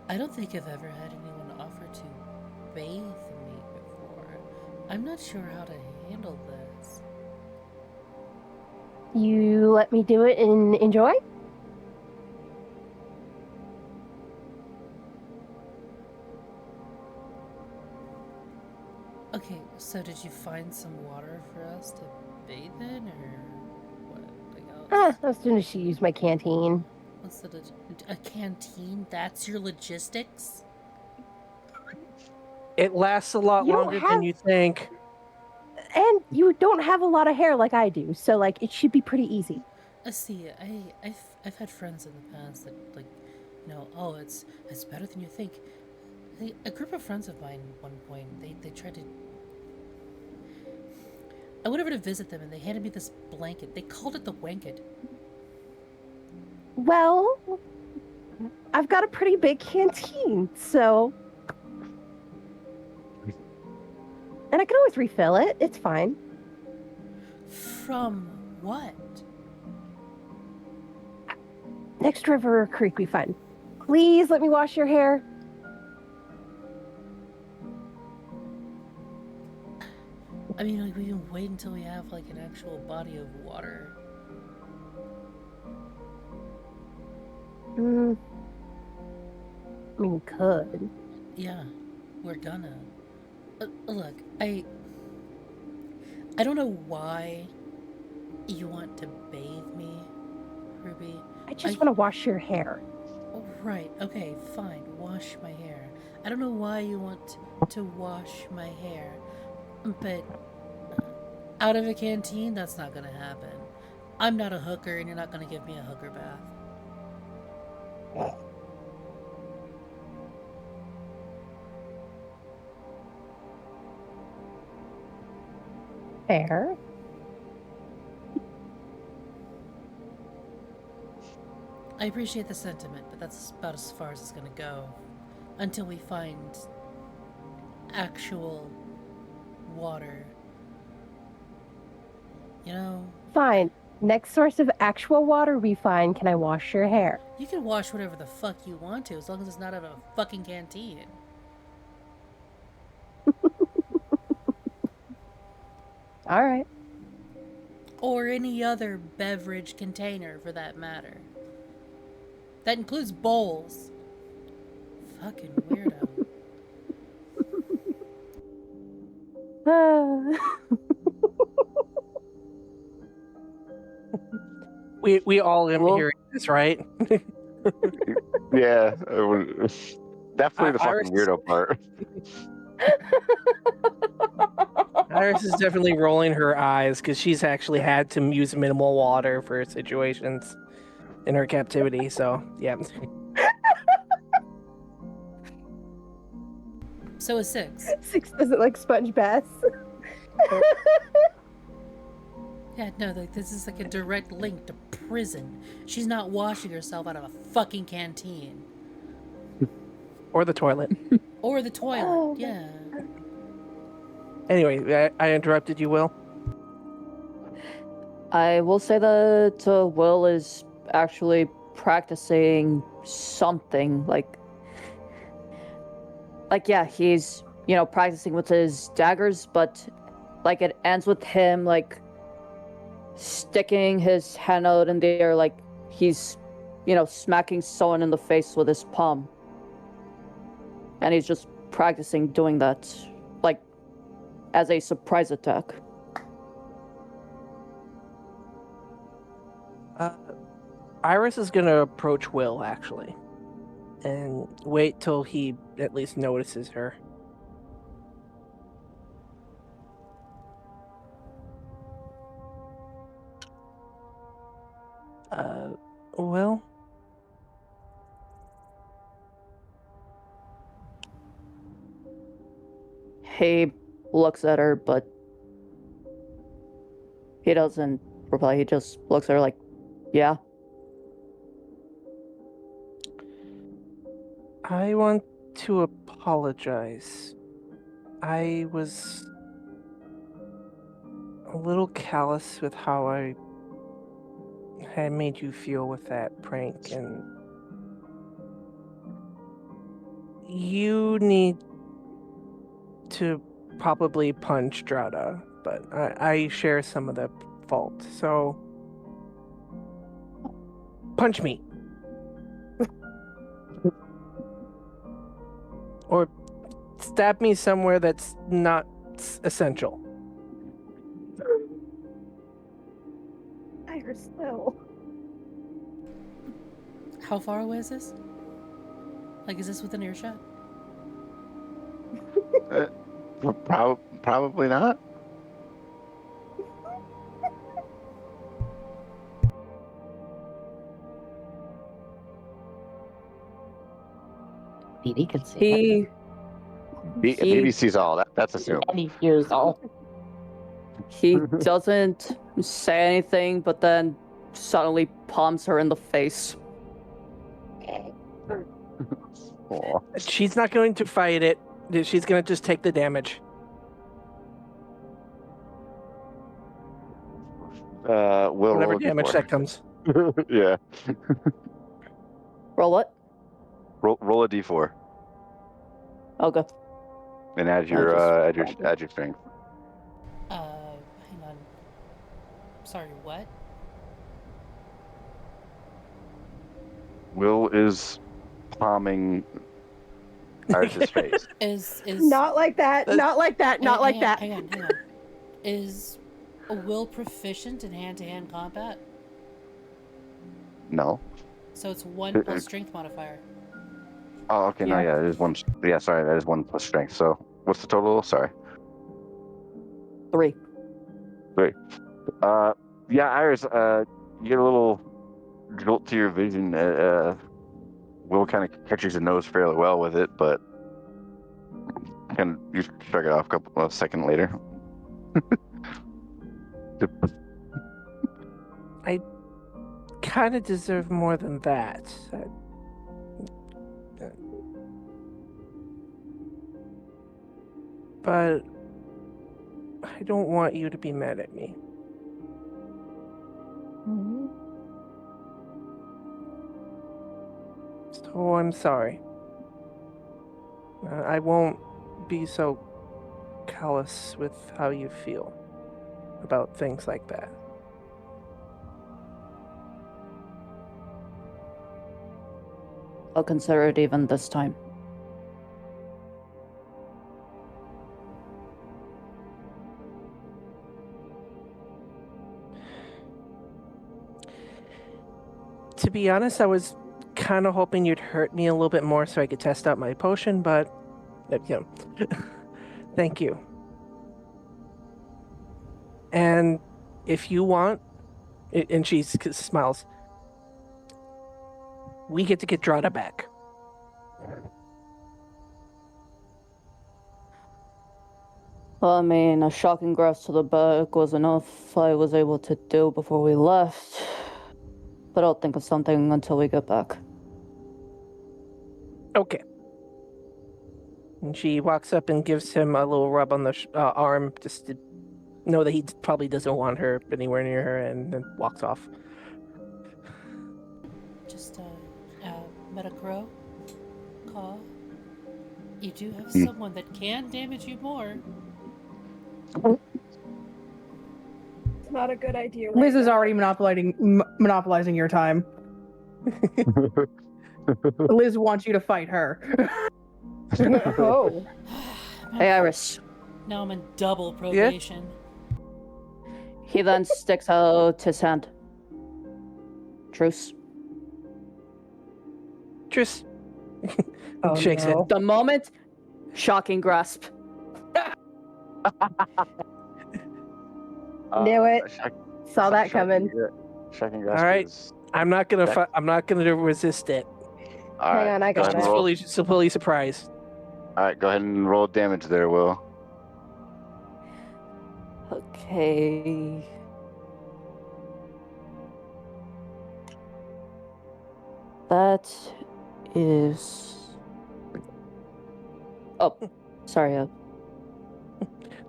I don't think I've ever had anyone offer to bathe me before. I'm not sure how to handle this. You let me do it and enjoy? Okay, so did you find some water for us to bathe in, or what else? As soon as she used my canteen. What's the a canteen? That's your logistics? It lasts a lot You don't longer than you think. And you don't have a lot of hair like I do, so, like, it should be pretty easy. See, I've had friends in the past that, like, you know, oh, it's better than you think. A group of friends of mine, at one point, they tried to... I went over to visit them, and they handed me this blanket. They called it the wanket. Well, I've got a pretty big canteen, so... And I can always refill it. It's fine. From what? Next river or creek we find. Please let me wash your hair. I mean, like, we can wait until we have, like, an actual body of water. I mean, we could. Yeah, we're gonna. Look, I don't know why you want to bathe me, Ruby. I just want to wash your hair. Right, okay, fine. Wash my hair. I don't know why you want to wash my hair, but out of a canteen, that's not gonna happen. I'm not a hooker, and you're not gonna give me a hooker bath. Fair. I appreciate the sentiment, but that's about as far as it's gonna go. Until we find actual water. You know? Fine. Next source of actual water we find, can I wash your hair? You can wash whatever the fuck you want to, as long as it's not out of a fucking canteen. Alright. Or any other beverage container, for that matter. That includes bowls. Fucking weirdo. We all am hearing this, right? Yeah, it was definitely the Iris- fucking weirdo part. Iris is definitely rolling her eyes because she's actually had to use minimal water for situations in her captivity. So, yeah. So a 6. 6 doesn't like sponge baths. Yeah, no, like, this is like a direct link to prison. She's not washing herself out of a fucking canteen. Or the toilet. Or the toilet, yeah. Anyway, I interrupted you, Will. I will say that Will is actually practicing something. Like, like, yeah, he's, practicing with his daggers, but, like, it ends with him, like, sticking his hand out in the air, like, he's, smacking someone in the face with his palm. And he's just practicing doing that, like, as a surprise attack. Iris is gonna approach Will, actually, and wait till he at least notices her. Will? He looks at her, but he doesn't reply. He just looks at her like, yeah. I want to apologize. I was a little callous with how I had made you feel with that prank, and you need to probably punch Drada, but I share some of the fault, so punch me. Or stab me somewhere that's not essential. Iris, no. How far away is this? Like, is this within earshot? Probably not. BB can see it. BB sees all. That's assumed. And he hears all. He doesn't say anything, but then suddenly palms her in the face. Aw. She's not going to fight it. She's going to just take the damage. Will Whatever roll a damage D4. that comes. Yeah. Roll what? Roll a D4 Okay. and add your add your strength. Hang on. Sorry, what? Will is palming Iris' face. Is Not like that. Not like that. Not like that. Hang on. Is Will proficient in hand-to-hand combat? No. So it's 1 plus strength modifier. Oh, okay. No, yeah, it is one. Yeah, sorry, that is 1 plus strength. So, what's the total? Sorry. 3. Yeah, Iris. You get a little jolt to your vision. Will kind of catches your nose fairly well with it, but you shrug it off a second later. I kind of deserve more than that. But I don't want you to be mad at me. So I'm sorry. I won't be so callous with how you feel about things like that. I'll consider it even this time. To be honest, I was kind of hoping you'd hurt me a little bit more so I could test out my potion, but thank you. And if you want, and she smiles, we get to get Drada back. Well, I mean, a shocking grass to the back was enough I was able to do before we left. But I'll think of something until we get back. Okay. And she walks up and gives him a little rub on the arm, just to know that he probably doesn't want her anywhere near her, and then walks off. Just Metacrow, Caw, You do have someone that can damage you more. It's not a good idea. Right Liz is now. already monopolizing your time. Liz wants you to fight her. Oh. Hey, Iris. Now I'm in double probation. He then sticks out his hand. Truce. Just Oh, shakes no. it. The moment, shocking grasp. Knew it. Saw that Shocking coming. Shocking grasp. All right. is- I'm not gonna. I'm not gonna resist it. All Hang right, on, I go got ahead Just and roll. fully surprised. All right, go ahead and roll damage there, Will. Okay. That is. Oh, sorry.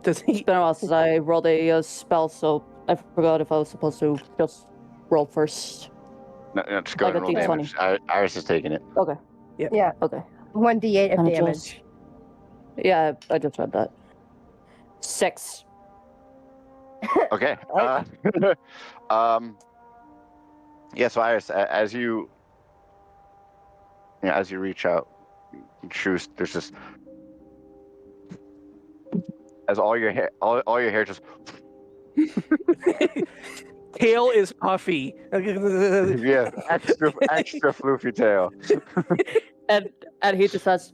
Does It's he? been a while since I rolled a spell, so I forgot if I was supposed to just roll first. No, just go Like ahead and roll a damage. Iris is taking it. Okay. Yeah. Okay. 1d8 of And damage. Yeah, I just read that. 6. Okay. All Yeah. So Iris, as you reach out, Truce, there's just as all your hair just Tail is puffy. yeah, extra floofy tail. And he just says,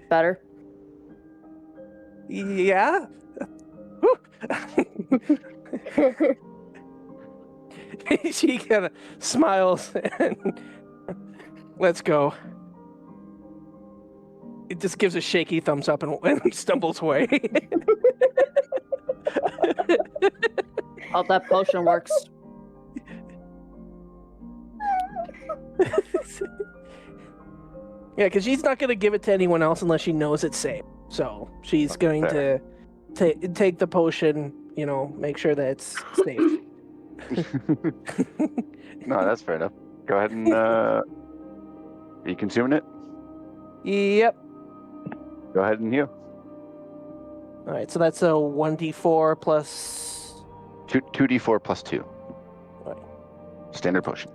better. Yeah. She kind of smiles and let's go. It just gives a shaky thumbs up and stumbles away. How that potion works. Yeah, because she's not going to give it to anyone else unless she knows it's safe. So she's going to take the potion, make sure that it's safe. No, that's fair enough. Go ahead and are you consuming it? Yep. Go ahead and heal. All right, so that's a 1d4 plus... 2d4 plus 2. Right. Standard potion.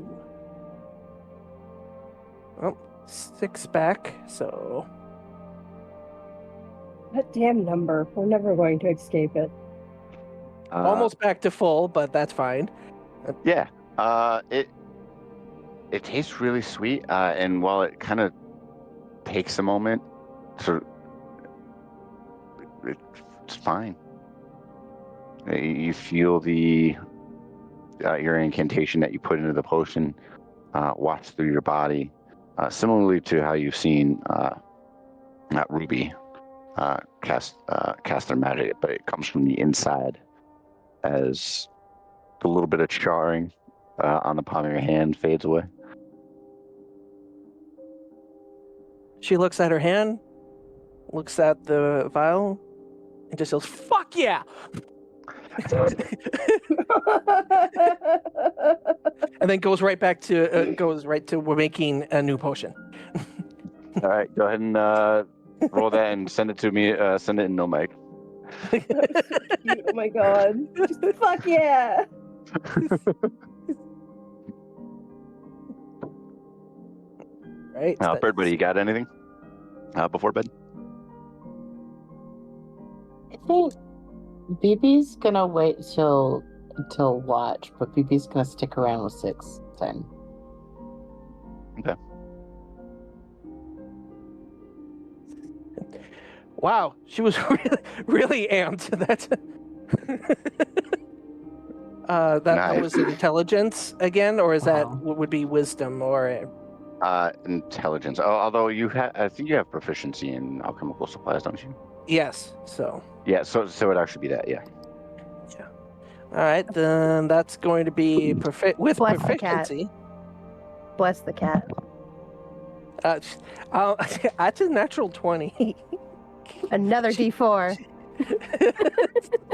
Oh, 6 back, so... That damn number. We're never going to escape it. Almost back to full, but that's fine. Yeah. It tastes really sweet, and while it kind of takes a moment, it's fine. You feel your incantation that you put into the potion wash through your body, similarly to how you've seen Ruby cast their magic, but it comes from the inside as a little bit of charring on the palm of your hand fades away. She looks at her hand, looks at the vial, and just goes, "Fuck yeah!" And then goes right to we're making a new potion. All right, go ahead and roll that and send it to me. Send it in no mic. Oh my god. Just fuck yeah. Right? Bird Buddy, you got anything before bed? I think BB's gonna wait till watch, but BB's gonna stick around with 6 then. Okay. Wow, she was really amped. That was intelligence again, or is that would be wisdom or? Intelligence. Although I think you have proficiency in alchemical supplies, don't you? Yes. So. Yeah. So it'd actually be that. Yeah. Yeah. All right, then that's going to be with Bless the cat. proficiency. Bless the cat. That's a natural 20. Another D4.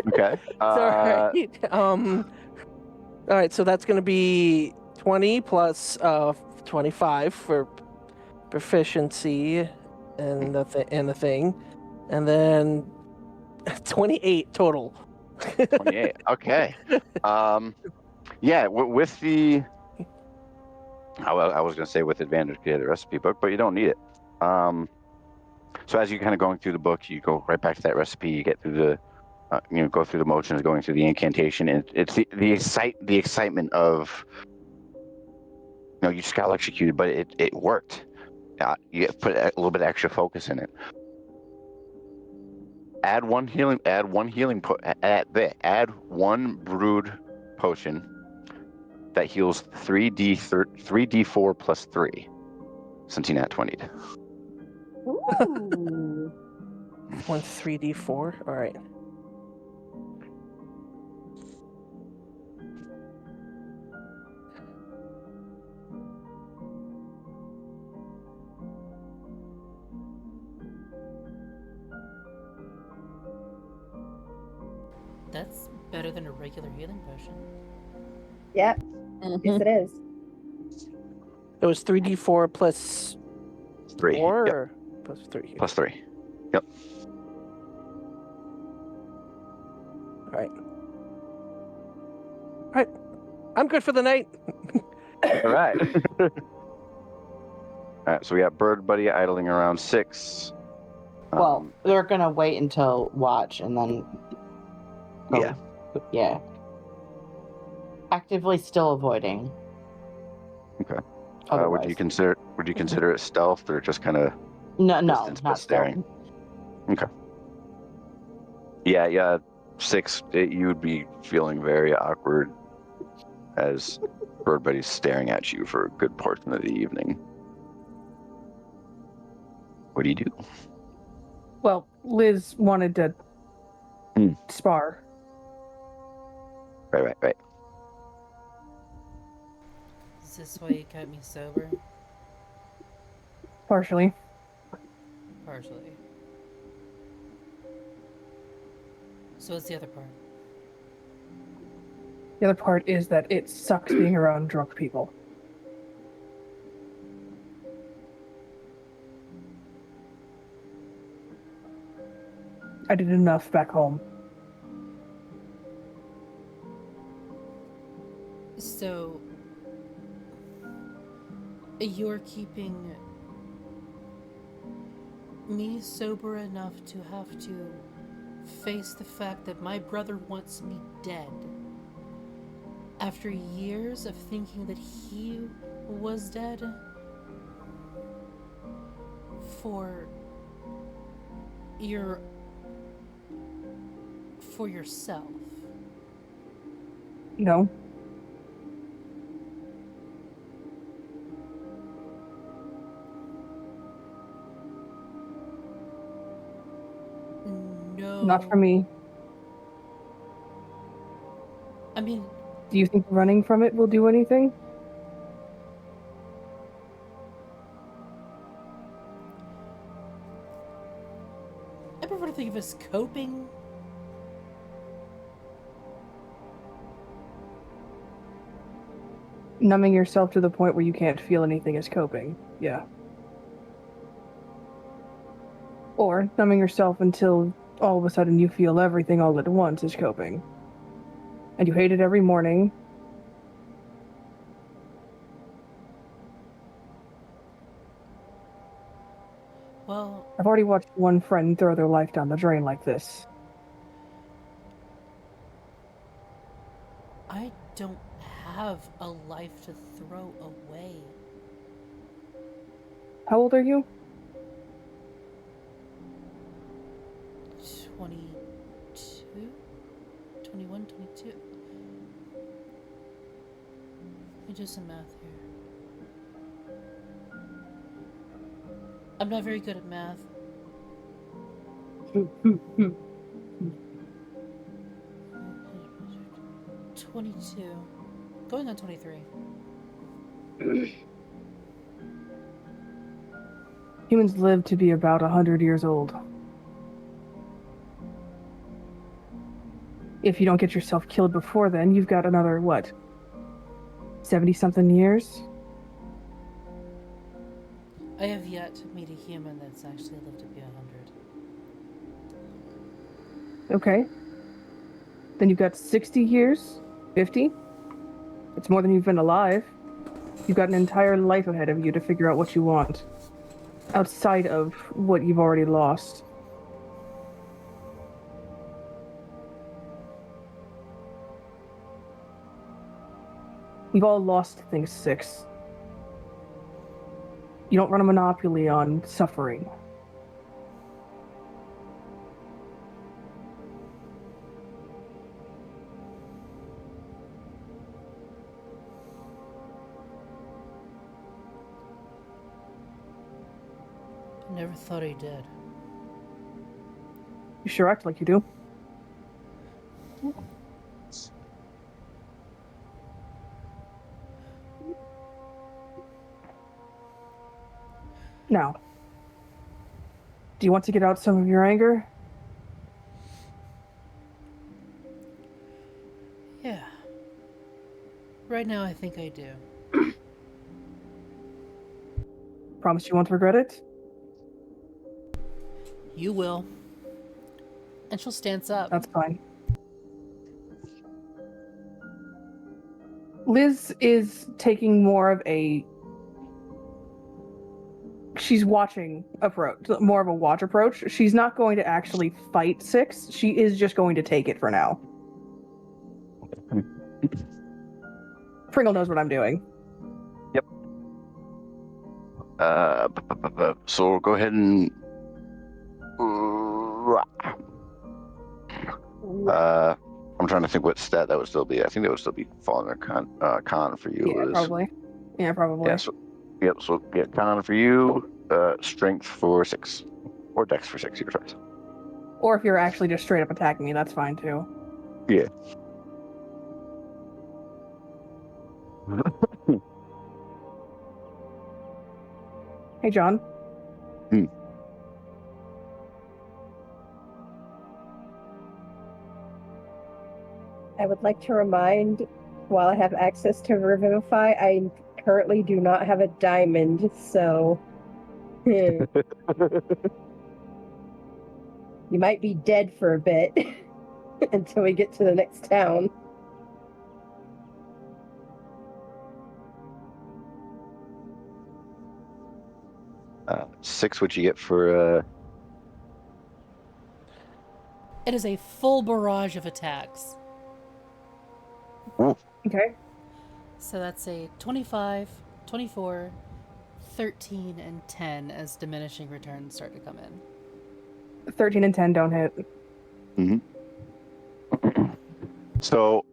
Okay. All right, so that's going to be 20 plus 25 for proficiency. and the thing, and then 28 total. 28. Okay. Yeah, with the. I was going to say with advantage, get the recipe book, but you don't need it. So as you're kind of going through the book, you go right back to that recipe. You get through the, go through the motions, going through the incantation, and it's the excitement of, you just got electrocuted, but it worked. You put a little bit of extra focus in it. Add one brewed potion that heals 3d4 plus 3, since you nat 20'd. Ooh. 1 3d4. All right. That's better than a regular healing potion. Yep. Yes, it is. It was 3d4 plus 3. 4 Yep. or plus 3? Plus 3. Yep. All right. I'm good for the night. All right. All right. So we got Bird Buddy idling around 6. Well, they're gonna wait until watch and then. Yeah. Yeah. Actively still avoiding. Okay. Otherwise. Would you consider it stealth or just kind of No, distance but not staring? Okay. Yeah. 6. You would be feeling very awkward as Bird Buddy's staring at you for a good portion of the evening. What do you do? Well, Liz wanted to spar. Right. Is this why you kept me sober? Partially. Partially. So what's the other part? The other part is that it sucks being around drunk people. I did enough back home. So, you're keeping me sober enough to have to face the fact that my brother wants me dead after years of thinking that he was dead for yourself. No. No. Not for me. I mean, Do you think running from it will do anything? I prefer to think of it as coping. Numbing yourself to the point where you can't feel anything is coping. Yeah. Or numbing yourself until all of a sudden you feel everything all at once is coping. And you hate it every morning. Well, I've already watched one friend throw their life down the drain like this. I don't have a life to throw away. How old are you? 22? 21, 22? Let me do some math here. I'm not very good at math. 22. Going on 23. Humans live to be about 100 years old. If you don't get yourself killed before then, you've got another, 70-something years? I have yet to meet a human that's actually lived to be 100. Okay. Then you've got 60 years? 50? It's more than you've been alive. You've got an entire life ahead of you to figure out what you want. Outside of what you've already lost. We've all lost things, Six. You don't run a monopoly on suffering. I never thought he did. You sure act like you do. Now, do you want to get out some of your anger? Yeah. Right now, I think I do. Promise you won't regret it? You will. And she'll stance up. That's fine. Liz is taking more of a... She's watching approach, more of a watch approach. She's not going to actually fight Six. She is just going to take it for now. Pringle knows what I'm doing. Yep. So go ahead and I'm trying to think what stat that would still be. I think that would still be falling or con for you. Yeah, probably. Yeah, probably. Yeah, so con for you, strength for 6. Or dex for 6, your choice. Or if you're actually just straight up attacking me, that's fine too. Yeah. Hey, John. I would like to remind, while I have access to Revivify, I currently do not have a diamond, so you might be dead for a bit until we get to the next town. Six, what you get for It is a full barrage of attacks. Okay. So that's a 25, 24, 13, and 10 as diminishing returns start to come in. 13 and 10 don't hit. So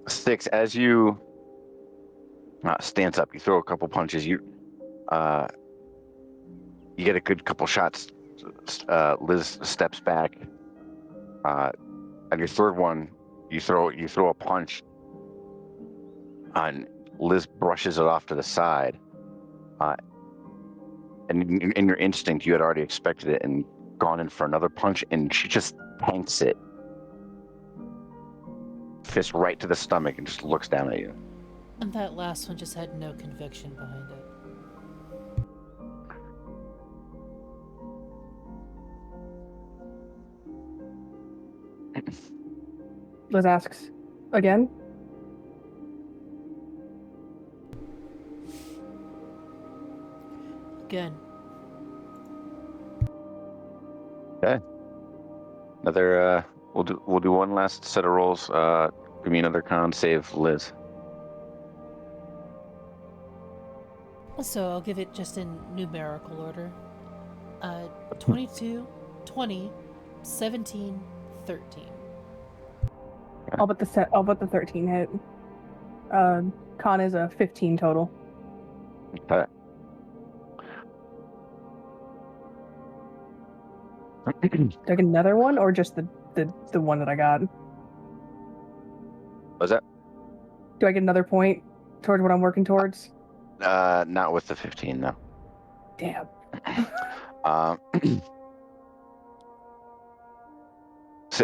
6, as you stance up, you throw a couple punches, you get a good couple shots. Liz steps back. On your third one, you throw a punch, and Liz brushes it off to the side. And in your instinct, you had already expected it and gone in for another punch, and she just tanks it, fist right to the stomach, and just looks down at you. And that last one just had no conviction behind it. Liz asks, again? Again. Okay. Another. We'll do one last set of rolls. Give me another con save, Liz. So I'll give it just in numerical order. 22, 20, 17, 13. I'll bet the 13 hit. Con is a 15 total. Okay. Do I get another one, or just the one that I got? What's that? Do I get another point towards what I'm working towards? Not with the 15, no. Damn.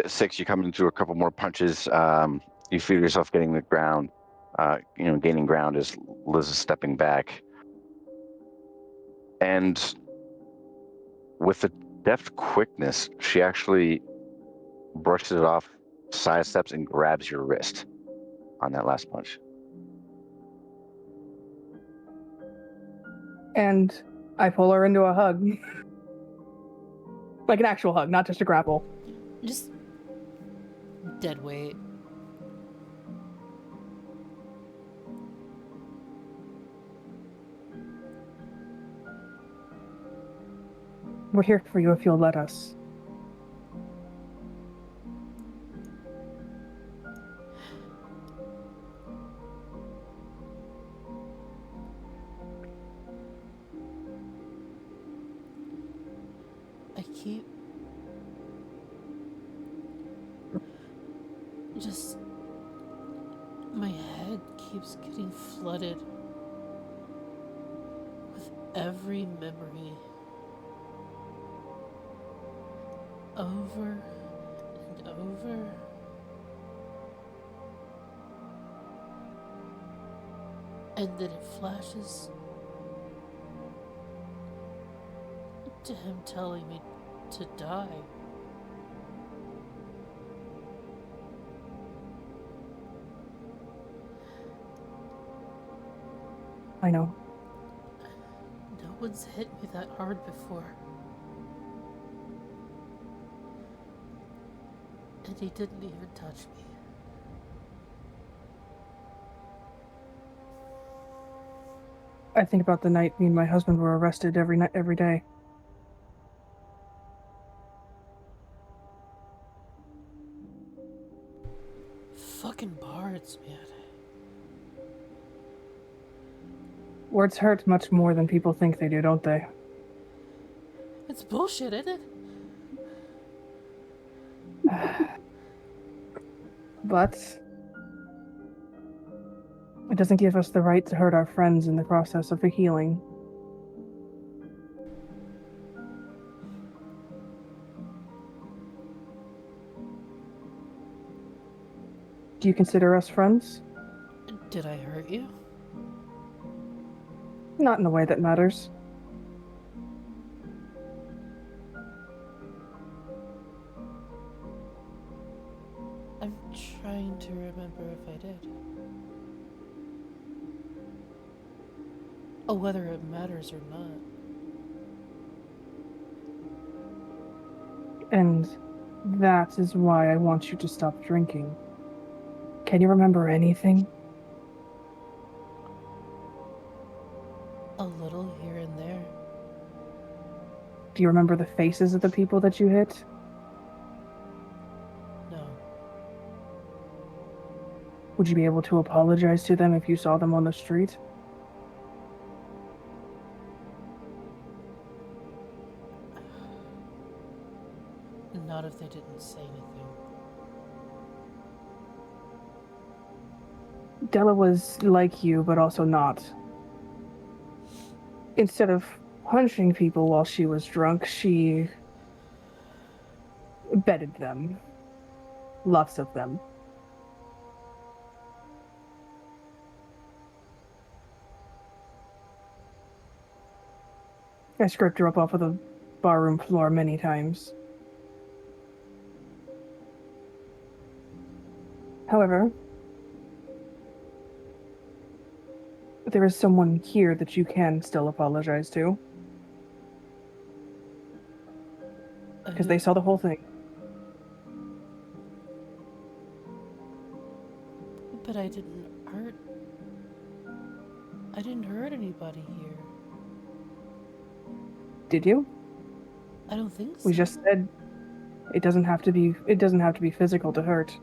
Six, you come into a couple more punches. You feel yourself getting the ground, gaining ground as Liz is stepping back. And with a deft quickness, she actually brushes it off, sidesteps, and grabs your wrist on that last punch. And I pull her into a hug. Like an actual hug, not just a grapple. Just dead weight. We're here for you if you'll let us. I keep just my head keeps getting flooded with every memory over and over. And then it flashes to him telling me to die. I know. No one's hit me that hard before. And he didn't even touch me. I think about the night me and my husband were arrested every night, every day. Fucking bards, man. Words hurt much more than people think they do, don't they? It's bullshit, isn't it? But it doesn't give us the right to hurt our friends in the process of the healing. Do you consider us friends? Did I hurt you? Not in a way that matters. I'm trying to remember if I did. Oh, whether it matters or not. And that is why I want you to stop drinking. Can you remember anything? A little here and there. Do you remember the faces of the people that you hit? No. Would you be able to apologize to them if you saw them on the street? Not if they didn't say anything. Della was like you, but also not. Instead of punching people while she was drunk, she bedded them. Lots of them. I scraped her up off of the barroom floor many times. However, there is someone here that you can still apologize to, because they saw the whole thing. But I didn't hurt anybody here. Did you? I don't think so. We just said it doesn't have to be physical to hurt.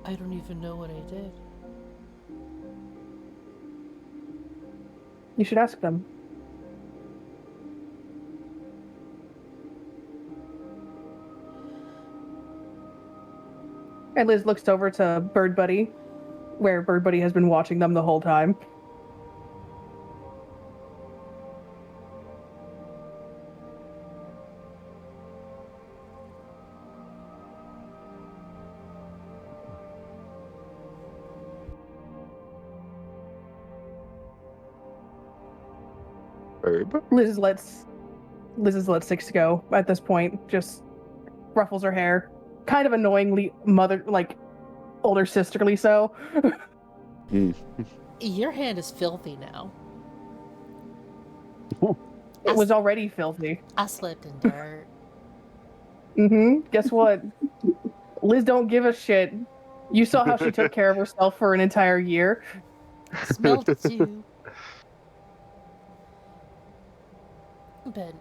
I don't even know what I did. You should ask them. And Liz looks over to Bird Buddy, where Bird Buddy has been watching them the whole time. Herb? Liz lets Six go at this point. Just ruffles her hair, kind of annoyingly older sisterly so. Your hand is filthy now. It was already filthy. I slipped in dirt. Guess what? Liz don't give a shit. You saw how she took care of herself for an entire year. Smelled it too. But,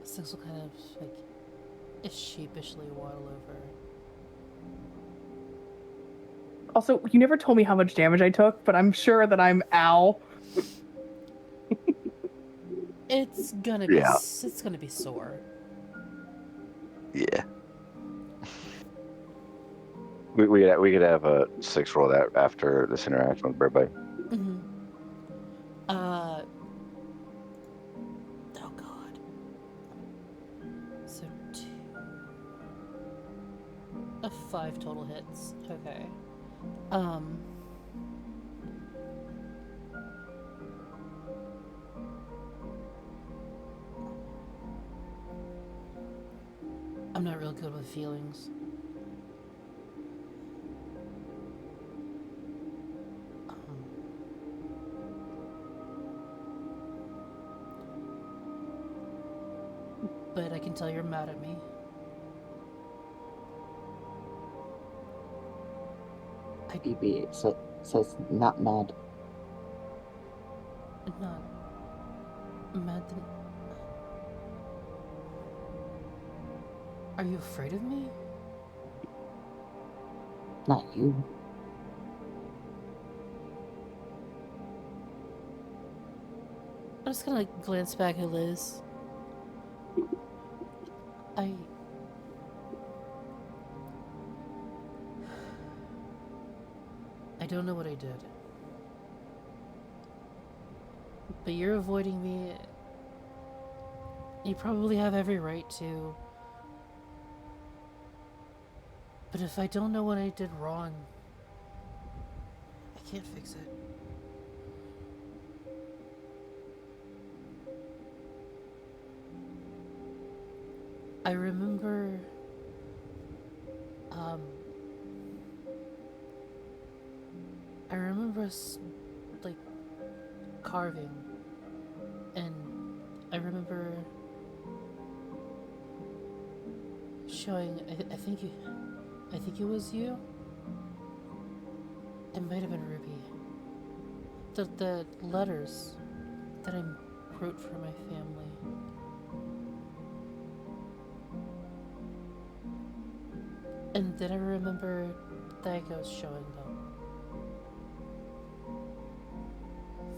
Six will kind of, sheepishly waddle over. Also, you never told me how much damage I took, but I'm sure that I'm Al. It's gonna be, it's gonna be sore. Yeah. We could have a 6 roll that after this interaction with Bird Bite. Oh god. So 5 total hits. Okay. I'm not real good with feelings. But I can tell you're mad at me. BB says not mad. Not mad that... Are you afraid of me? Not you. I'm just gonna glance back at Liz. I don't know what I did. But you're avoiding me. You probably have every right to. But if I don't know what I did wrong, I can't fix it. I remember, us, carving, and I remember showing, I think it was you? It might have been Ruby. The letters that I wrote for my family. And then I remember Thagos showing them.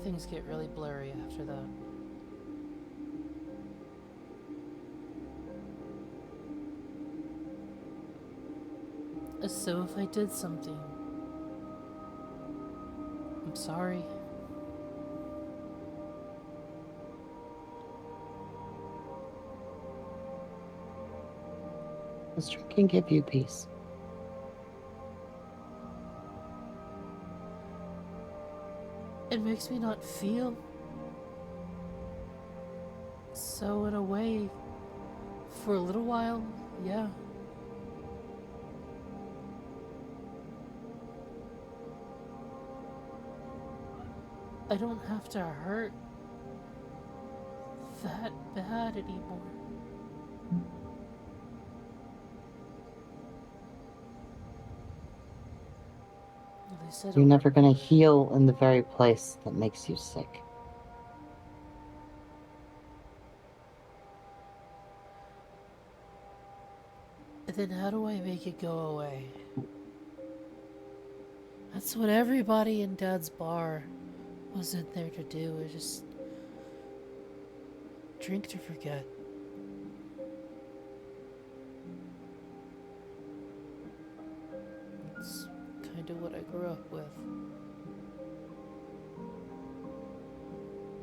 Things get really blurry after that. So if I did something, I'm sorry. This drink can give you peace. It makes me not feel. So in a way, for a little while, yeah. I don't have to hurt that bad anymore. At least I don't You're never gonna remember. heal in the very place that makes you sick. Then how do I make it go away? That's what everybody in Dad's bar was in there to do, is just drink to forget. It's kind of what I grew up with.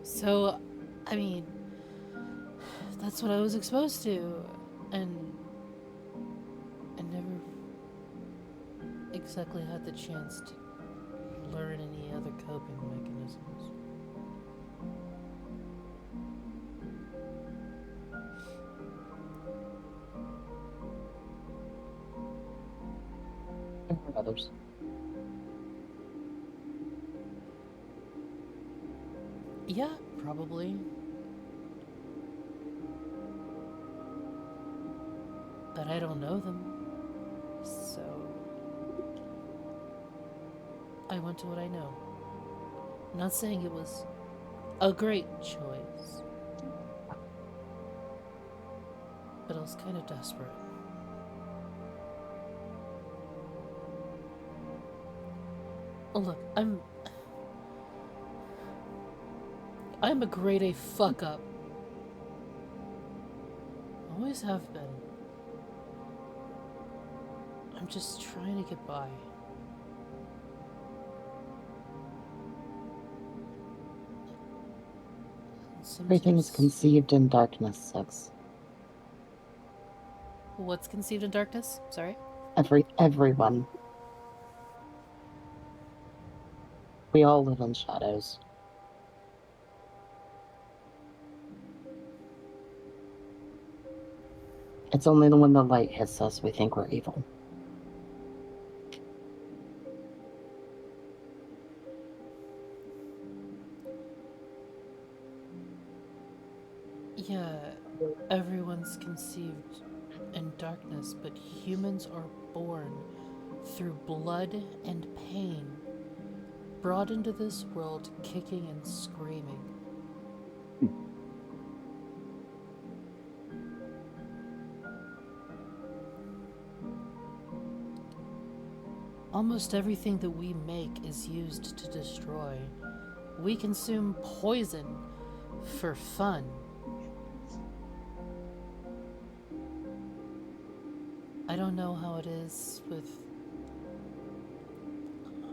So, I mean, that's what I was exposed to, and I never exactly had the chance to learn any other coping mechanisms. I've heard others. Yeah, probably. But I don't know them. So I went to what I know. I'm not saying it was a great choice, but I was kind of desperate. Oh, look, I'm a grade A fuck up. Always have been. I'm just trying to get by. Everything is Sometimes... conceived in darkness, Six. What's conceived in darkness? Sorry? Everyone. We all live in shadows. It's only when the light hits us we think we're evil. Yeah, everyone's conceived in darkness, but humans are born through blood and pain, brought into this world kicking and screaming. Almost everything that we make is used to destroy. We consume poison for fun. I don't know how it is with...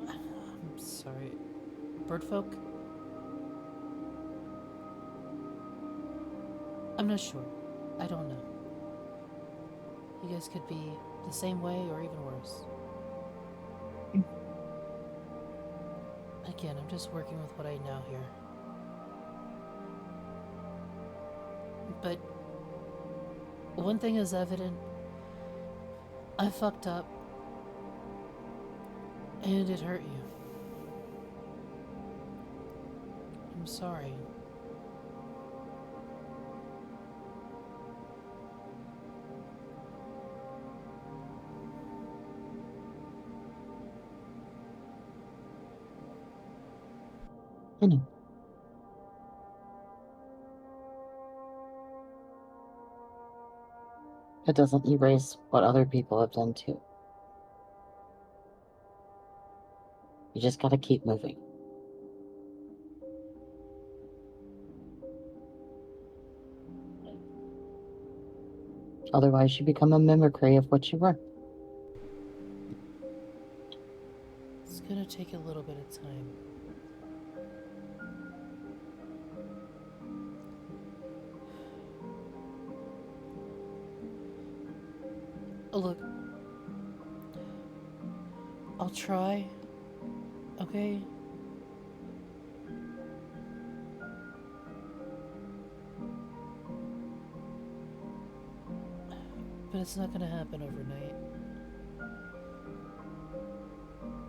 I'm sorry. Birdfolk? I'm not sure. I don't know. You guys could be the same way or even worse. Again, I'm just working with what I know here. But one thing is evident. I fucked up. And it hurt you. I'm sorry. I know. It doesn't erase what other people have done too. You just gotta keep moving. Otherwise, you become a mimicry of what you were. It's gonna take a little bit of time. Look, I'll try, okay? But it's not gonna happen overnight.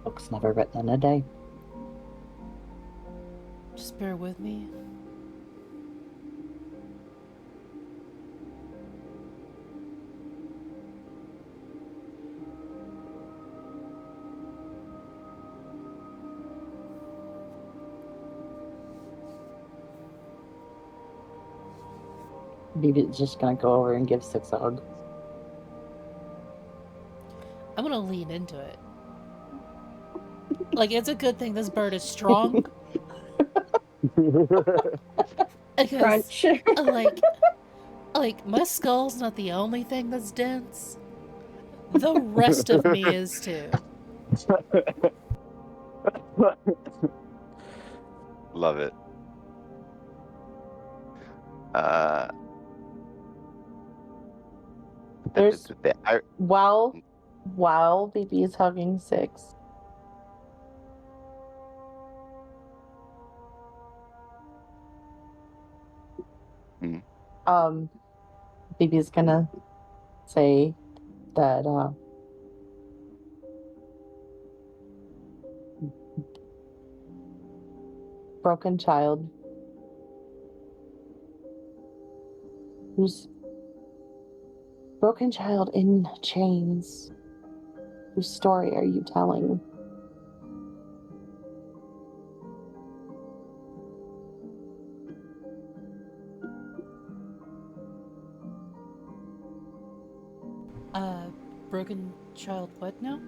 Book's never written in a day. Just bear with me. Maybe just gonna go over and give Six a hug. I'm gonna lean into it. Like, it's a good thing this bird is strong. Because, Crunch. like, my skull's not the only thing that's dense. The rest of me is too. Love it. There's while BB is hugging Six, BB's gonna say that broken child who's broken child in chains. Whose story are you telling? Broken child what now?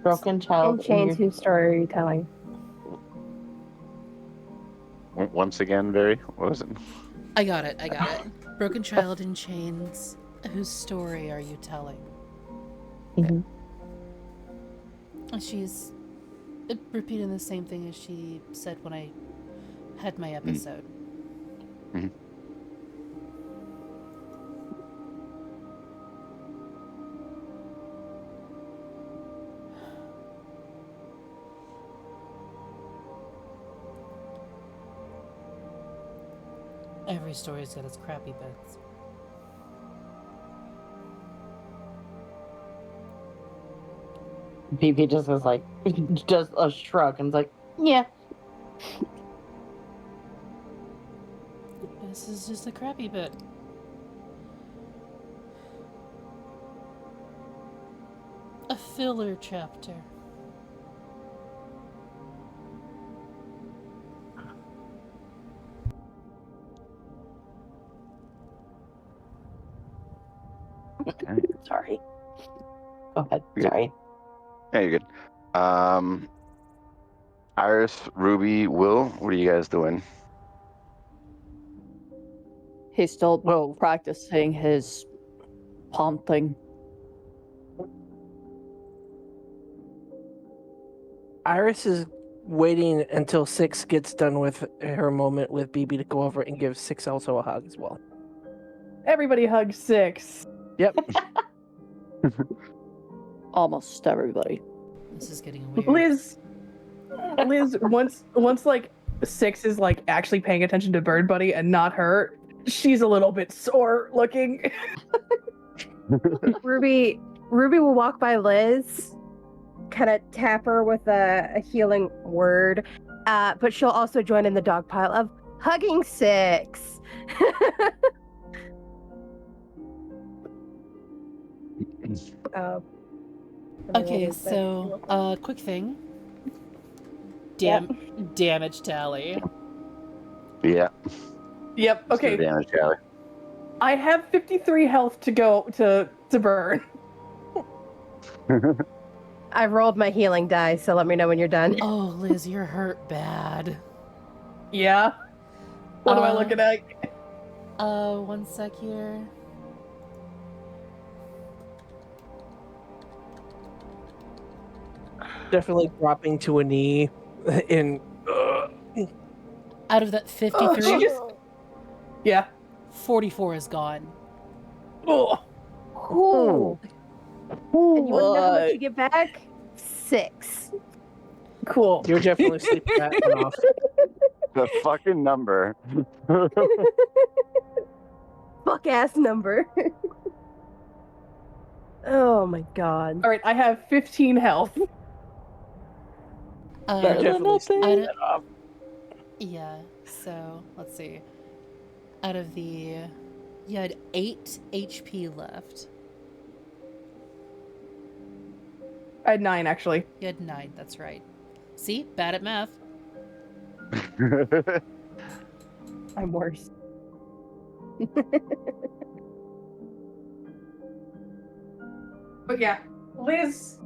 Broken In child in chains, your whose story are you telling? Once again, Barry, what was it? I got it. Broken child in chains. Whose story are you telling? Mhm. She's repeating the same thing as she said when I had my episode. Mhm. Every story's got its crappy bits. BB just was like, just a shrug and was like, yeah. This is just a crappy bit. A filler chapter. Okay. Sorry. Go ahead. You're good. Sorry. Yeah, you're good. Iris, Ruby, Will, what are you guys doing? He's still Well, practicing his palm thing. Iris is waiting until Six gets done with her moment with BB to go over and give Six also a hug as well. Everybody hug Six. Yep. Almost everybody. This is getting weird. Liz, once like Six is like actually paying attention to Bird Buddy and not her, she's a little bit sore looking. Ruby will walk by Liz, kind of tap her with a healing word, but she'll also join in the dog pile of hugging Six. Okay, so quick thing. Damage tally. Yeah. Yep. Let's do Okay. damage tally. I have 53 health to go to burn. I've rolled my healing die, so let me know when you're done. Oh, Liz, you're hurt bad. Yeah. What am I looking at? 1 sec here. Definitely dropping to a knee in. Out of that 53, Yeah. 44 is gone. Oh. Cool. And you want to know how much you get back? 6. Cool. You're definitely sleeping that one off. The fucking number. Fuck ass number. Oh my god. All right, I have 15 health. You're definitely sleeping I that off. Yeah, so let's see. Out of the. You had 8 HP left. I had 9 actually. You had 9, that's right. See? Bad at math. I'm worse. But yeah, Liz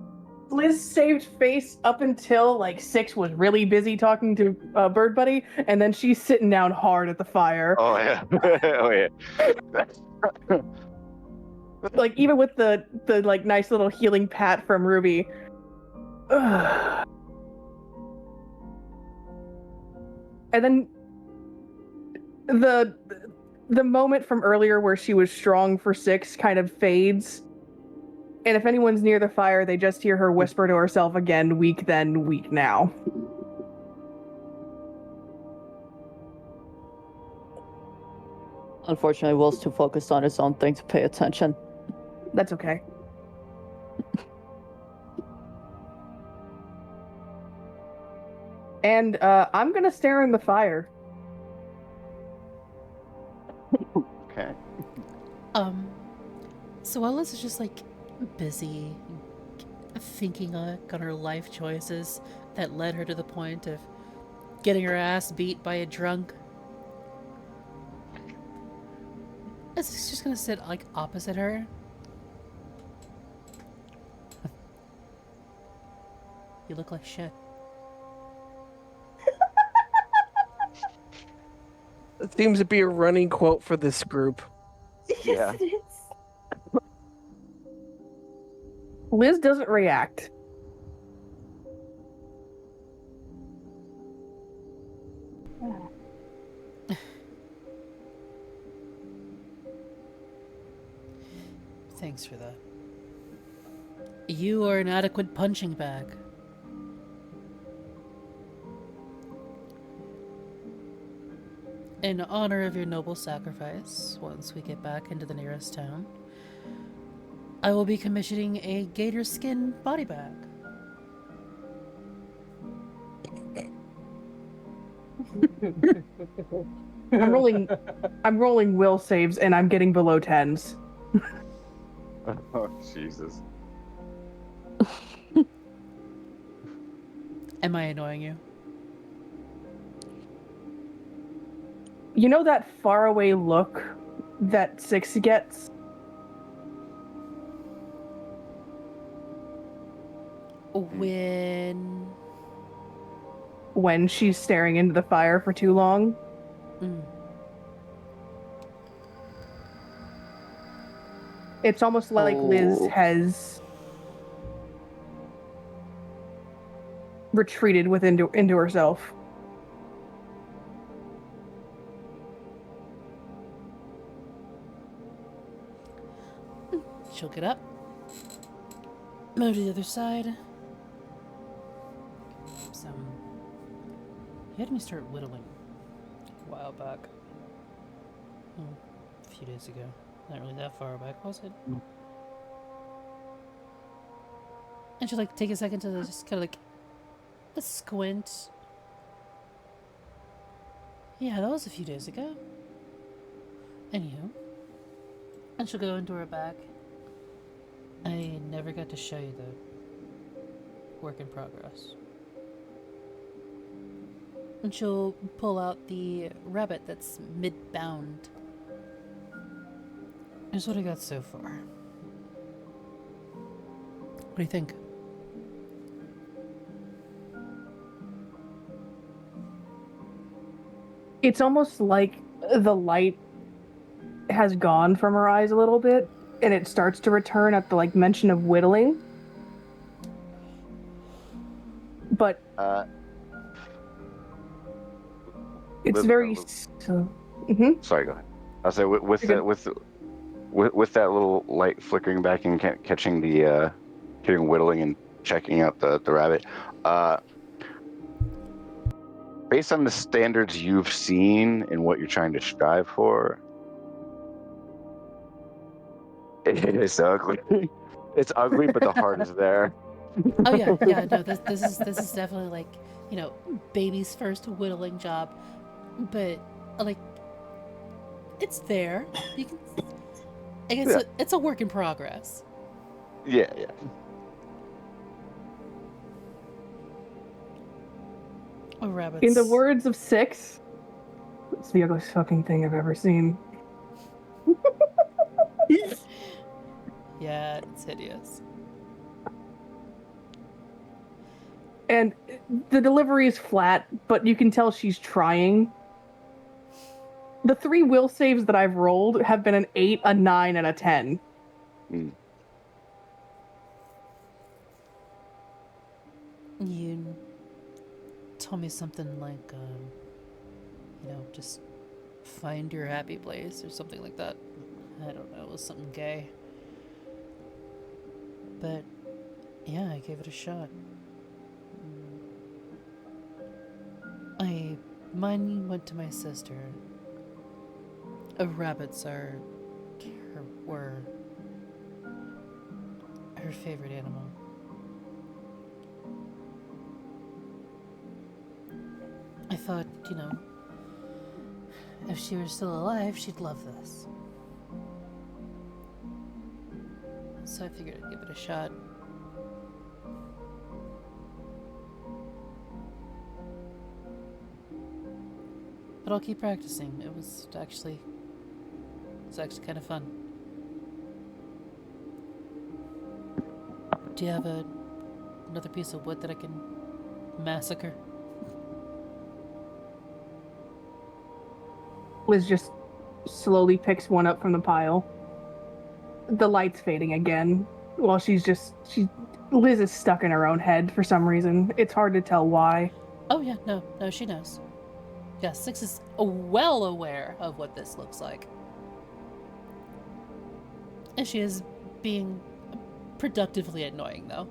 saved face up until like Six was really busy talking to Bird Buddy, and then she's sitting down hard at the fire. Oh yeah. Oh yeah. Like even with the like nice little healing pat from Ruby. Ugh. And then the moment from earlier where she was strong for Six kind of fades. And if anyone's near the fire, they just hear her whisper to herself again, weak then, weak now. Unfortunately, Will's too focused on his own thing to pay attention. That's okay. And I'm gonna stare in the fire. Okay. So Alice is just like busy thinking on her life choices that led her to the point of getting her ass beat by a drunk. It's just gonna sit like opposite her. You look like shit. It seems to be a running quote for this group. Yeah. Yes, it is. Liz doesn't react. Thanks for that. You are an adequate punching bag. In honor of your noble sacrifice, once we get back into the nearest town, I will be commissioning a gator skin body bag. I'm rolling will saves and I'm getting below 10s. Oh, Jesus. Am I annoying you? You know that faraway look that Six gets? When she's staring into the fire for too long? Mm. It's almost like Liz has retreated into herself. She'll get up, move to the other side. You had me start whittling a while back. Oh, a few days ago. Not really that far back, was it? And she'll like take a second to just kind of like a squint. Yeah, that was a few days ago. Anywho. And she'll go into her bag. I never got to show you the work in progress. And she'll pull out the rabbit that's mid-bound. Here's what I got so far. What do you think? It's almost like the light has gone from her eyes a little bit, and it starts to return at the like mention of whittling. But it's very Sorry, go ahead. I'll say with that little light flickering back and catching the hitting whittling and checking out the rabbit. Based on the standards you've seen and what you're trying to strive for, it's ugly. It's ugly, but the heart is there. Oh yeah, yeah. No, this is definitely like, you know, baby's first whittling job, but like it's there. You can. I guess it's a work in progress. Yeah, yeah. A rabbit. In the words of Six, it's the ugliest fucking thing I've ever seen. Yeah, it's hideous. And the delivery is flat, but you can tell she's trying. The 3 will saves that I've rolled have been an 8, a 9, and a 10. Mm. You told me something like, you know, just find your happy place or something like that. I don't know, it was something gay. But yeah, I gave it a shot. Mine went to my sister. Rabbits were her favorite animal. you know, if she were still alive, she'd love this. So I figured I'd give it a shot. But I'll keep practicing. It's actually kind of fun. Do you have another piece of wood that I can massacre? Liz just slowly picks one up from the pile. The light's fading again. While Liz is stuck in her own head for some reason. It's hard to tell why. Oh yeah, no, she knows. Yeah, Six is well aware of what this looks like. And she is being productively annoying, though.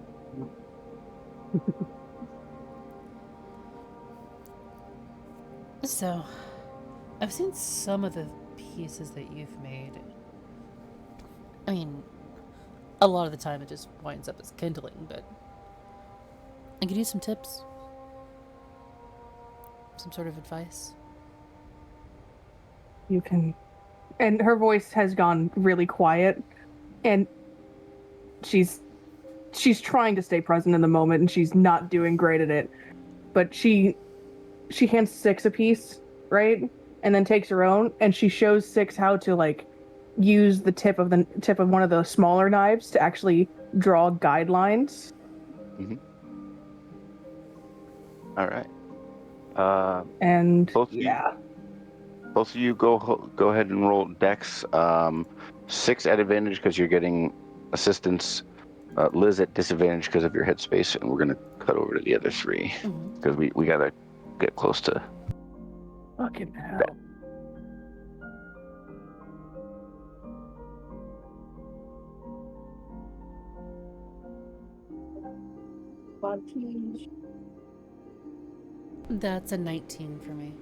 So, I've seen some of the pieces that you've made. I mean, a lot of the time it just winds up as kindling, but I could use some tips. Some sort of advice. You can... And her voice has gone really quiet, and she's trying to stay present in the moment, and she's not doing great at it. But she hands Six a piece, right? And then takes her own, and she shows Six how to, like, use the tip of one of the smaller knives to actually draw guidelines. Mm-hmm. All right. And both of you go ahead and roll Dex. 6 at advantage because you're getting assistance. Liz at disadvantage because of your headspace, and we're gonna cut over to the other 3 because we gotta get close to. Fucking hell. That. That's a 19 for me.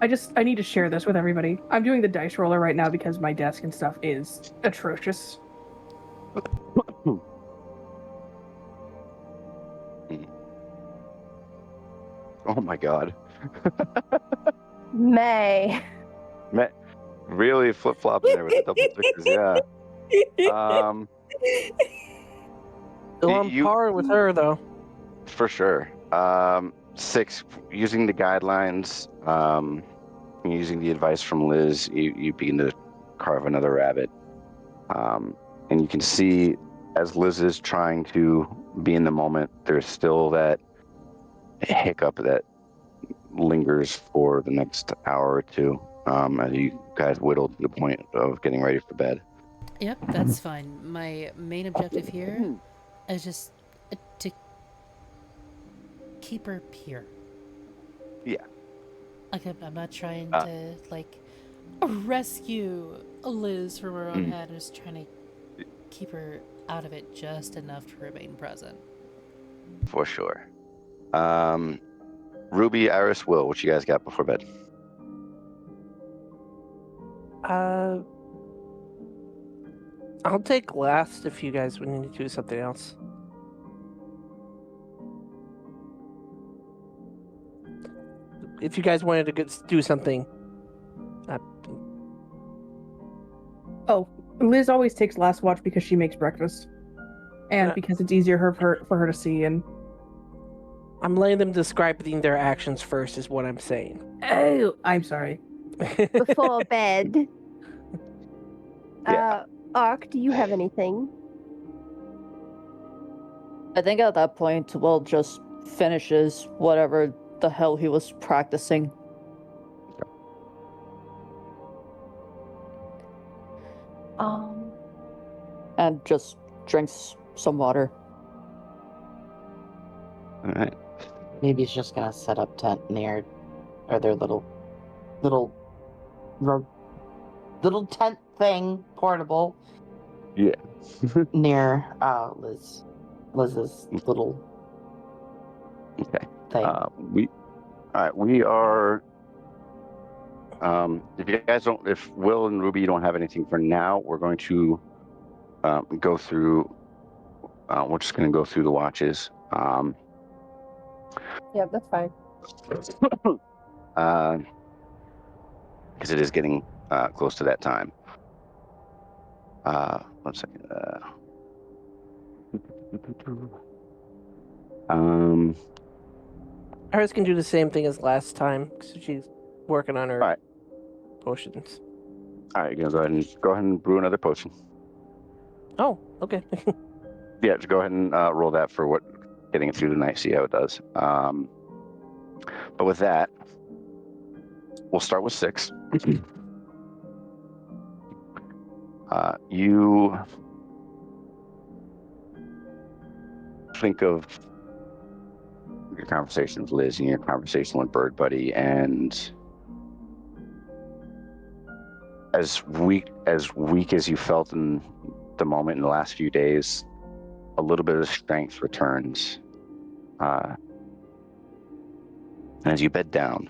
I need to share this with everybody. I'm doing the dice roller right now because my desk and stuff is atrocious. Oh my god. May. Really flip-flopping there with the double sixes, yeah. Still on par with her, though. For sure. 6, using the guidelines, using the advice from Liz, you begin to carve another rabbit. And you can see, as Liz is trying to be in the moment, there's still that hiccup that lingers for the next hour or two, as you guys whittle to the point of getting ready for bed. Yep, that's fine. My main objective here is just to keep her pure. Yeah. Like, I'm not trying to, like, rescue Liz from her own head. I'm just trying to keep her out of it just enough to remain present. For sure. Ruby, Iris, Will, what you guys got before bed? I'll take last if you guys would need to do something else. If you guys wanted to do something. Oh, Liz always takes last watch because she makes breakfast. And because it's easier for her to see. And I'm letting them describe their actions first is what I'm saying. Oh, I'm sorry. Before bed. Yeah. Ark, do you have anything? I think at that point, Will just finishes whatever the hell he was practicing. And just drinks some water. All right. Maybe he's just gonna set up tent near, or their little tent thing, portable. Yeah. Near Liz's little Okay. thing. We are. If Will and Ruby don't have anything for now, we're going to go through. We're just going to go through the watches. Yeah, that's fine. Because it is getting close to that time. 1 second. Iris can do the same thing as last time, so she's working on her All right. potions. All right, you're gonna go ahead and brew another potion. Oh, okay. Yeah, just go ahead and roll that for what getting it through the night. See how it does. But with that, we'll start with 6. You think of your conversation with Liz and your conversation with Bird Buddy, and as weak as you felt in the moment in the last few days, a little bit of strength returns. And as you bed down,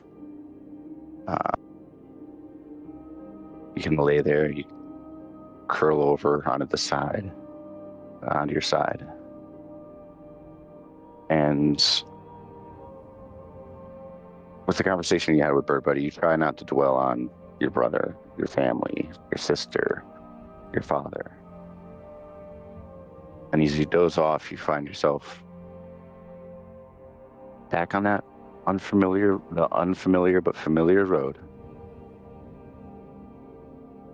you can lay there, you curl over onto your side. And with the conversation you had with Bird Buddy, you try not to dwell on your brother, your family, your sister, your father. And as you doze off, you find yourself back on that unfamiliar but familiar road.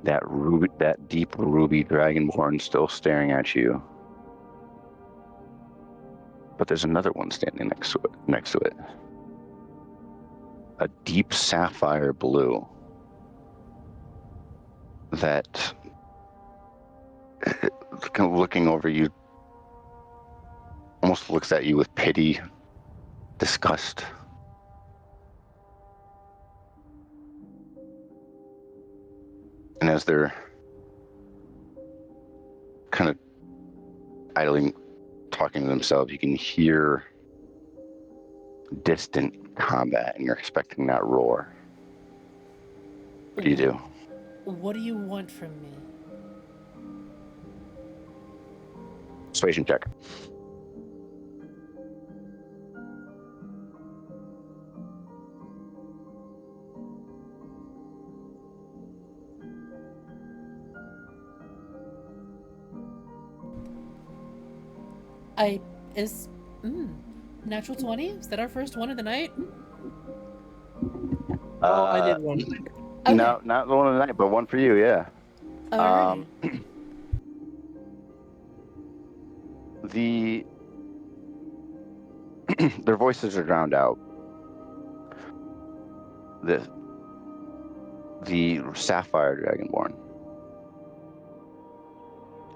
That deep ruby dragonborn still staring at you. But there's another one standing next to it. A deep sapphire blue that, looking over you, almost looks at you with pity, disgust. And as they're kind of idling, talking to themselves, you can hear distant combat, and you're expecting that roar. What do you do? What do you want from me? Persuasion check. Natural 20? Is that our first one of the night? Oh, I did one. Okay. No, not the one of the night, but one for you, yeah. Alrighty. Their voices are drowned out. The sapphire dragonborn,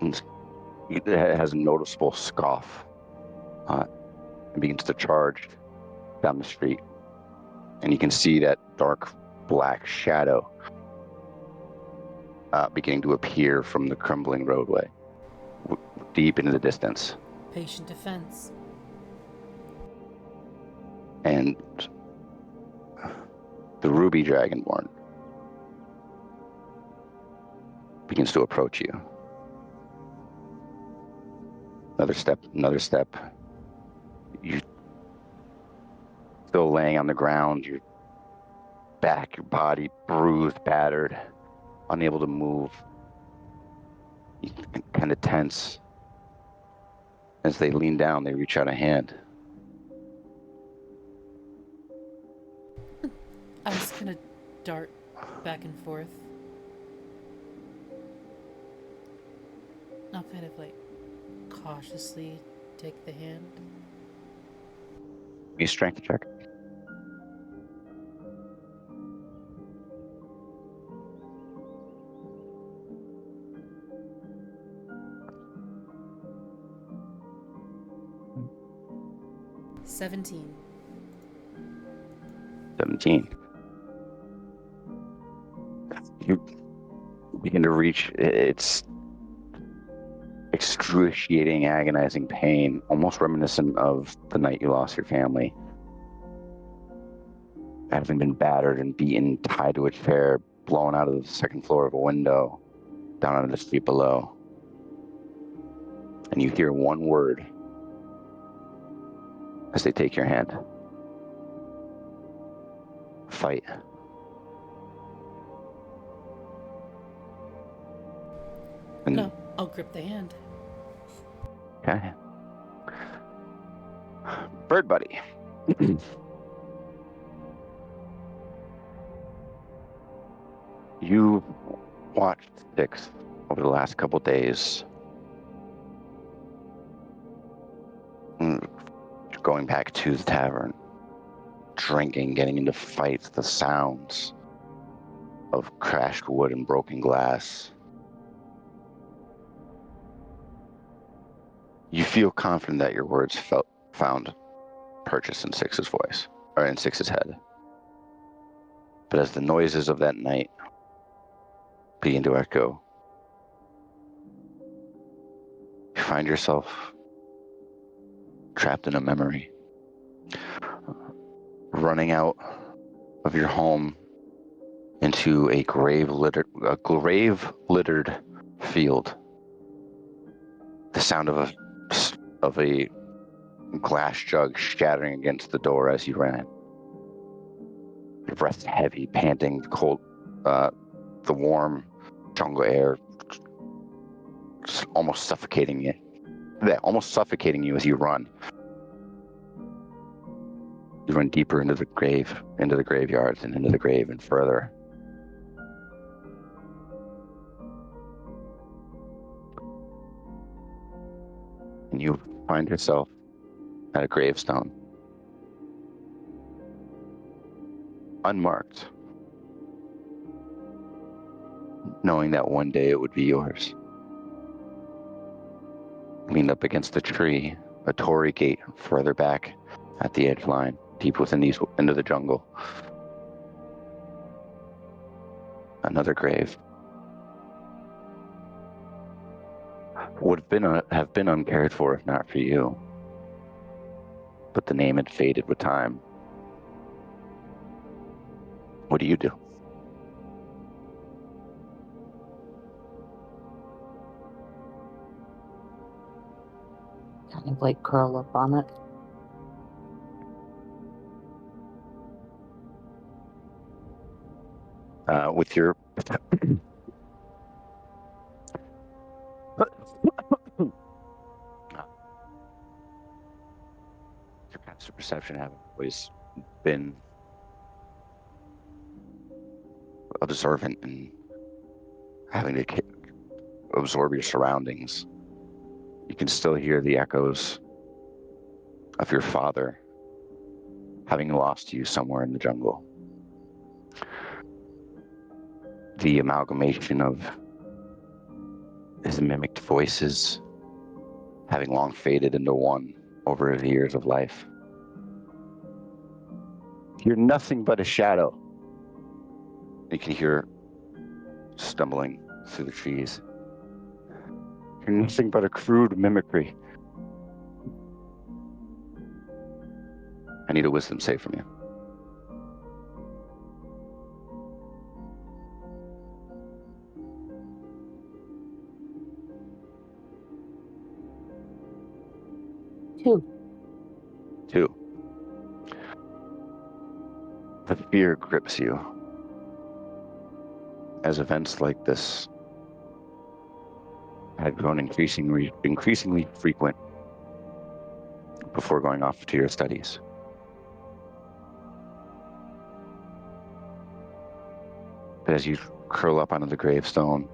and it has a noticeable scoff and begins to charge down the street, and you can see that dark black shadow beginning to appear from the crumbling roadway deep into the distance. Patient defense. And the ruby dragonborn begins to approach you. Another step. You still laying on the ground, your back, your body bruised, battered, unable to move. You kind of tense. As they lean down, they reach out a hand. I was gonna dart back and forth. I'll kind of like cautiously take the hand. Give me a strength check. $17. 17. You begin to reach its excruciating, agonizing pain, almost reminiscent of the night you lost your family. Having been battered and beaten, tied to a chair, blown out of the second floor of a window, down onto the street below. And you hear one word. as they take your hand. Fight. And, No, I'll grip the hand. Okay. Bird Buddy. You watched Six over the last couple days. Going back to the tavern, drinking, getting into fights, the sounds of crashed wood and broken glass. You feel confident that your words found purchase in Six's voice, or in Six's head. But as the noises of that night begin to echo, you find yourself trapped in a memory, running out of your home into a grave-littered field. The sound of a glass jug shattering against the door as you ran. Your breath heavy, panting, cold, the warm jungle air just almost suffocating you. Almost suffocating you as you run. You run deeper into the graveyards, and into the grave and further. And you find yourself at a gravestone. Unmarked. Knowing that one day it would be yours. Leaned up against a tree, a torii gate further back at the edge line, deep into the jungle. Another grave. Would have been uncared for if not for you. But the name had faded with time. What do you do? Kind of like curl up on it. With your your passive perception having always been observant and having to absorb your surroundings, you can still hear the echoes of your father having lost you somewhere in the jungle. The amalgamation of his mimicked voices having long faded into one over the years of life. You're nothing but a shadow. You can hear stumbling through the trees. You're nothing but a crude mimicry. I need a wisdom save from you. Two. The fear grips you as events like this had grown increasingly frequent before going off to your studies. But as you curl up onto the gravestone,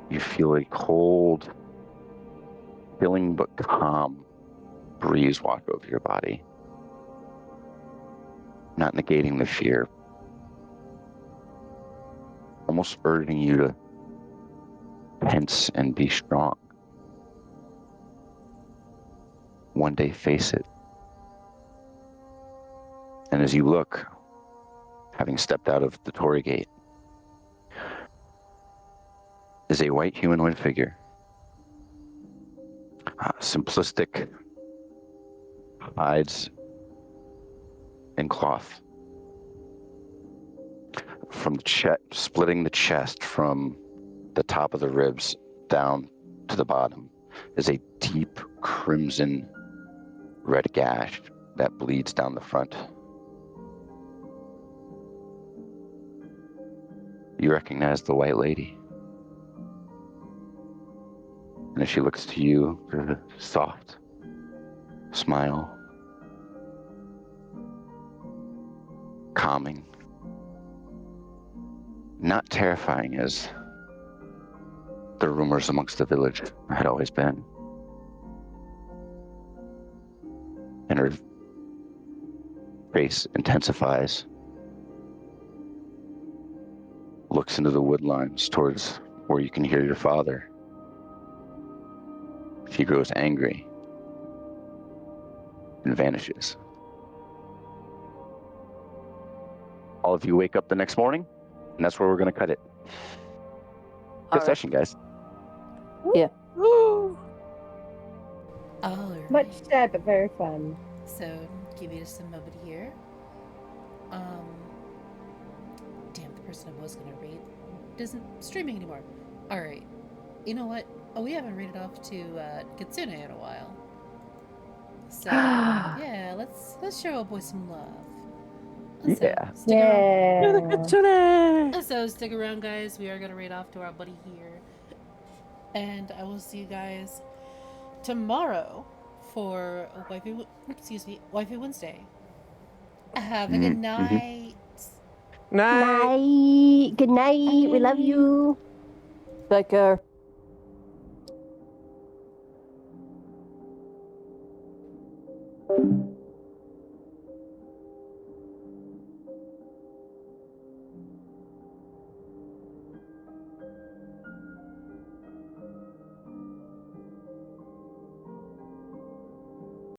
you feel a cold, filling but calm breeze walk over your body, not negating the fear, almost urging you to tense and be strong. One day face it. And as you look, having stepped out of the torii gate, is a white humanoid figure. Simplistic hides and cloth. From the splitting the chest from the top of the ribs down to the bottom. is a deep crimson red gash that bleeds down the front. You recognize the White Lady. And as she looks to you with a soft smile, calming, not terrifying as the rumors amongst the village had always been. And her face intensifies, looks into the woodlines towards where you can hear your father. She grows angry and vanishes. All of you wake up the next morning, and that's where we're going to cut it. Good Alright. session, guys. Woo! All Much right. said, but very fun. So, give you just a moment here. Damn, the person I was gonna rate isn't streaming anymore. All right. You know what? Oh, we haven't rated off to Kitsune in a while. So yeah, let's show our boy some love. So, Yeah. stick around. Yeah. Kitsune! So stick around, guys. We are gonna rate off to our buddy here, and I will see you guys tomorrow for Waifu Wednesday. Have a good night. Night! Night. Good night. We love you. Take care.